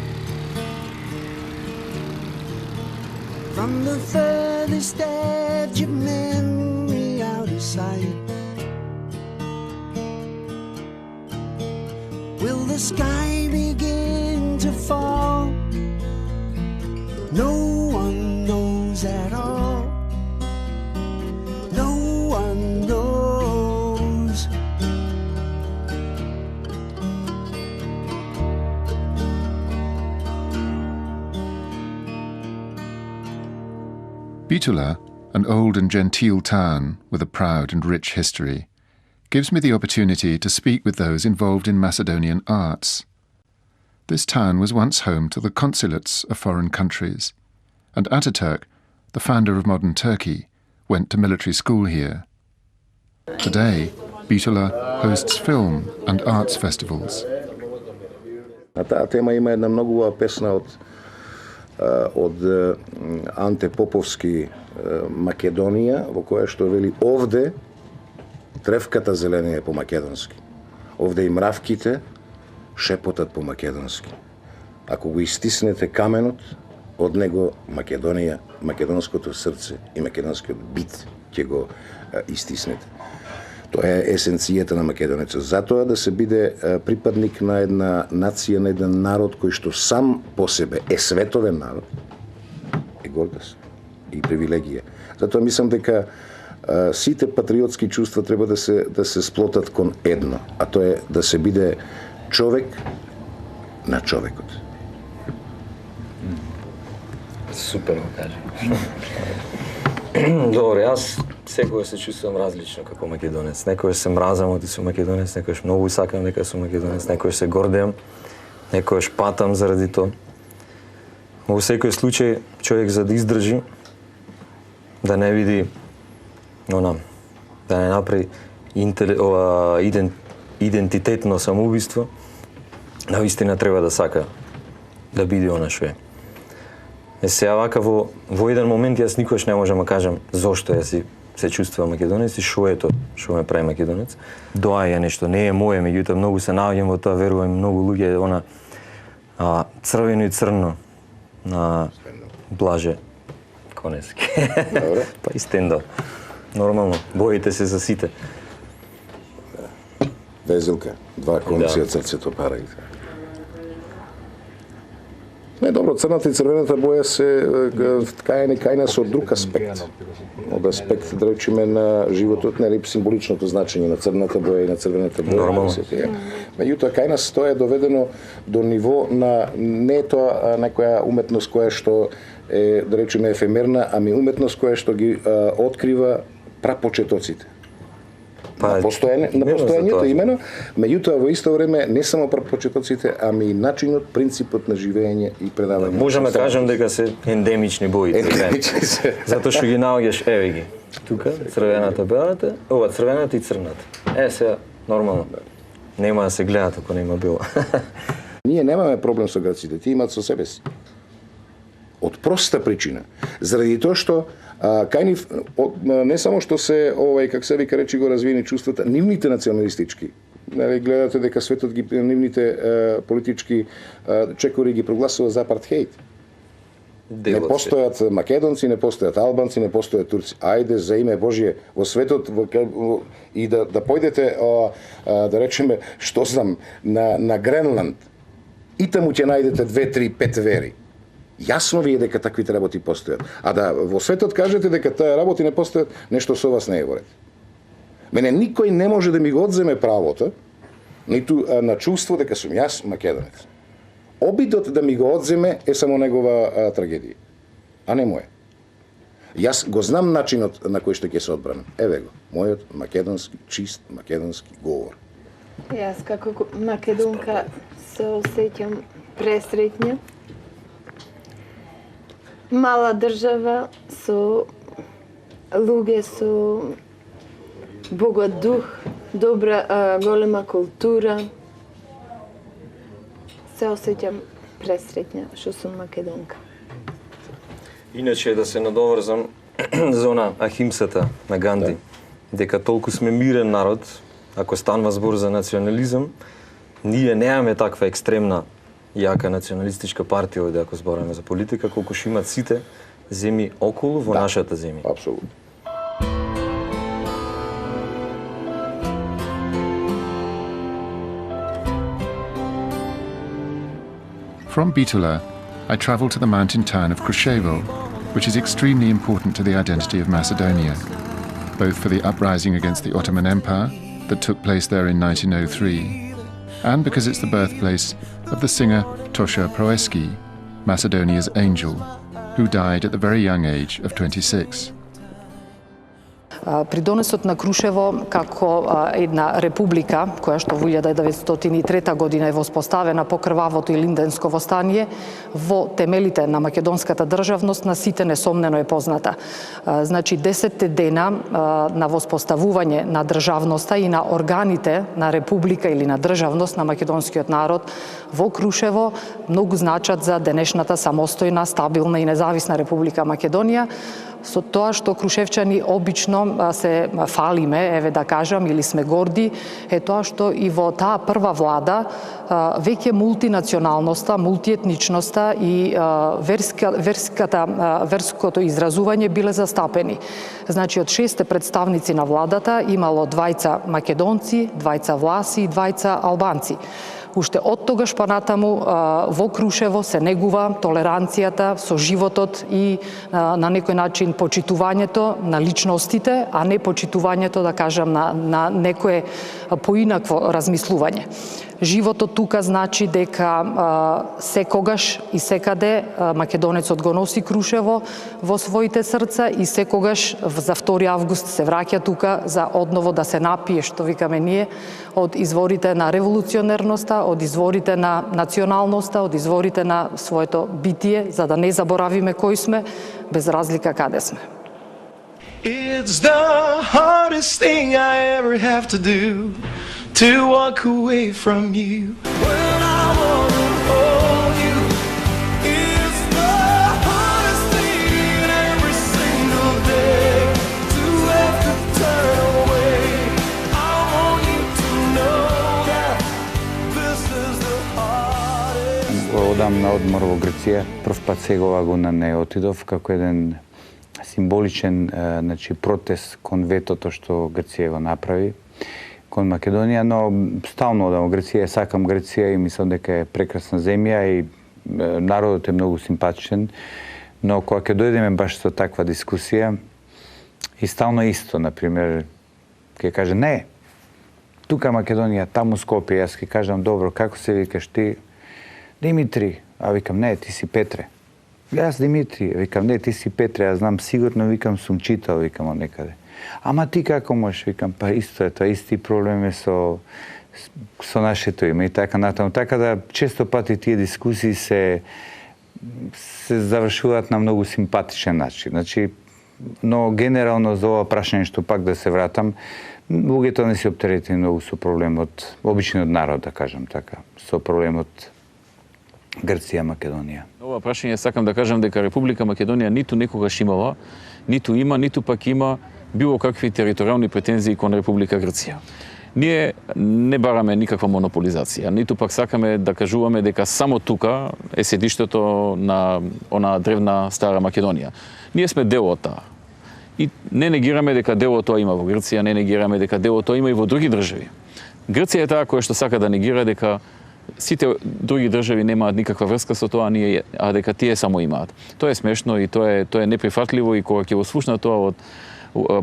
From the furthest edge of memory out of sight. Will the sky begin to fall? No one knows at all. No one knows. Bitola, an old and genteel town with a proud and rich history, gives me the opportunity to speak with those involved in Macedonian arts. This town was once home to the consulates of foreign countries, and Ataturk, the founder of modern Turkey, went to military school here. Today, Bitola hosts film and arts festivals. На таа тема има една многу убава песна од Анте Поповски Македонија, во која што вели овде тревката зелена е по македонски. Овде и мравките шепотат по македонски. Ако го истиснете каменот, од него Македонија, македонското срце и македонскиот бит ќе го истиснете. Тоа е есенцијата на македонецот. Затоа да се биде припадник на една нација, на еден народ кој што сам по себе е световен народ, е гордост и привилегија. Затоа мислам дека сите патриотски чувства треба да се сплотат кон едно, а тоа е да се биде човек на човекот. Супер го кажа. Добре, јас секогаш се чувствувам различно како македонец. Некогаш се мразам оти со македонец, некогаш многу сакам дека сум македонец, некогаш се гордеам, некогаш патам заради тоа. Во секој случај човек за да издржи, да не види да не направи идентитетно самоубиство, навистина треба да сака да биде она што е. Сега вака во еден момент јас никош не можам да кажам зошто јас се чувствувам македонец и што е тоа што ме прави македонец. Доаѓа нешто, не е мое, меѓутоа многу се наоѓам во тоа, верувам многу луѓе она црвено и црно на Блаже Конески. Добре. Па и стендо. Нормално, боите се за сите. Везилка, два конција срцето параите. Не, добро, црната и црвената боја се ткаени кај нас од друг аспект. Од аспект, да речеме, на животот, нели символичното значење на црната боја и на црвената боја. Нормално. Меѓутоа, кај нас тоа е доведено до ниво на не тоа некоја уметност која што е, да речеме, ефемерна, ами уметност која што ги открива прапочетоците. На постојањето имено, меѓутоа во исто време не само прапочетоците, ами и начинот, принципот на живење и предавање. Можеме да кажем дека се ендемични боите. Ендемични се. Затоа што ги наоѓаш, еве ги. Тука црвената, белата, ова црвената и црната. Сега нормално. Нема да се гледат ако нема бело. Ние немаме проблем со грците, тие имаат со себе си. Од проста причина, заради тоа што кај нив не само што се как се вика речи го развиени чувствата, нивните националистички. Гледате дека светот ги нивните политички чекори ги прогласува за апартхеид. Не постојат македонци, не постојат албанци, не постојат турци. Ајде за име Божие во светот и да појдете да речеме што знам на Гренланд. И таму ќе најдете 2, 3, 5 вери. Јасно ви е дека таквите работи постојат. А да во светот кажете дека таа работи не постојат, нешто со вас не е во ред. Мене никој не може да ми го одземе правото, ниту на чувство дека сум јас македонец. Обидот да ми го одземе е само негова трагедија, а не моја. Јас го знам начинот на кој што ќе се одбранам. Еве го, мојот македонски, чист македонски говор. Јас како македонка се осеќам пресретна. Мала држава со луѓе со богат дух, добра, голема култура. Се осеќам пресретна што сум македонка. Иначе да се надоврзам за она ахимсата на Ганди, дека толку сме мирен народ, ако станува збор за национализам, ние немаме таква екстремна јака националистичка партија овде ако збораме за политика, колку што имат сите земји околу во нашата земја. Апсолутно. From Bitola, I travelled to the mountain town of Kruševo, which is extremely important to the identity of Macedonia, both for the uprising against the Ottoman Empire that took place there in 1903, and because it's the birthplace of the singer Tosha Proeski, Macedonia's angel, who died at the very young age of 26. Придонесот на Крушево како една република, која што во 1903 година е воспоставена по крвавото Илинденско востание, во темелите на македонската државност на сите несомнено е позната. Значи 10 дена на воспоставување на државноста и на органите на република или на државност на македонскиот народ во Крушево многу значат за денешната самостојна, стабилна и независна република Македонија, со тоа што крушевчани обично се фалиме, еве да кажам, или сме горди, е тоа што и во таа прва влада веќе мултинационалноста, мултиетничноста и верското изразување биле застапени. Значи, од 6 представници на владата имало 2 македонци, 2 власи и 2 албанци. Уште од тогаш понатаму во Крушево се негува толеранцијата со животот и на некој начин почитувањето на личностите, а не почитувањето, да кажам, на некое поинакво размислување. Животот тука значи дека секогаш и секаде македонецот го носи Крушево во своите срца и секогаш за 2 август се враќа тука за одново да се напие, што викаме ние, од изворите на револуционерноста, од изворите на националноста, од изворите на своето битие, за да не заборавиме кои сме, без разлика каде сме. It's the hardest thing I ever have to do, to walk away from you. When I wanna hold you, it's the hardest thing every single day, to have to turn away. I want you to know that this is the hardest. Одам на одмор во Грција, прв пат сегова година не отидов, како еден символичен протест кон ветото што Грција го направи кон Македонија, но стално одам во Грција, сакам Грција и мислам дека е прекрасна земја и народот е многу симпатичен, но кога ќе дојдеме баш со таква дискусија и стално исто, например, ќе каже не, тука Македонија, таму Скопје, јас ќе кажам добро, како се викаш ти? Димитри, а викам не, ти си Петре. Јас Димитри, викам не, ти си Петре, јас знам сигурно, викам сум читал, викам од некаде. Ама ти како можеш, викам, па исто е тоа, исти проблем е со нашето име и така натаму. Така да често пати тие дискусии се завршуваат на многу симпатичен начин. Значи, но генерално за ова прашање што пак да се вратам, луѓето не се оптерети многу со проблемот, обичниот народ, да кажам така, со проблемот Грција, Македонија. Ова прашање сакам да кажам дека Република Македонија ниту некогаш имала, ниту има, ниту пак има било какви територијални претензии кон Република Грција. Ние не бараме никаква монополизација, ниту пак сакаме да кажуваме дека само тука е седиштето на она древна стара Македонија. Ние сме дел од таа. И не негираме дека дел од тоа има во Грција, не негираме дека дел од тоа има и во други држави. Грција е таа која што сака да негира дека сите други држави немаат никаква врска со тоа, а дека тие само имаат. Тоа е смешно и тоа е неприфатливо и кога ќе го слушна тоа од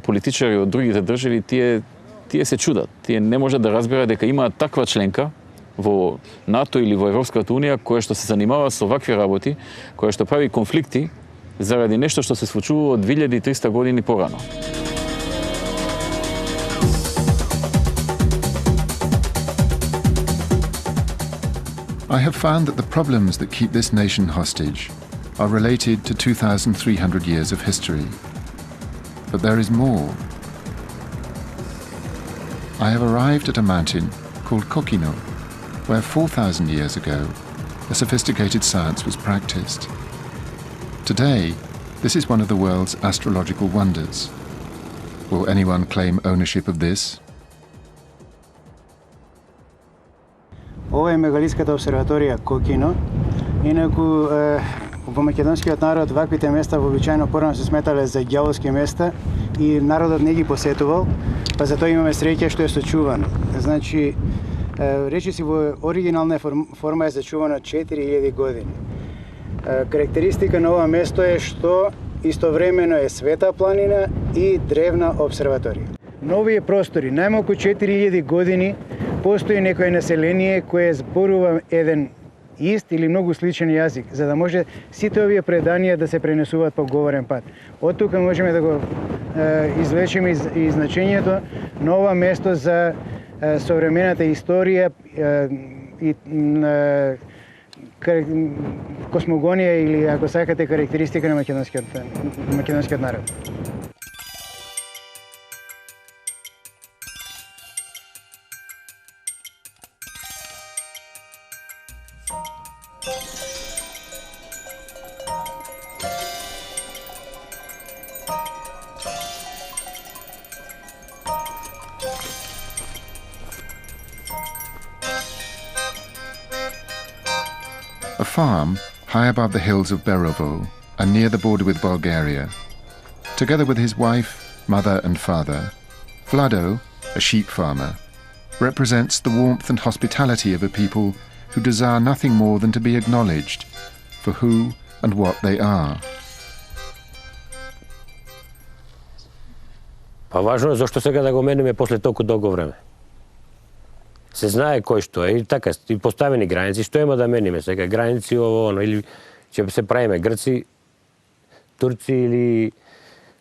политичари од другите држави, тие тие се чудат. Тие не можат да разберат дека има таква членка во НАТО или во Европската Унија која што се занимава со вакви работи, која што прави конфликти заради нешто што се случува од 2300 години порано. I have found that the problems that keep this nation hostage are related to 2,300 years of history. But there is more. I have arrived at a mountain called Kokino, where 4,000 years ago a sophisticated science was practiced. Today, this is one of the world's astrological wonders. Will anyone claim ownership of this? Ова е мегалитската обсерваторија Кокино. Инаку во македонскиот народ ваквите места вообичаено порано се сметале за ѓаволски места и народот не ги посетувал, па затоа имаме среќа што е сочувано. Значи, речиси во оригинална форма е зачувано 4000 години. Карактеристика на ова место е што истовремено е света планина и древна обсерваторија. На овие простори, најмалку 4000 години, постои некое население кое зборува еден ист или многу сличен јазик, за да може сите овие преданија да се пренесуваат по говорен пат. Од тука можеме да го извлечеме и значењето на ова место за современата историја и космогонија или, ако сакате, карактеристика на македонскиот народ. A farm high above the hills of Berovo and near the border with Bulgaria. Together with his wife, mother and father, Vlado, a sheep farmer, represents the warmth and hospitality of a people who desire nothing more than to be acknowledged for who and what they are. Па важно е зашто сега да го мениме после толку долго време. Се знае кој што е и така, и поставени граници, што има да мениме сега, граници ово, оно, или ќе се правиме грци, турци или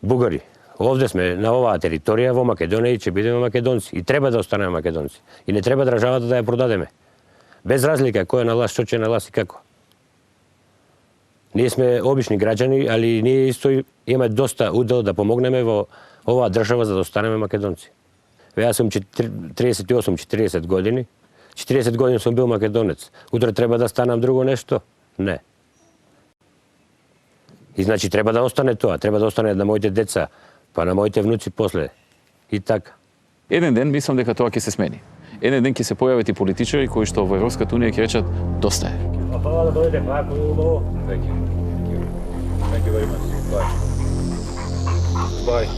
бугари. Овде сме на оваа територија во Македонија и ќе бидеме македонци. И треба да останеме македонци. И не треба државата да ја продадеме. Без разлика кој е на власт, што ќе на власт и како. Ние сме обични граѓани, али ние исто имаме доста удел да помогнеме во оваа држава за да останеме македонци. Јас сум 38-40 години. 40 години сум бил македонец. Утре треба да станам друго нешто? Не. И значи треба да остане тоа. Треба да остане на моите деца, па на моите внуци после. И така. Еден ден мислам дека тоа ќе се смени. Еден ден ќе се појават и политичари кои што во Европската Унија ќе речат доста е. Фала да дојде, ако е убаво. Thank you very much. Bye. Bye.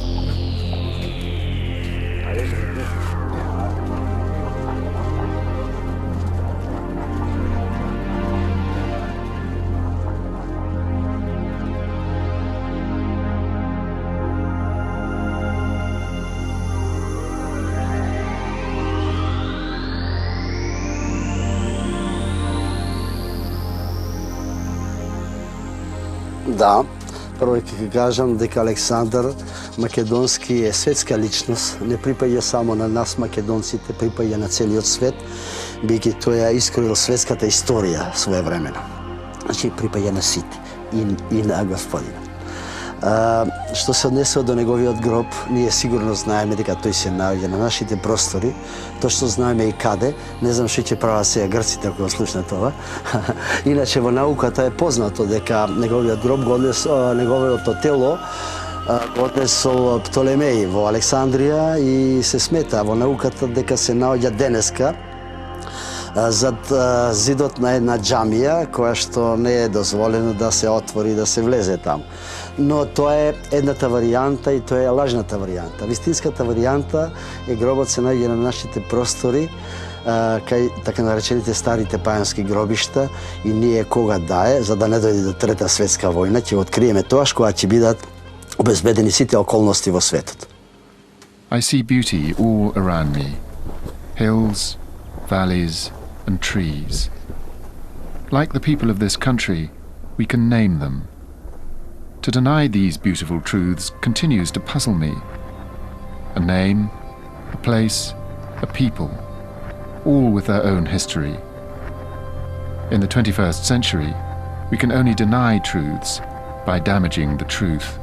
Да, прво ќе кажам дека Александар Македонски е светска личност, не припаѓа само на нас македонците, припаѓа на целиот свет, бидејќи тој ја искорил светската историја своевремено. Значи припаѓа на сите и на Господина. Што се однесува до неговиот гроб, ние сигурно знаеме дека тој се наоѓа на нашите простори, тоа што знаеме и каде, не знам што ќе прават сега грците ако го слушнат ова. Иначе во науката е познато дека неговиот гроб го однесол, неговото тело го однесол Птолемеј во Александрија и се смета во науката дека се наоѓа денеска зад зидот на една џамија која што не е дозволено да се отвори, да се влезе таму. Но тоа е едната варијанта и тоа е лажната варијанта. Вистинската варијанта е гробот се наоѓа на нашите простори, кај така наречените старите пајански гробишта и ние кога дае, за да не дојде до Трета светска војна, ќе откриеме тоа кога ќе бидат обезбедени сите околности во светот. I see beauty all around me. Hills, valleys, and trees. Like the people of this country, we can name them. To deny these beautiful truths continues to puzzle me. A name, a place, a people, all with their own history. In the 21st century, we can only deny truths by damaging the truth.